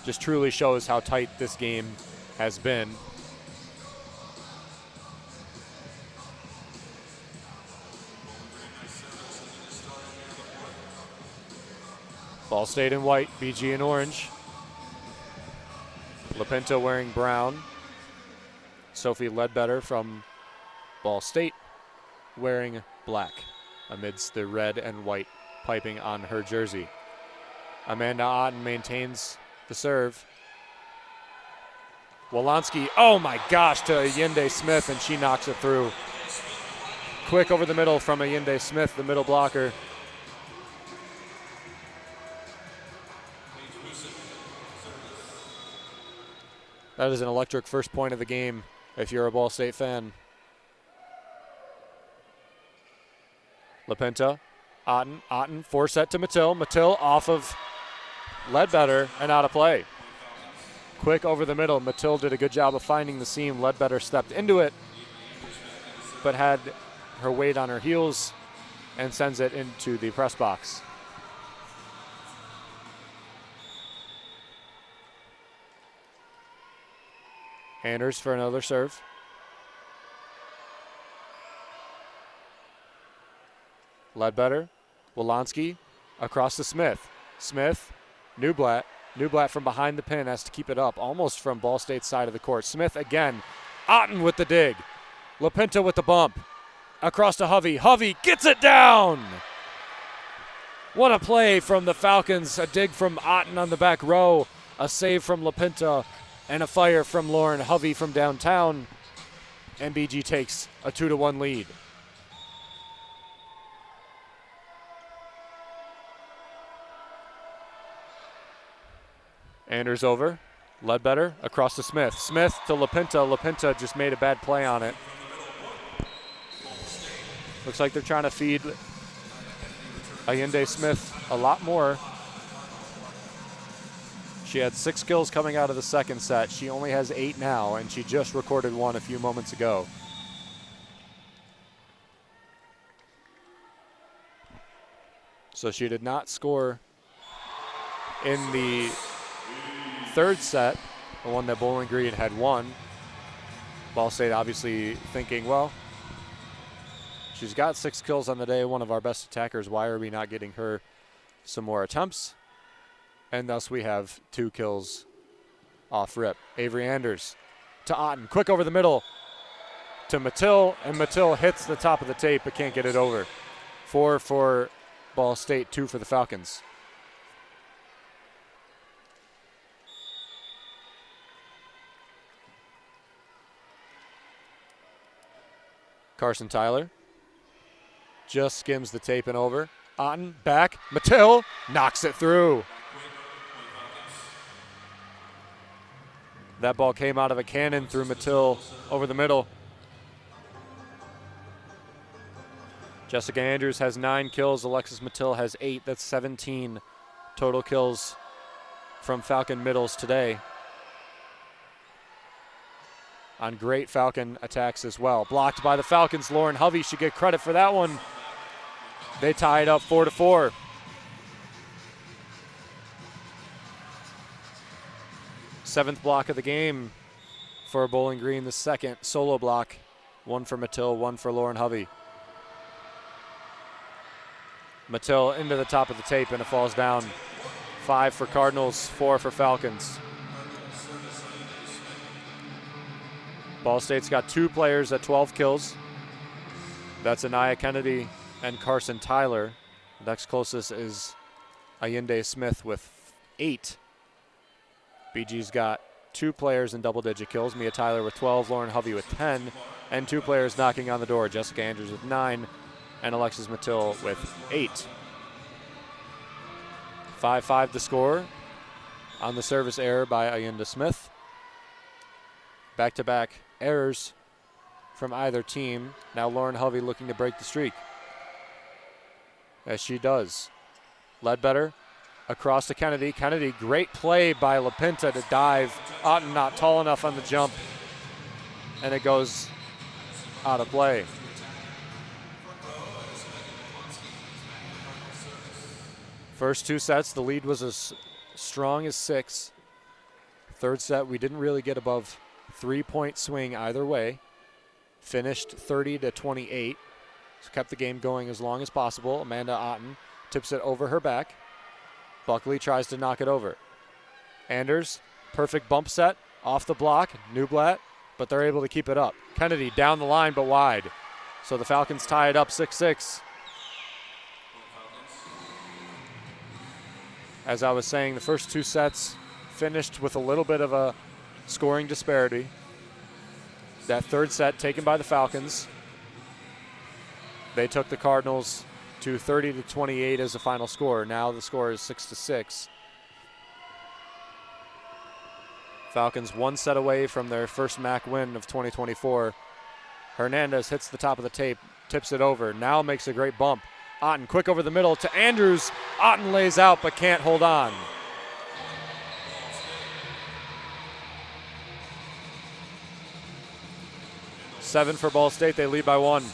Just truly shows how tight this game has been. Ball State in white, BG in orange. LaPinta wearing brown. Sophie Ledbetter from Ball State wearing black amidst the red and white piping on her jersey. Amanda Otten maintains the serve. Wolanski, oh my gosh, to Ayinde Smith, and she knocks it through. Quick over the middle from Ayinde Smith, the middle blocker. That is an electric first point of the game if you're a Ball State fan. LaPinta, Otten, 4-set to Mattil. Mattil off of Ledbetter and out of play. Quick over the middle. Mattil did a good job of finding the seam. Ledbetter stepped into it, but had her weight on her heels and sends it into the press box. Anders for another serve. Ledbetter, Wolanski, across to Smith. Smith, Newblatt from behind the pin has to keep it up, almost from Ball State's side of the court. Smith again, Otten with the dig. LaPinta with the bump. Across to Hovey. Hovey gets it down! What a play from the Falcons. A dig from Otten on the back row. A save from LaPinta. And a fire from Lauren Hovey from downtown. And BG takes a 2-1 lead. Anders over. Ledbetter across to Smith. Smith to LaPinta. LaPinta just made a bad play on it. Looks like they're trying to feed Ayinde Smith a lot more. She had 6 kills coming out of the second set. She only has 8 now, and she just recorded 1 a few moments ago. So she did not score in the third set, the one that Bowling Green had won. Ball State obviously thinking, well, she's got 6 kills on the day, one of our best attackers. Why are we not getting her some more attempts? And thus we have 2 kills off rip. Avery Anders to Otten. Quick over the middle to Mattil, and Mattil hits the top of the tape but can't get it over. 4 for Ball State, 2 for the Falcons. Carson Tyler just skims the tape and over. Otten back. Mattil knocks it through. That ball came out of a cannon through Mattil over the middle. Jessica Andrews has 9 kills. Alexis Mattil has 8. That's 17 total kills from Falcon middles today. On great Falcon attacks as well. Blocked by the Falcons. Lauren Hovey should get credit for that one. They tie it up 4-4. Seventh block of the game for Bowling Green. The second solo block. 1 for Mattil, 1 for Lauren Hovey. Mattil into the top of the tape and it falls down. 5 for Cardinals, 4 for Falcons. Ball State's got 2 players at 12 kills. That's Anaya Kennedy and Carson Tyler. Next closest is Ayinde Smith with 8. BG's got 2 players in double-digit kills. Mia Tyler with 12, Lauren Hovey with 10, and 2 players knocking on the door. Jessica Andrews with 9, and Alexis Mattil with 8. 5-5 the score on the service error by Ayinde Smith. Back-to-back errors from either team. Now Lauren Hovey looking to break the streak. As she does. Ledbetter across to Kennedy. Kennedy, great play by LaPinta to dive. Otten not tall enough on the jump. And it goes out of play. First 2 sets, the lead was as strong as 6. Third set, we didn't really get above 3-point swing either way. Finished 30-28. So kept the game going as long as possible. Amanda Otten tips it over her back. Buckley tries to knock it over. Anders, perfect bump set, off the block, Newblatt, but they're able to keep it up. Kennedy down the line but wide. So the Falcons tie it up 6-6. As I was saying, the first two sets finished with a little bit of a scoring disparity. That third set taken by the Falcons. They took the Cardinals to 30-28 as the final score. Now the score is 6-6. Falcons one set away from their first MAC win of 2024. Hernandez hits the top of the tape, tips it over, now makes a great bump. Otten quick over the middle to Andrews. Otten lays out but can't hold on. Seven for Ball State, they lead by 1.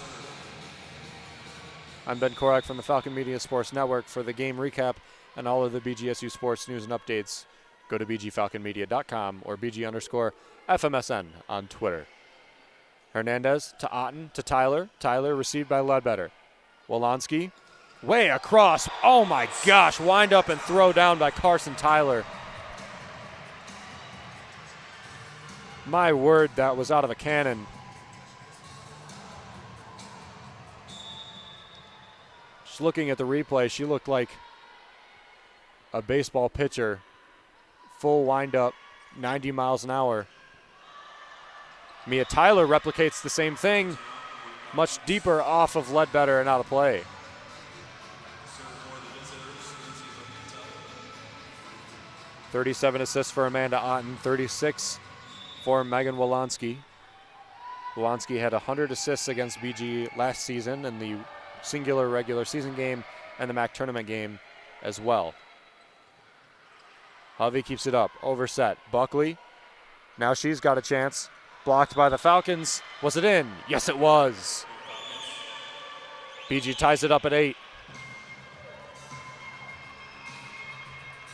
I'm Ben Korak from the Falcon Media Sports Network. For the game recap and all of the BGSU sports news and updates, go to bgfalconmedia.com or BG_FMSN on Twitter. Hernandez to Otten to Tyler. Tyler received by Ledbetter. Wolanski way across. Oh my gosh, wind up and throw down by Carson Tyler. My word, that was out of a cannon. Just looking at the replay, she looked like a baseball pitcher. Full wind up, 90 miles an hour. Mia Tyler replicates the same thing, much deeper off of Ledbetter and out of play. .37 assists for Amanda Otten, 36 for Megan Wolanski. Wolanski had 100 assists against BG last season in the singular regular season game and the MAC tournament game as well. Hovey keeps it up, overset. Buckley, now she's got a chance. Blocked by the Falcons. Was it in? Yes, it was. BG ties it up at 8.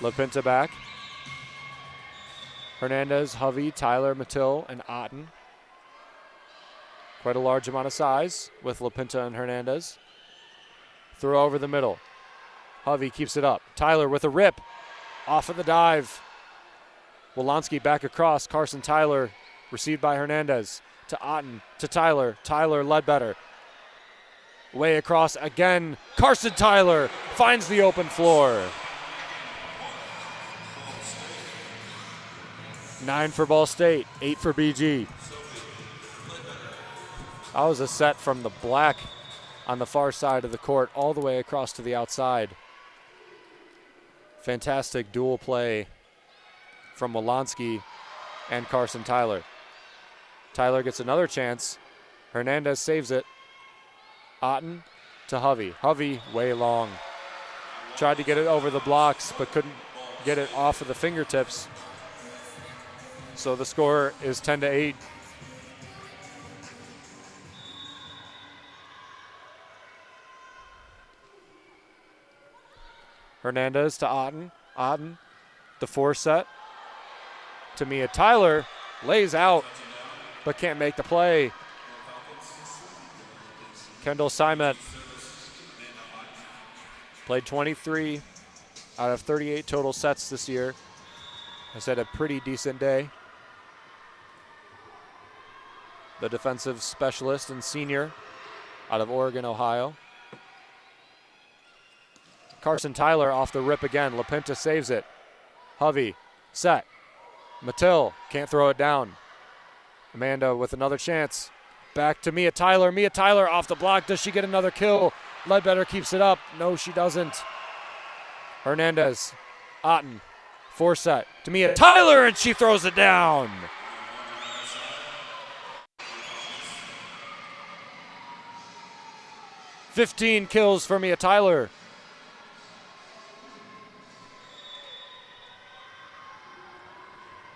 LaPinta back. Hernandez, Hovey, Tyler, Mattil, and Otten. Quite a large amount of size with LaPinta and Hernandez. Throw over the middle. Hovey keeps it up. Tyler with a rip. Off of the dive. Wolanski back across. Carson Tyler received by Hernandez. To Otten. To Tyler. Tyler Ledbetter. Way across again. Carson Tyler finds the open floor. 9 for Ball State. 8 for BG. That was a set from the black on the far side of the court all the way across to the outside. Fantastic dual play from Wolanski and Carson Tyler. Tyler gets another chance. Hernandez saves it. Otten to Hovey. Hovey way long. Tried to get it over the blocks but couldn't get it off of the fingertips. So the score is 10-8. Hernandez to Otten. Otten, the 4 set. To Mia Tyler, lays out, but can't make the play. Kendall Simet played 23 out of 38 total sets this year. Has had a pretty decent day. The defensive specialist and senior out of Oregon, Ohio. Carson Tyler off the rip again. LaPinta saves it. Hovey, set. Mattil can't throw it down. Amanda with another chance. Back to Mia Tyler. Mia Tyler off the block. Does she get another kill? Ledbetter keeps it up. No, she doesn't. Hernandez, Otten, 4 set to Mia Tyler, and she throws it down. "15 kills for Mia Tyler.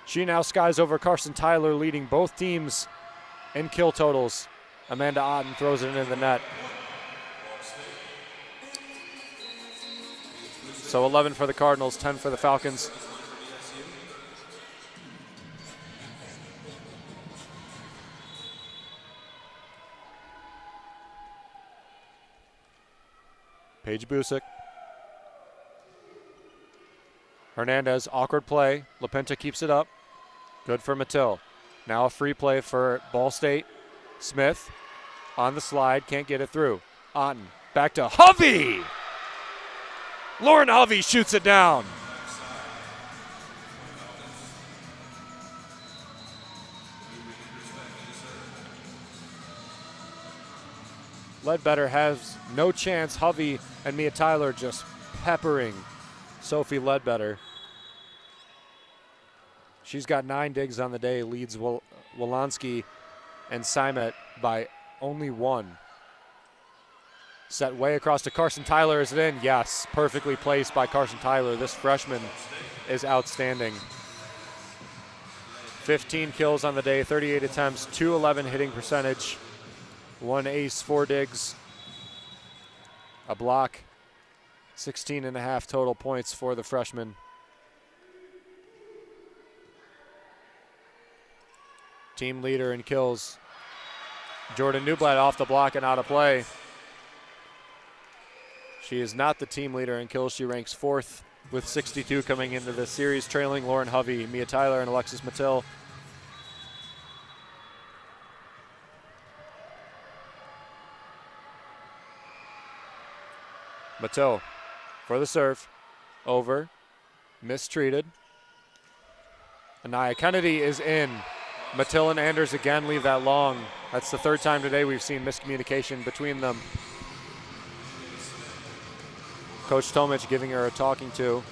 She now skies over Carson Tyler, leading both teams in kill totals. Amanda Otten throws it into the net. So 11 for the Cardinals, 10 for the Falcons. Paige Busick. Hernandez, awkward play. LaPinta keeps it up. Good for Mattil. Now a free play for Ball State. Smith on the slide, can't get it through. Otten, back to Hovey! Lauren Hovey shoots it down. Ledbetter has no chance. Hovey and Mia Tyler just peppering Sophie Ledbetter. She's got 9 digs on the day, leads Wolanski and Simet by only 1. Set way across to Carson Tyler. Is it in? Yes, perfectly placed by Carson Tyler. This freshman is outstanding. 15 kills on the day, 38 attempts, 211 hitting percentage, 1 ace, 4 digs, a block, 16.5 total points for the freshman. Team leader in kills. Jordan Newblatt off the block and out of play. She is not the team leader in kills. She ranks 4th with 62 coming into this series, trailing Lauren Hovey, Mia Tyler, and Alexis Mattil. Mattil for the serve. Over. Mistreated. Anaya Kennedy is in. Mattil and Anders again leave that long. That's the 3rd time today we've seen miscommunication between them. Coach Tomic giving her a talking to.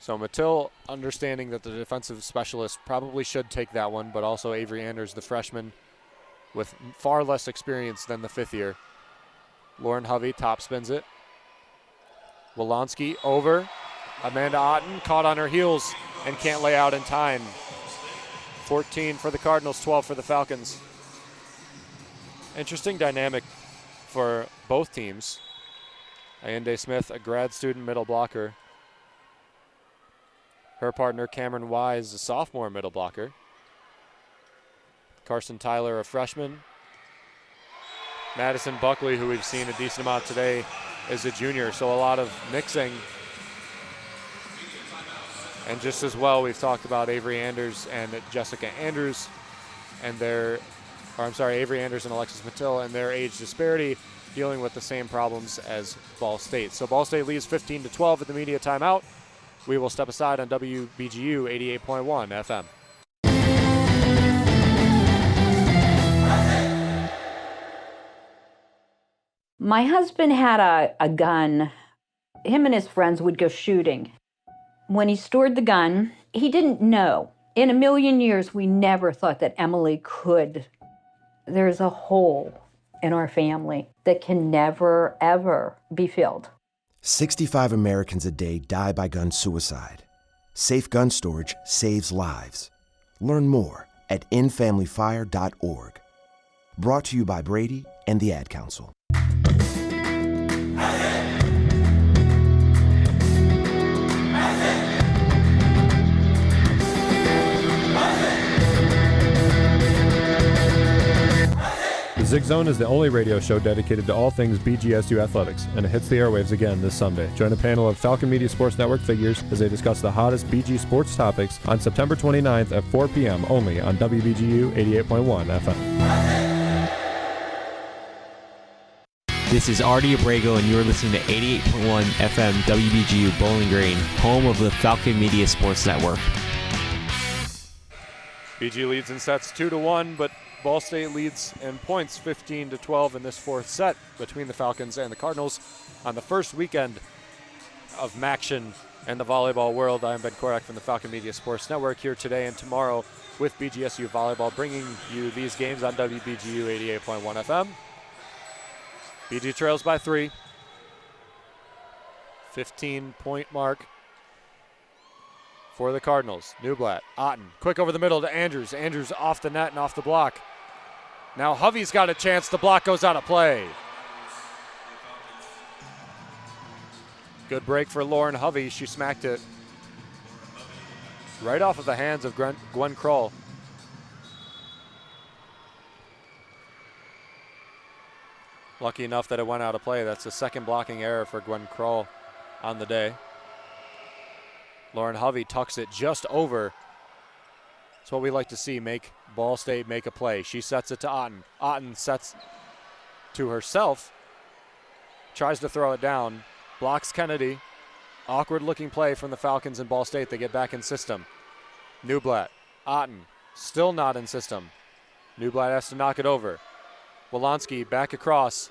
So Mattil understanding that the defensive specialist probably should take that one, but also Avery Anders, the freshman, with far less experience than the 5th year. Lauren Hovey top spins it. Wolanski over. Amanda Otten caught on her heels and can't lay out in time. 14 for the Cardinals, 12 for the Falcons. Interesting dynamic for both teams. Ayende Smith, a grad student middle blocker. Her partner, Cameron Wise, a sophomore middle blocker. Carson Tyler, a freshman. Madison Buckley, who we've seen a decent amount today, is a junior, so a lot of mixing. And just as well, we've talked about Avery Anders and Jessica Andrews and Avery Anders and Alexis Mattil and their age disparity, dealing with the same problems as Ball State. So Ball State leads 15-12 at the media timeout. We will step aside on WBGU 88.1 FM. My husband had a gun. Him and his friends would go shooting. When he stored the gun, he didn't know. In a million years, we never thought that Emily could. There's a hole in our family that can never, ever be filled. 65 Americans a day die by gun suicide. Safe gun storage saves lives. Learn more at endfamilyfire.org. Brought to you by Brady and the Ad Council. The Zig Zone is the only radio show dedicated to all things BGSU athletics, and it hits the airwaves again this Sunday. Join a panel of Falcon Media Sports Network figures as they discuss the hottest BG sports topics on September 29th at 4 p.m. only on WBGU 88.1 FM. This is Artie Abrego, and you're listening to 88.1 FM WBGU Bowling Green, home of the Falcon Media Sports Network. BG leads in sets 2-1, but Ball State leads in points 15-12 in this 4th set between the Falcons and the Cardinals on the first weekend of Maction and the volleyball world. I am Ben Korak from the Falcon Media Sports Network, here today and tomorrow with BGSU Volleyball, bringing you these games on WBGU 88.1 FM. BG trails by 3. 15-point mark for the Cardinals. Newblatt, Otten, quick over the middle to Andrews. Andrews off the net and off the block. Now Hovey's got a chance. The block goes out of play. Good break for Lauren Hovey. She smacked it right off of the hands of Gwen Kroll. Lucky enough that it went out of play. That's the second blocking error for Gwen Kroll on the day. Lauren Hovey tucks it just over. That's what we like to see, make Ball State make a play. She sets it to Otten. Otten sets to herself, tries to throw it down, blocks Kennedy. Awkward looking play from the Falcons and Ball State. They get back in system. Newblatt, Otten, still not in system. Newblatt has to knock it over. Wolanski back across.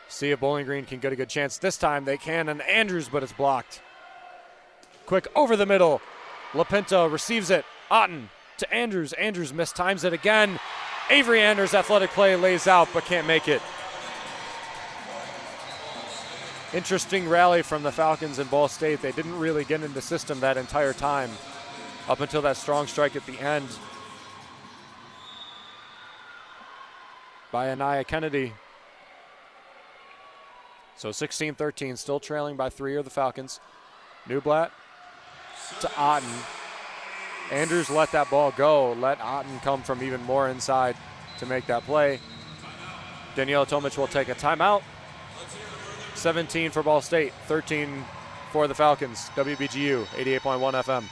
See if Bowling Green can get a good chance. This time they can, and Andrews, but it's blocked. Quick over the middle. LaPinta receives it. Otten to Andrews. Andrews mistimes it again. Avery Anders' athletic play lays out, but can't make it. Interesting rally from the Falcons and Ball State. They didn't really get into system that entire time up until that strong strike at the end by Anaya Kennedy. So 16-13, still trailing by 3 are the Falcons. Newblatt to Otten. Andrews let that ball go. Let Otten come from even more inside to make that play. Daniela Tomic will take a timeout. 17 for Ball State, 13 for the Falcons. WBGU 88.1 FM.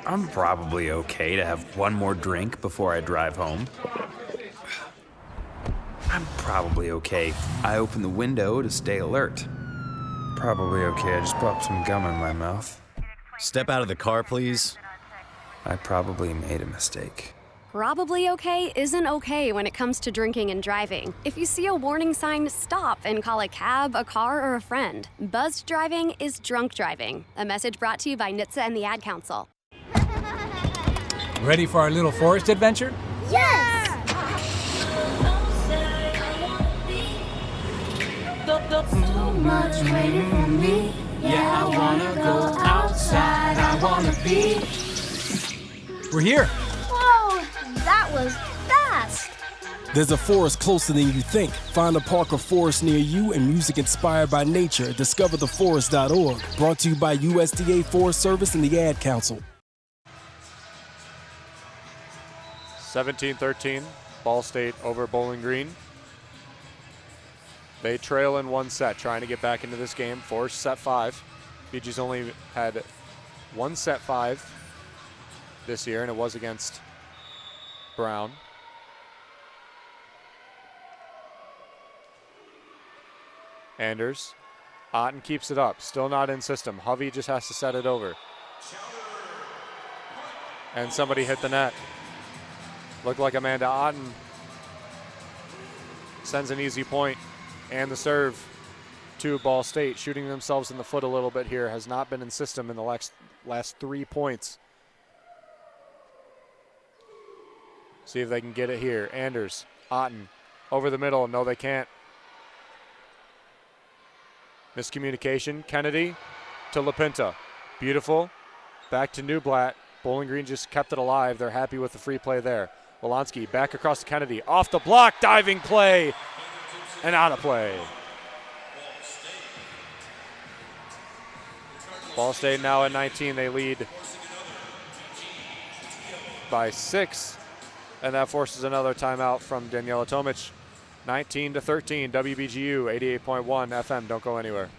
I'm probably okay to have one more drink before I drive home. I'm probably okay. I open the window to stay alert. Probably okay. I just popped some gum in my mouth. Step out of the car, please. I probably made a mistake. Probably okay isn't okay when it comes to drinking and driving. If you see a warning sign, stop and call a cab, a car, or a friend. Buzzed driving is drunk driving. A message brought to you by NHTSA and the Ad Council. Ready for our little forest adventure? Yes! Too much waiting for me. Yeah, I wanna go outside. I wanna be. We're here. Whoa, that was fast. There's a forest closer than you think. Find a park or forest near you and music inspired by nature at discovertheforest.org. Brought to you by USDA Forest Service and the Ad Council. 17-13, Ball State over Bowling Green. They trail in one set, trying to get back into this game for set 5. BG's only had one set 5 this year, and it was against Brown. Anders. Otten keeps it up, still not in system. Hovey just has to set it over. And somebody hit the net. Looked like Amanda Otten sends an easy point. And the serve to Ball State, shooting themselves in the foot a little bit here. Has not been in system in the last 3 points. See if they can get it here. Anders, Otten, over the middle. No, they can't. Miscommunication. Kennedy to LaPinta. Beautiful. Back to Newblatt. Bowling Green just kept it alive. They're happy with the free play there. Wolanski back across to Kennedy. Off the block, diving play. And out of play. Ball State now at 19. They lead by 6. And that forces another timeout from Daniela Tomic. 19-13, WBGU 88.1 FM. Don't go anywhere.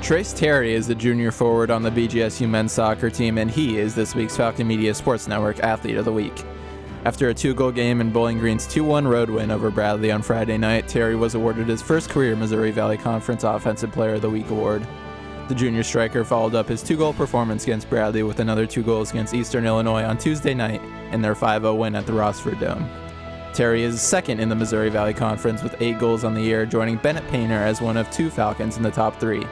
Trace Terry is the junior forward on the BGSU men's soccer team, and he is this week's Falcon Media Sports Network Athlete of the Week. After a 2-goal game in Bowling Green's 2-1 road win over Bradley on Friday night, Terry was awarded his first career Missouri Valley Conference Offensive Player of the Week award. The junior striker followed up his 2-goal performance against Bradley with another 2 goals against Eastern Illinois on Tuesday night in their 5-0 win at the Rossford Dome. Terry is second in the Missouri Valley Conference with 8 goals on the year, joining Bennett Painter as one of 2 Falcons in the top 3.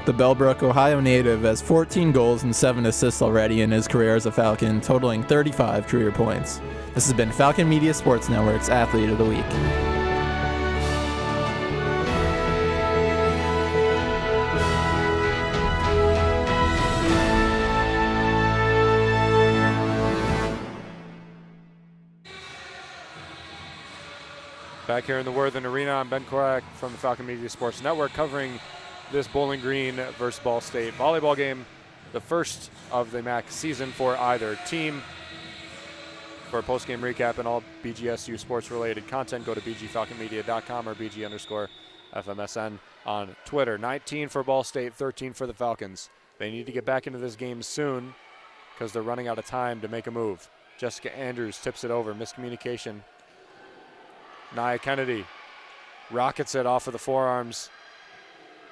The Bellbrook, Ohio native has 14 goals and 7 assists already in his career as a Falcon, totaling 35 career points. This has been Falcon Media Sports Network's Athlete of the Week. Back here in the Worthen Arena, I'm Ben Korak from the Falcon Media Sports Network covering this Bowling Green versus Ball State volleyball game, the first of the MAC season for either team. For a post-game recap and all BGSU sports-related content, go to bgfalconmedia.com or BG_FMSN on Twitter. 19 for Ball State, 13 for the Falcons. They need to get back into this game soon because they're running out of time to make a move. Jessica Andrews tips it over, miscommunication. Nia Kennedy rockets it off of the forearms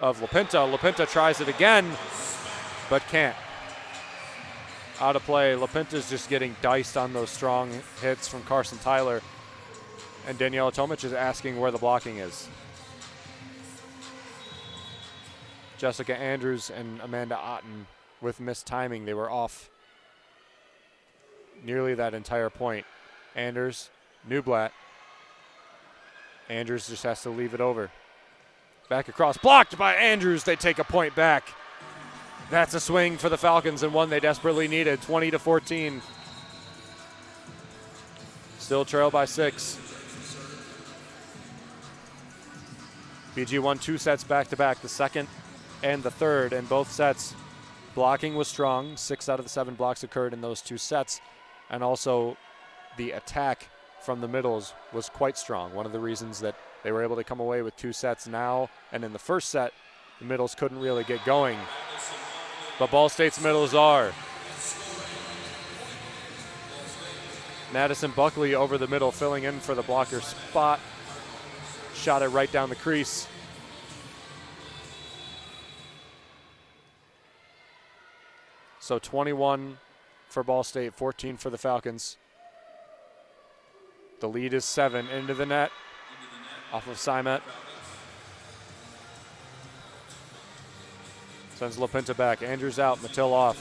of LaPinta. LaPinta tries it again, but can't. Out of play. LaPinta's just getting diced on those strong hits from Carson Tyler. And Daniela Tomic is asking where the blocking is. Jessica Andrews and Amanda Otten with missed timing. They were off nearly that entire point. Anders, Newblatt. Andrews just has to leave it over. Back across, blocked by Andrews. They take a point back. That's a swing for the Falcons and one they desperately needed, 20-14. Still trail by 6. BG won 2 sets back-to-back, the second and the third. In both sets, blocking was strong. 6 out of the 7 blocks occurred in those 2 sets. And also the attack from the middles was quite strong. One of the reasons that they were able to come away with 2 sets now. And in the first set, the middles couldn't really get going. But Ball State's middles are. Madison Buckley over the middle, filling in for the blocker spot. Shot it right down the crease. So 21 for Ball State, 14 for the Falcons. The lead is 7 into the net off of Sept. Sends LaPinta back. Andrews out. Mattil off.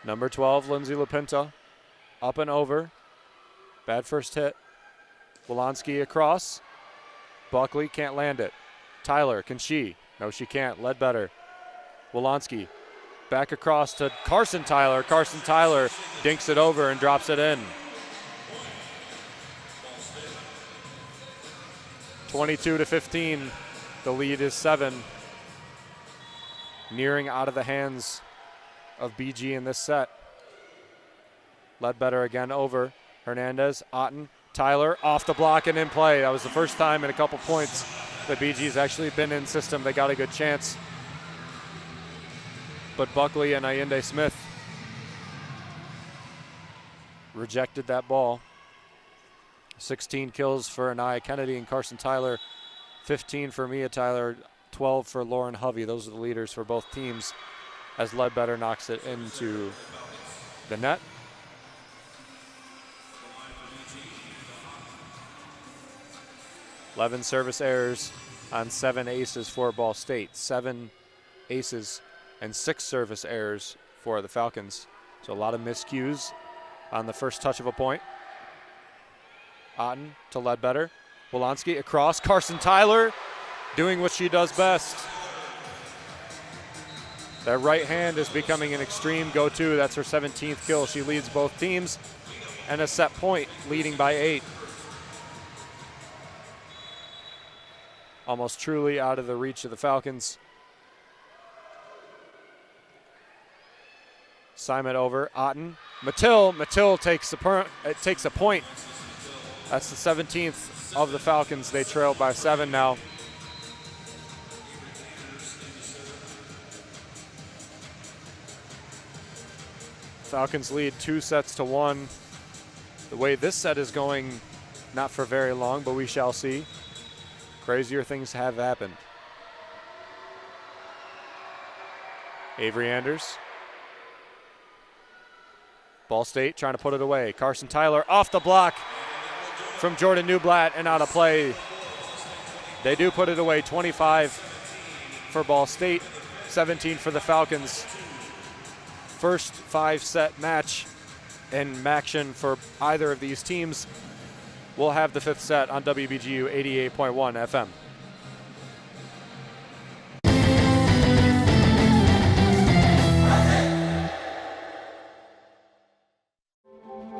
Number 12, Lindsay LaPinta. Up and over. Bad first hit. Wolanski across. Buckley can't land it. Tyler, can she? No, she can't. Ledbetter. Wolanski back across to Carson Tyler. Carson Tyler dinks it over and drops it in. 22-15. The lead is 7. Nearing out of the hands of BG in this set. Ledbetter again over. Hernandez, Otten, Tyler off the block and in play. That was the first time in a couple points that BG's actually been in system. They got a good chance. But Buckley and Ayende Smith rejected that ball. 16 kills for Nia Kennedy and Carson Tyler. 15 for Mia Tyler. 12 for Lauren Hovey. Those are the leaders for both teams as Ledbetter knocks it into the net. Eleven service errors on 7 aces for Ball State. 7 aces and 6 service errors for the Falcons. So a lot of miscues on the first touch of a point. Otten to Ledbetter. Wolanski across. Carson Tyler doing what she does best. That right hand is becoming an extreme go-to. That's her 17th kill. She leads both teams. And a set point, leading by 8. Almost truly out of the reach of the Falcons. Sept over. Otten. Mattil takes a point. That's the 17th of the Falcons. They trail by 7 now. Falcons lead 2-1. The way this set is going, not for very long, but we shall see. Crazier things have happened. Avery Anders. Ball State trying to put it away. Carson Tyler off the block from Jordan Newblatt and out of play. They do put it away. 25 for Ball State, 17 for the Falcons. First 5-set match in action for either of these teams. We'll have the 5th set on WBGU 88.1 FM.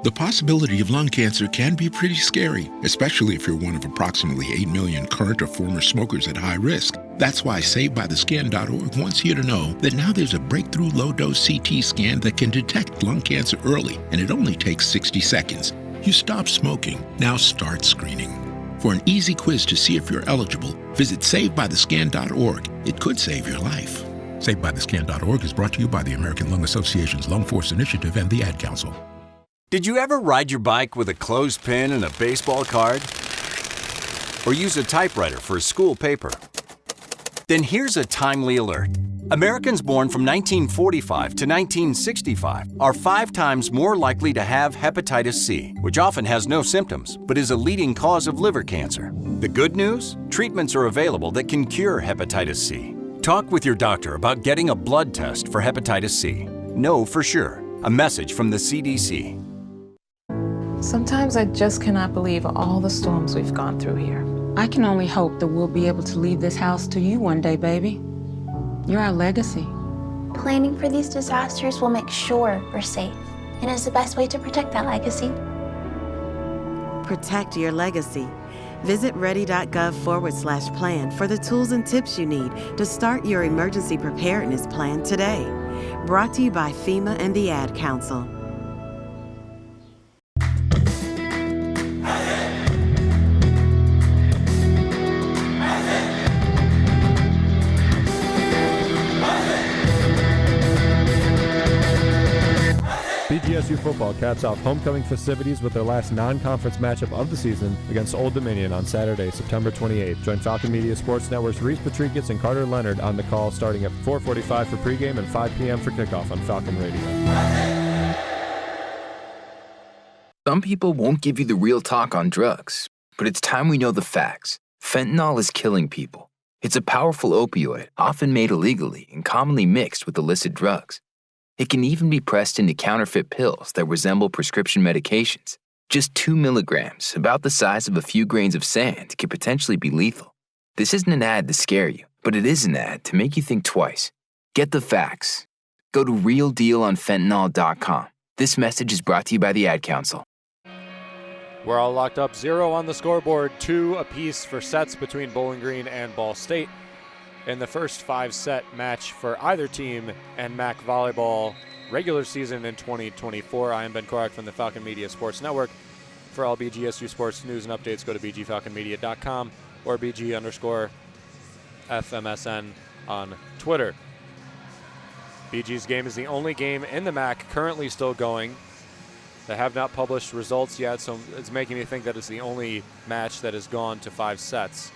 The possibility of lung cancer can be pretty scary, especially if you're one of approximately 8 million current or former smokers at high risk. That's why SaveByTheScan.org wants you to know that now there's a breakthrough low-dose CT scan that can detect lung cancer early, and it only takes 60 seconds. You stop smoking, now start screening. For an easy quiz to see if you're eligible, visit SaveByTheScan.org. It could save your life. SaveByTheScan.org is brought to you by the American Lung Association's Lung Force Initiative and the Ad Council. Did you ever ride your bike with a clothespin and a baseball card? Or use a typewriter for a school paper? Then here's a timely alert. Americans born from 1945 to 1965 are 5 times more likely to have hepatitis C, which often has no symptoms, but is a leading cause of liver cancer. The good news? Treatments are available that can cure hepatitis C. Talk with your doctor about getting a blood test for hepatitis C. Know for sure. A message from the CDC. Sometimes I just cannot believe all the storms we've gone through here. I can only hope that we'll be able to leave this house to you one day, baby. You're our legacy. Planning for these disasters will make sure we're safe, and is the best way to protect that legacy. Protect your legacy. Visit ready.gov/plan for the tools and tips you need to start your emergency preparedness plan today. Brought to you by FEMA and the Ad Council. BGSU football caps off homecoming festivities with their last non-conference matchup of the season against Old Dominion on Saturday, September 28th. Join Falcon Media Sports Network's Reese Patrikis and Carter Leonard on the call starting at 4:45 for pregame and 5 p.m. for kickoff on Falcon Radio. Some people won't give you the real talk on drugs, but it's time we know the facts. Fentanyl is killing people. It's a powerful opioid, often made illegally and commonly mixed with illicit drugs. It can even be pressed into counterfeit pills that resemble prescription medications. Just 2 milligrams, about the size of a few grains of sand, can potentially be lethal. This isn't an ad to scare you, but it is an ad to make you think twice. Get the facts. Go to realdealonfentanyl.com. This message is brought to you by the Ad Council. We're all locked up, 0 on the scoreboard, 2 apiece for sets between Bowling Green and Ball State in the first 5-set match for either team and MAC Volleyball regular season in 2024. I am Ben Korak from the Falcon Media Sports Network. For all BGSU sports news and updates, go to bgfalconmedia.com or BG_FMSN on Twitter. BG's game is the only game in the MAC currently still going. They have not published results yet, so it's making me think that it's the only match that has gone to 5 sets.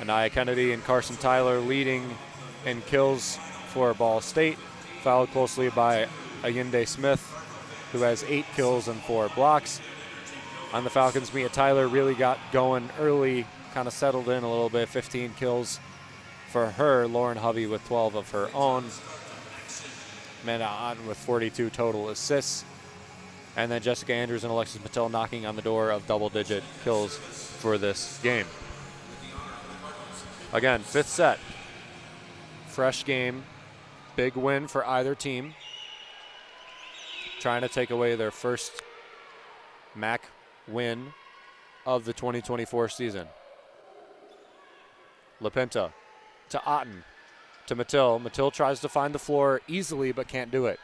Anaya Kennedy and Carson Tyler leading in kills for Ball State, followed closely by Ayinde Smith, who has 8 kills and 4 blocks. On the Falcons, Mia Tyler really got going early, kind of settled in a little bit, 15 kills for her. Lauren Hovey with 12 of her own. Amanda Otten with 42 total assists. And then Jessica Andrews and Alexis Patel knocking on the door of double-digit kills for this game. Again, 5th set. Fresh game. Big win for either team. Trying to take away their first MAC win of the 2024 season. LaPinta to Otten to Mattil. Mattil tries to find the floor easily but can't do it.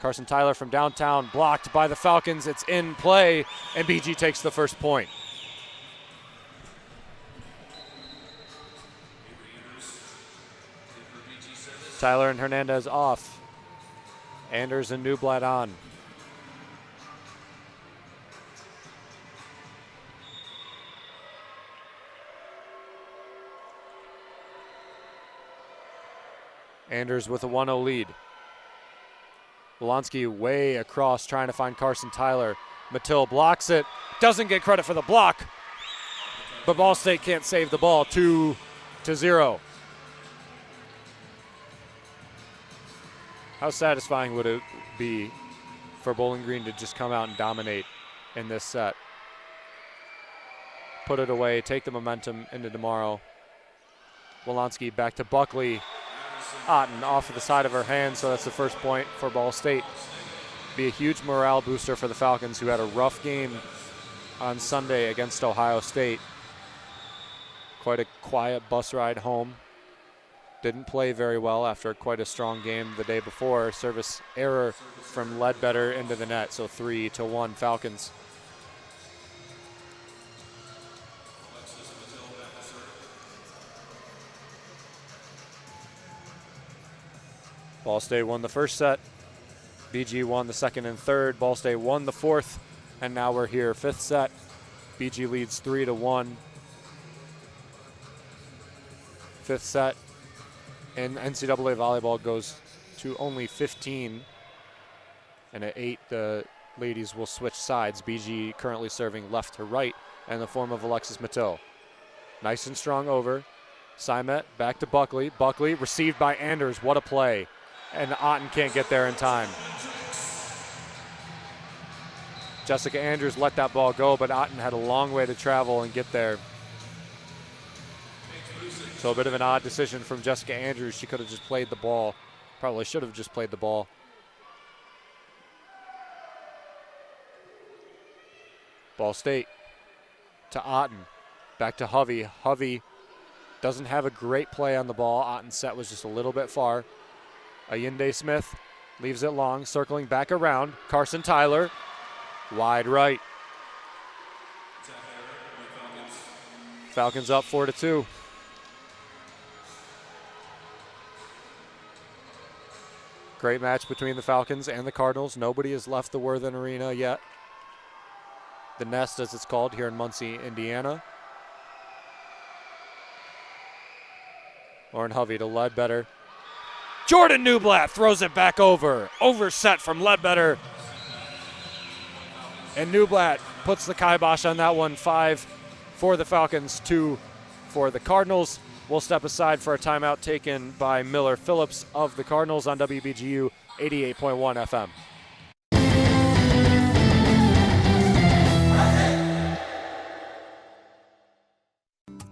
Carson Tyler from downtown blocked by the Falcons. It's in play, and BG takes the first point. Tyler and Hernandez off. Anders and Newblad on. Anders with a 1-0 lead. Wolonsky way across trying to find Carson Tyler. Mattil blocks it. Doesn't get credit for the block. But Ball State can't save the ball. 2-0. How satisfying would it be for Bowling Green to just come out and dominate in this set? Put it away, take the momentum into tomorrow. Wolonsky back to Buckley. Otten off of the side of her hand, so that's the first point for Ball State. Be a huge morale booster for the Falcons, who had a rough game on Sunday against Ohio State. Quite a quiet bus ride home. Didn't play very well after quite a strong game the day before. Service error from Ledbetter into the net, so 3-1 Falcons. Ball State won the first set. BG won the second and third. Ball State won the fourth, and now we're here, fifth set. BG leads 3-1. Fifth set, and NCAA volleyball goes to only 15. And at 8, the ladies will switch sides. BG currently serving left to right in the form of Alexis Matteau. Nice and strong over. Sept back to Buckley. Buckley received by Anders. What a play. And Otten can't get there in time. Jessica Andrews let that ball go, but Otten had a long way to travel and get there. So a bit of an odd decision from Jessica Andrews. She could have just played the ball. Probably should have just played the ball. Ball State to Otten. Back to Hovey. Hovey doesn't have a great play on the ball. Otten's set was just a little bit far. Allende Smith leaves it long, circling back around. Carson Tyler, wide right. Falcons up 4-2. Great match between the Falcons and the Cardinals. Nobody has left the Worthen Arena yet. The Nest, as it's called, here in Muncie, Indiana. Lauren Hovey to Ledbetter. Jordan Newblatt throws it back over. Overset from Ledbetter. And Newblatt puts the kibosh on that one. 5 for the Falcons, 2 for the Cardinals. We'll step aside for a timeout taken by Miller Phillips of the Cardinals on WBGU 88.1 FM.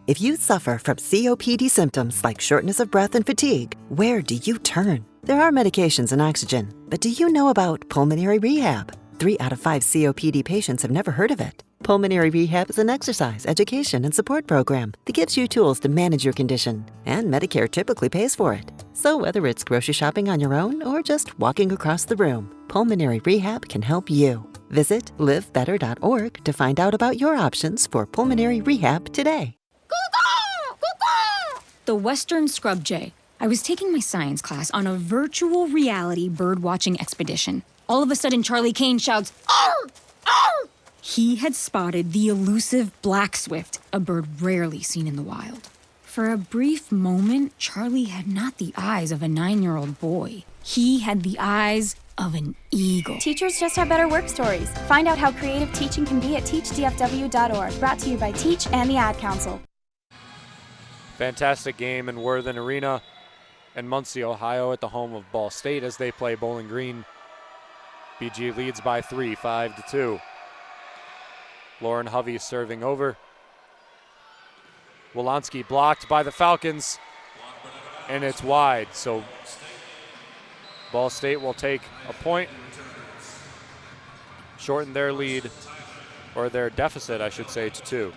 If you suffer from COPD symptoms like shortness of breath and fatigue, where do you turn? There are medications and oxygen, but do you know about pulmonary rehab? 3 out of 5 COPD patients have never heard of it. Pulmonary rehab is an exercise, education, and support program that gives you tools to manage your condition, and Medicare typically pays for it. So whether it's grocery shopping on your own or just walking across the room, pulmonary rehab can help you. Visit livebetter.org to find out about your options for pulmonary rehab today. The Western Scrub Jay. I was taking my science class on a virtual reality bird-watching expedition. All of a sudden, Charlie Kane shouts, "Arr! Arr!" He had spotted the elusive black swift, a bird rarely seen in the wild. For a brief moment, Charlie had not the eyes of a 9-year-old boy. He had the eyes of an eagle. Teachers just have better work stories. Find out how creative teaching can be at teachdfw.org. Brought to you by Teach and the Ad Council. Fantastic game in Worthen Arena in Muncie, Ohio, at the home of Ball State as they play Bowling Green. BG leads by 3, 5-2. Lauren Hovey serving over. Wolanski blocked by the Falcons, and it's wide. So Ball State will take a point, shorten their lead, or their deficit, I should say, to 2.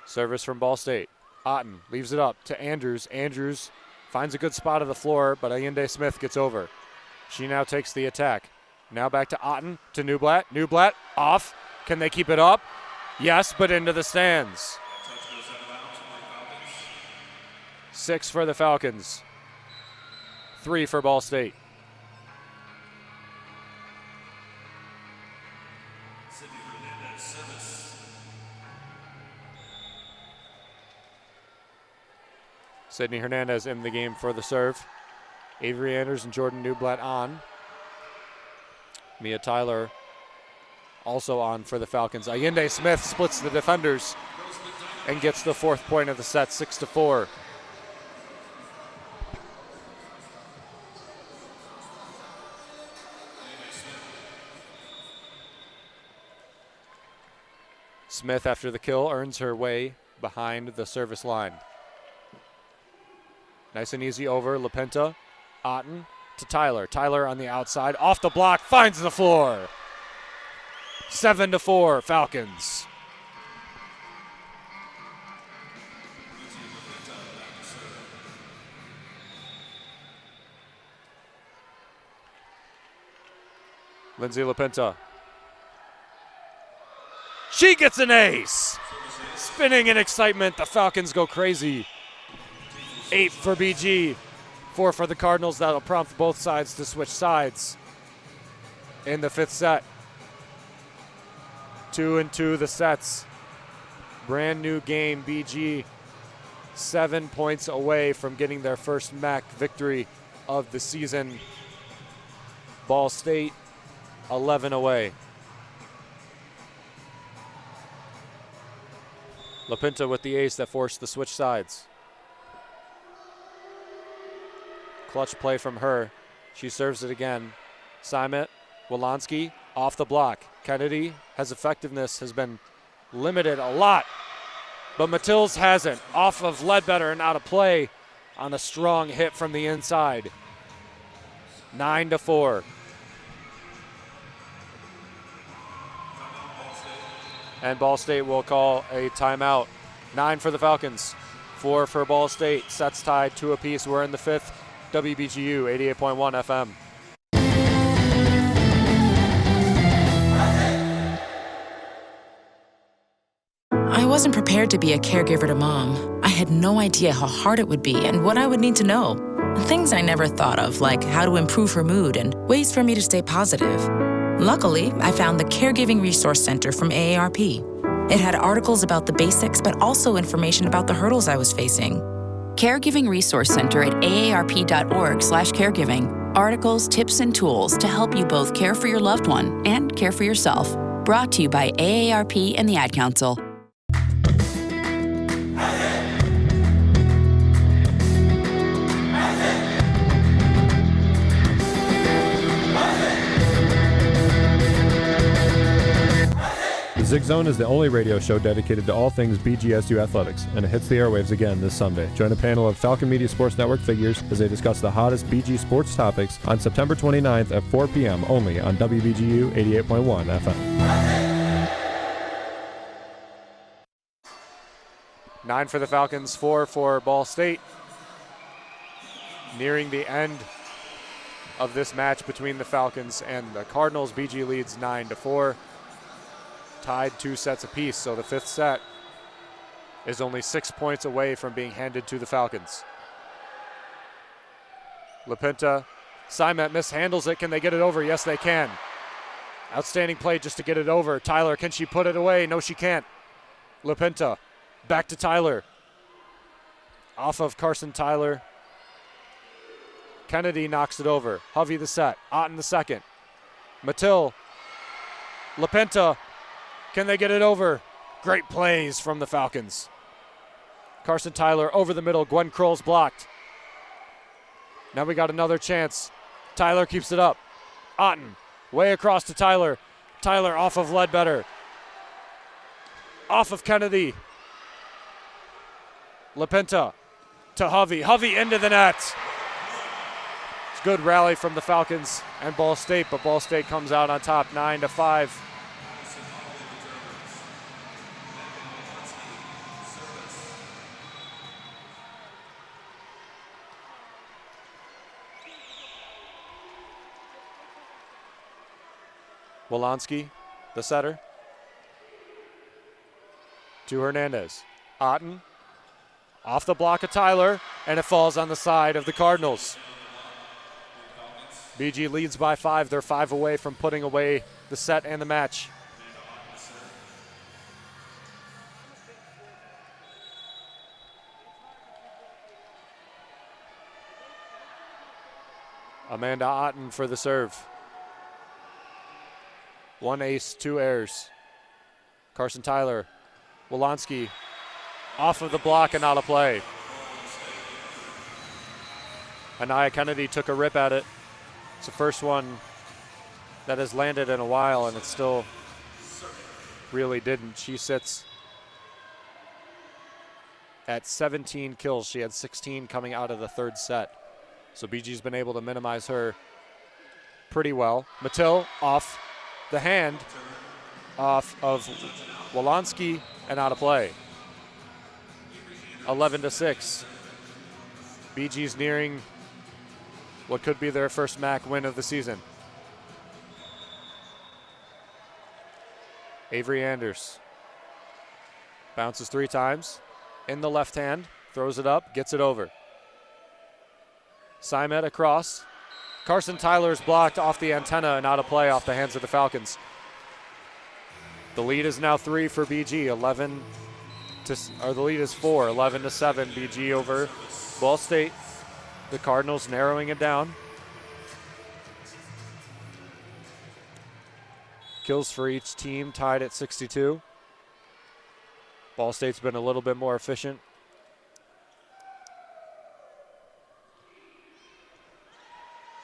Service from Ball State. Otten leaves it up to Andrews. Andrews finds a good spot of the floor, but Allende Smith gets over. She now takes the attack. Now back to Otten, to Newblatt. Newblatt off. Can they keep it up? Yes, but into the stands. 6 for the Falcons. 3 for Ball State. Sydney Hernandez in the game for the serve. Avery Anders and Jordan Newblatt on. Mia Tyler also on for the Falcons. Allende Smith splits the defenders and gets the 4th point of the set, 6-4. Smith, after the kill, earns her way behind the service line. Nice and easy over. LaPinta, Otten to Tyler. Tyler on the outside, off the block, finds the floor. 7-4, Falcons. Lindsay LaPinta. She gets an ace. Spinning in excitement, the Falcons go crazy. 8 for BG, 4 for the Cardinals. That'll prompt both sides to switch sides in the 5th set. 2-2 the sets. Brand new game. BG 7 points away from getting their first MAC victory of the season. Ball State 11 away. LaPinta with the ace that forced the switch sides. Clutch play from her. She serves it again. Simon, Wolanski off the block. Kennedy has been limited a lot, but Matilles hasn't. Off of Ledbetter and out of play on a strong hit from the inside. 9-4. And Ball State will call a timeout. 9 for the Falcons, 4 for Ball State. Sets tied 2 apiece. We're in the 5th. WBGU 88.1 FM. I wasn't prepared to be a caregiver to Mom. I had no idea how hard it would be and what I would need to know. Things I never thought of, like how to improve her mood and ways for me to stay positive. Luckily, I found the Caregiving Resource Center from AARP. It had articles about the basics, but also information about the hurdles I was facing. Caregiving Resource Center at aarp.org/caregiving. Articles, tips, and tools to help you both care for your loved one and care for yourself. Brought to you by AARP and the Ad Council. Zig Zone is the only radio show dedicated to all things BGSU athletics, and it hits the airwaves again this Sunday. Join a panel of Falcon Media Sports Network figures as they discuss the hottest BG sports topics on September 29th at 4 p.m. only on WBGU 88.1 FM. 9 for the Falcons, 4 for Ball State. Nearing the end of this match between the Falcons and the Cardinals, BG leads 9-4. Tied 2 sets apiece, so the 5th set is only 6 points away from being handed to the Falcons. LaPinta, Simet mishandles it. Can they get it over? Yes, they can. Outstanding play just to get it over. Tyler, can she put it away? No, she can't. LaPinta, back to Tyler. Off of Carson Tyler. Kennedy knocks it over. Hovey the set. Otten the second. Matil. LaPinta. Can they get it over? Great plays from the Falcons. Carson Tyler over the middle. Gwen Kroll's blocked. Now we got another chance. Tyler keeps it up. Otten way across to Tyler. Tyler off of Ledbetter. Off of Kennedy. LaPinta to Hovey. Hovey into the net. It's a good rally from the Falcons and Ball State, but Ball State comes out on top 9-5. Wolanski, the setter. To Hernandez. Otten. Off the block of Tyler, and it falls on the side of the Cardinals. BG leads by 5. They're 5 away from putting away the set and the match. Amanda Otten for the serve. 1 ace, 2 errors. Carson Tyler, Wolanski off of the block and out of play. Anaya Kennedy took a rip at it. It's the first one that has landed in a while, and it's still really didn't. She sits at 17 kills. She had 16 coming out of the third set. So BG's been able to minimize her pretty well. Mattil off the hand, off of Wolanski, and out of play. 11-6. BG's nearing what could be their first MAC win of the season. Avery Anders bounces 3 times. In the left hand, throws it up, gets it over. Sept across. Carson Tyler's blocked off the antenna and out of play off the hands of the Falcons. The lead is now 3 for BG. The lead is 4, 11-7. BG over Ball State. The Cardinals narrowing it down. Kills for each team tied at 62. Ball State's been a little bit more efficient.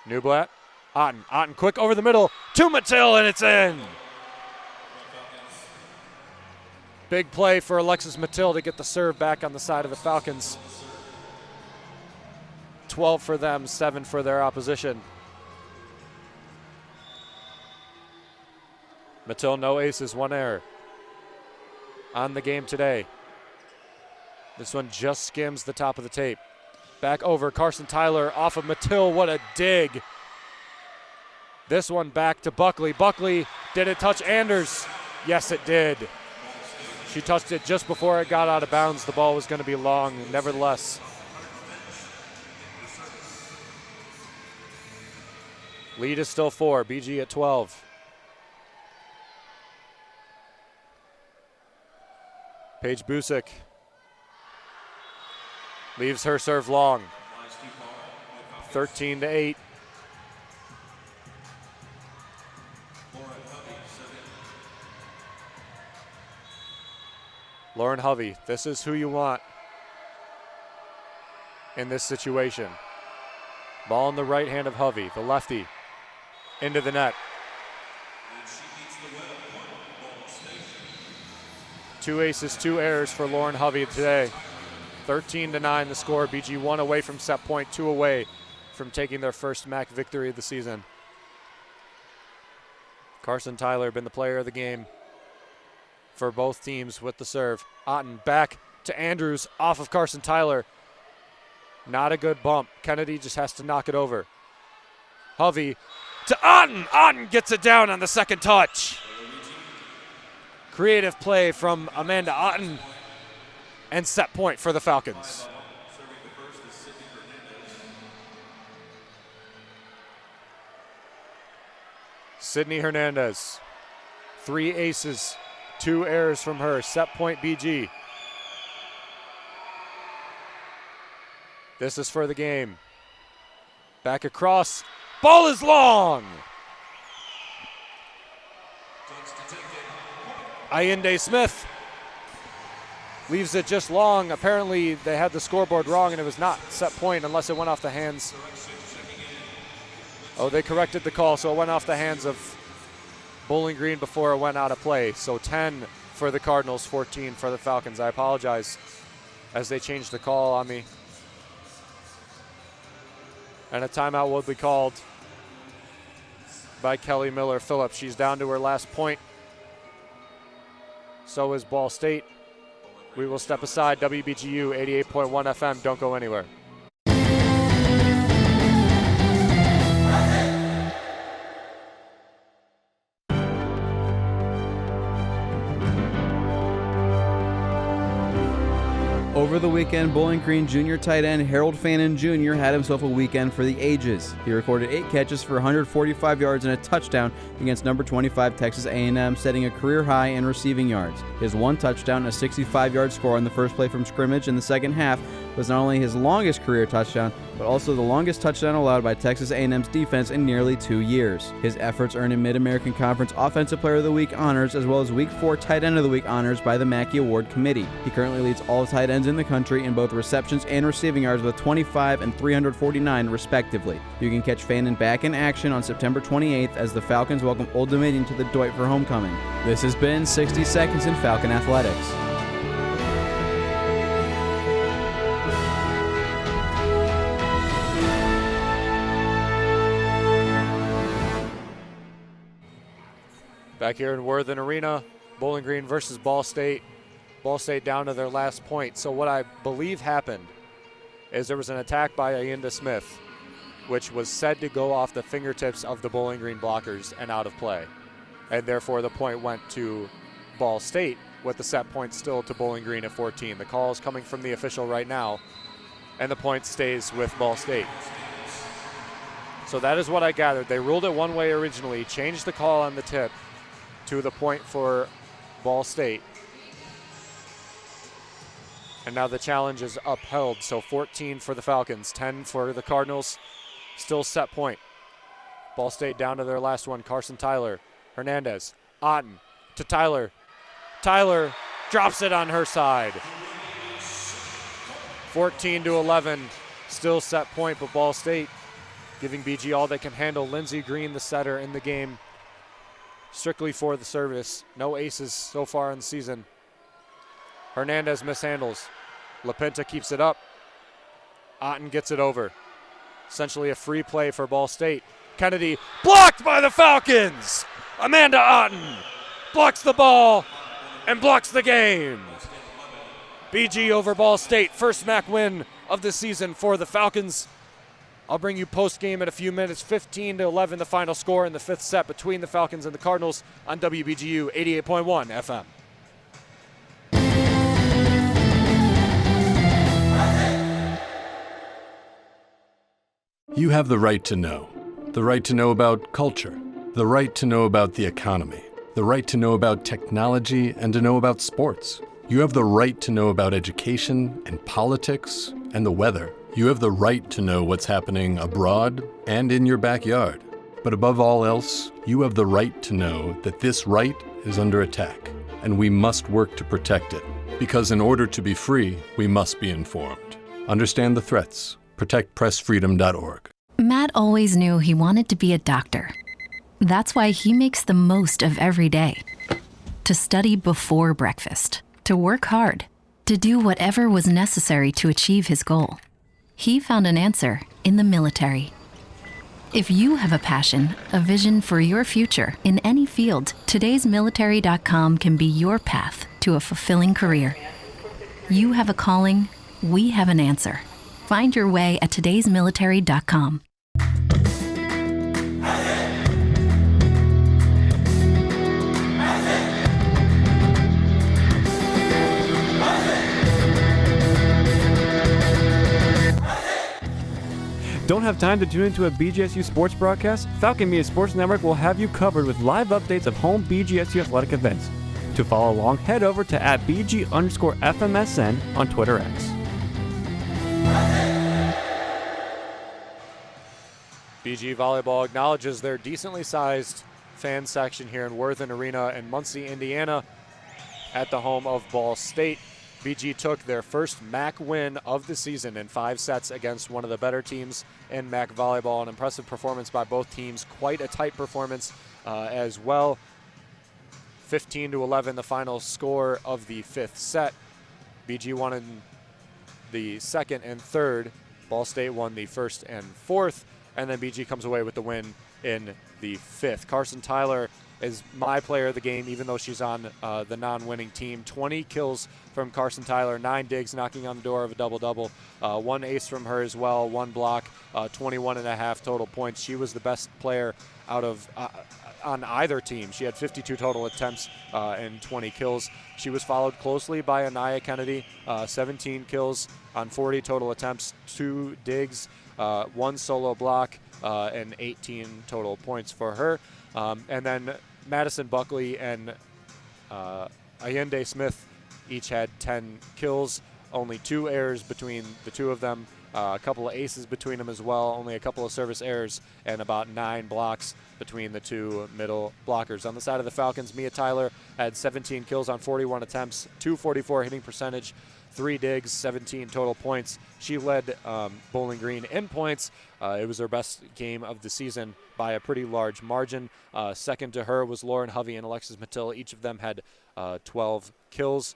Newblatt, Otten quick over the middle to Mattil, and it's in. Big play for Alexis Mattil to get the serve back on the side of the Falcons. 12 for them, 7 for their opposition. Mattil, no aces, 1 error on the game today. This one just skims the top of the tape. Back over, Carson Tyler off of Mattil. What a dig. This one back to Buckley. Buckley, did it touch Anders? Yes, it did. She touched it just before it got out of bounds. The ball was going to be long, nevertheless. Lead is still 4, BG at 12. Paige Busick leaves her serve long. 13-8. Lauren Hovey, this is who you want in this situation. Ball in the right hand of Hovey, the lefty, into the net. 2 aces, 2 errors for Lauren Hovey today. 13-9 the score. BG 1 away from set point, 2 away from taking their first MAC victory of the season. Carson Tyler been the player of the game for both teams with the serve. Otten back to Andrews off of Carson Tyler. Not a good bump. Kennedy just has to knock it over. Hovey to Otten. Otten gets it down on the second touch. Creative play from Amanda Otten, and set point for the Falcons. Sydney Hernandez, 3 aces, 2 errors from her. Set point BG. This is for the game. Back across. Ball is long. Allende Smith leaves it just long. Apparently they had the scoreboard wrong and it was not set point unless it went off the hands. Oh, they corrected the call, so it went off the hands of Bowling Green before it went out of play. So 10 for the Cardinals, 14 for the Falcons. I apologize as they changed the call on me. And a timeout will be called by Kelly Miller Phillips. She's down to her last point. So is Ball State. We will step aside. WBGU 88.1 FM. Don't go anywhere. Over the weekend, Bowling Green junior tight end Harold Fannin Jr. had himself a weekend for the ages. He recorded 8 catches for 145 yards and a touchdown against number 25 Texas A&M, setting a career high in receiving yards. His 1 touchdown and a 65-yard score on the first play from scrimmage in the second half was not only his longest career touchdown, but also the longest touchdown allowed by Texas A&M's defense in nearly 2 years. His efforts earned him Mid-American Conference Offensive Player of the Week honors, as well as Week 4 Tight End of the Week honors by the Mackey Award Committee. He currently leads all tight ends in the country in both receptions and receiving yards with 25 and 349 respectively. You can catch Fannin back in action on September 28th as the Falcons welcome Old Dominion to the Doit for homecoming. This has been 60 Seconds in Falcon Athletics. Back here in Worthen Arena, Bowling Green versus Ball State. Ball State down to their last point. So what I believe happened is there was an attack by Ayinda Smith, which was said to go off the fingertips of the Bowling Green blockers and out of play. And therefore the point went to Ball State, with the set point still to Bowling Green at 14. The call is coming from the official right now, and the point stays with Ball State. So that is what I gathered. They ruled it one way originally, changed the call on the tip to the point for Ball State. And now the challenge is upheld. So 14 for the Falcons, 10 for the Cardinals. Still set point. Ball State down to their last one. Carson Tyler, Hernandez, Otten to Tyler. Tyler drops it on her side. 14-11, still set point, but Ball State giving BG all they can handle. Lindsey Green, the setter in the game, strictly for the service. No aces so far in the season. Hernandez mishandles. LaPinta keeps it up. Otten gets it over. Essentially a free play for Ball State. Kennedy blocked by the Falcons. Amanda Otten blocks the ball and blocks the game. BG over Ball State. First MAC win of the season for the Falcons. I'll bring you post-game in a few minutes. 15-11 the final score in the fifth set between the Falcons and the Cardinals on WBGU 88.1 FM. You have the right to know. The right to know about culture. The right to know about the economy. The right to know about technology and to know about sports. You have the right to know about education and politics and the weather. You have the right to know what's happening abroad and in your backyard. But above all else, you have the right to know that this right is under attack, and we must work to protect it. Because in order to be free, we must be informed. Understand the threats. ProtectPressFreedom.org. Matt always knew he wanted to be a doctor. That's why he makes the most of every day. To study before breakfast, to work hard, to do whatever was necessary to achieve his goal. He found an answer in the military. If you have a passion, a vision for your future in any field, todaysmilitary.com can be your path to a fulfilling career. You have a calling, we have an answer. Find your way at todaysmilitary.com. Don't have time to tune into a BGSU sports broadcast? Falcon Media Sports Network will have you covered with live updates of home BGSU athletic events. To follow along, head over to @BG_FMSN on Twitter X. BG Volleyball acknowledges their decently sized fan section here in Worthen Arena in Muncie, Indiana, at the home of Ball State. BG took their first MAC win of the season in 5 sets against one of the better teams in MAC volleyball. An impressive performance by both teams, quite a tight performance as well. 15-11 the final score of the fifth set. BG won in the second and third. Ball State won the first and fourth, and then BG comes away with the win in the fifth. Carson Tyler is my player of the game, even though she's on the non-winning team. 20 kills from Carson Tyler, 9 digs, knocking on the door of a double-double. 1 ace from her as well, 1 block, 21.5 total points. She was the best player out of on either team. She had 52 total attempts and 20 kills. She was followed closely by Anaya Kennedy, 17 kills on 40 total attempts, 2 digs, 1 solo block, and 18 total points for her. And then Madison Buckley and Ayinde Smith each had 10 kills, only 2 errors between the two of them. A couple of aces between them as well, only a couple of service errors, and about 9 blocks between the two middle blockers. On the side of the Falcons, Mia Tyler had 17 kills on 41 attempts, 244 hitting percentage, 3 digs, 17 total points. She led Bowling Green in points. It was her best game of the season by a pretty large margin. Second to her was Lauren Hovey and Alexis Mattil. Each of them had 12 kills.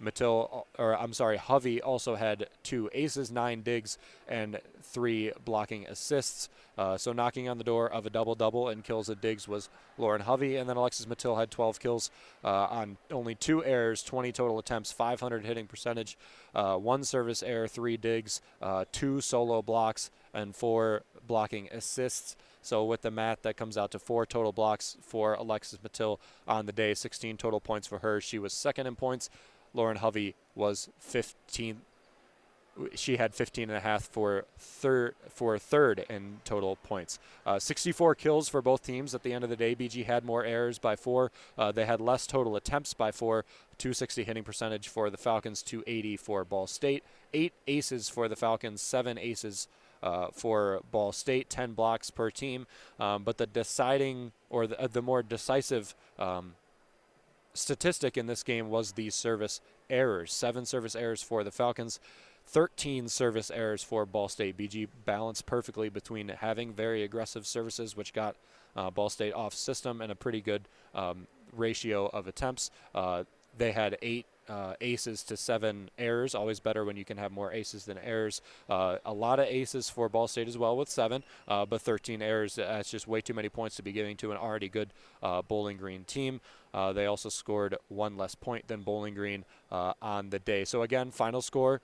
Hovey also had 2 aces, 9 digs, and 3 blocking assists. So knocking on the door of a double-double and kills and digs was Lauren Hovey. And then Alexis Mattil had 12 kills on only 2 errors, 20 total attempts, 500 hitting percentage, 1 service error, 3 digs, 2 solo blocks, and 4 blocking assists. So with the math, that comes out to 4 total blocks for Alexis Mattil on the day, 16 total points for her. She was second in points. Lauren Hovey was 15. She had 15.5 for third in total points. 64 kills for both teams at the end of the day. BG had more errors by 4. They had less total attempts by 4. 260 hitting percentage for the Falcons, 280 for Ball State. 8 aces for the Falcons, 7 aces for Ball State, 10 blocks per team. But the deciding or the more decisive statistic in this game was the service errors. 7 service errors for the Falcons, 13 service errors for Ball State. BG balanced perfectly between having very aggressive services, which got Ball State off system, and a pretty good ratio of attempts. They had 8 aces to 7 errors. Always better when you can have more aces than errors. A lot of aces for Ball State as well with 7, but 13 errors. That's just way too many points to be giving to an already good Bowling Green team. They also scored 1 less point than Bowling Green on the day. So again, final score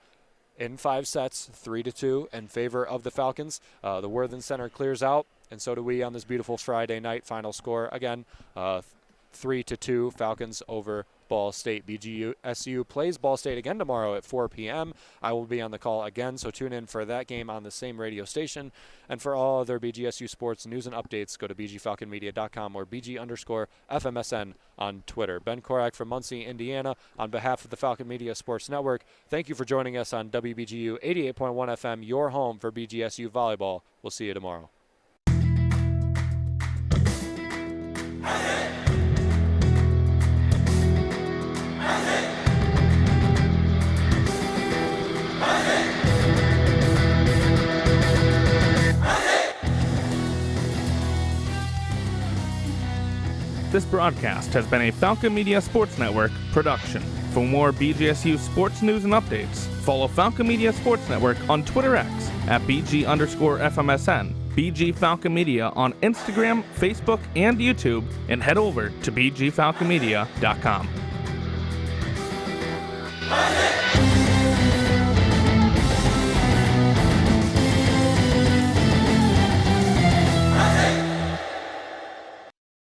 in 5 sets, 3-2 in favor of the Falcons. The Worthen Center clears out, and so do we on this beautiful Friday night. Final score again, 3-2 Falcons over Ball State. BGSU plays Ball State again tomorrow at 4 p.m. I will be on the call again, so tune in for that game on the same radio station. And for all other BGSU sports news and updates, go to bgfalconmedia.com or BG_FMSN on Twitter. Ben Korak from Muncie, Indiana, on behalf of the Falcon Media Sports Network, thank you for joining us on WBGU 88.1 FM, your home for BGSU volleyball. We'll see you tomorrow. This broadcast has been a Falcon Media Sports Network production. For more BGSU sports news and updates, follow Falcon Media Sports Network on Twitter X at BG_FMSN, BG Falcon Media on Instagram, Facebook, and YouTube, and head over to BGFalconmedia.com.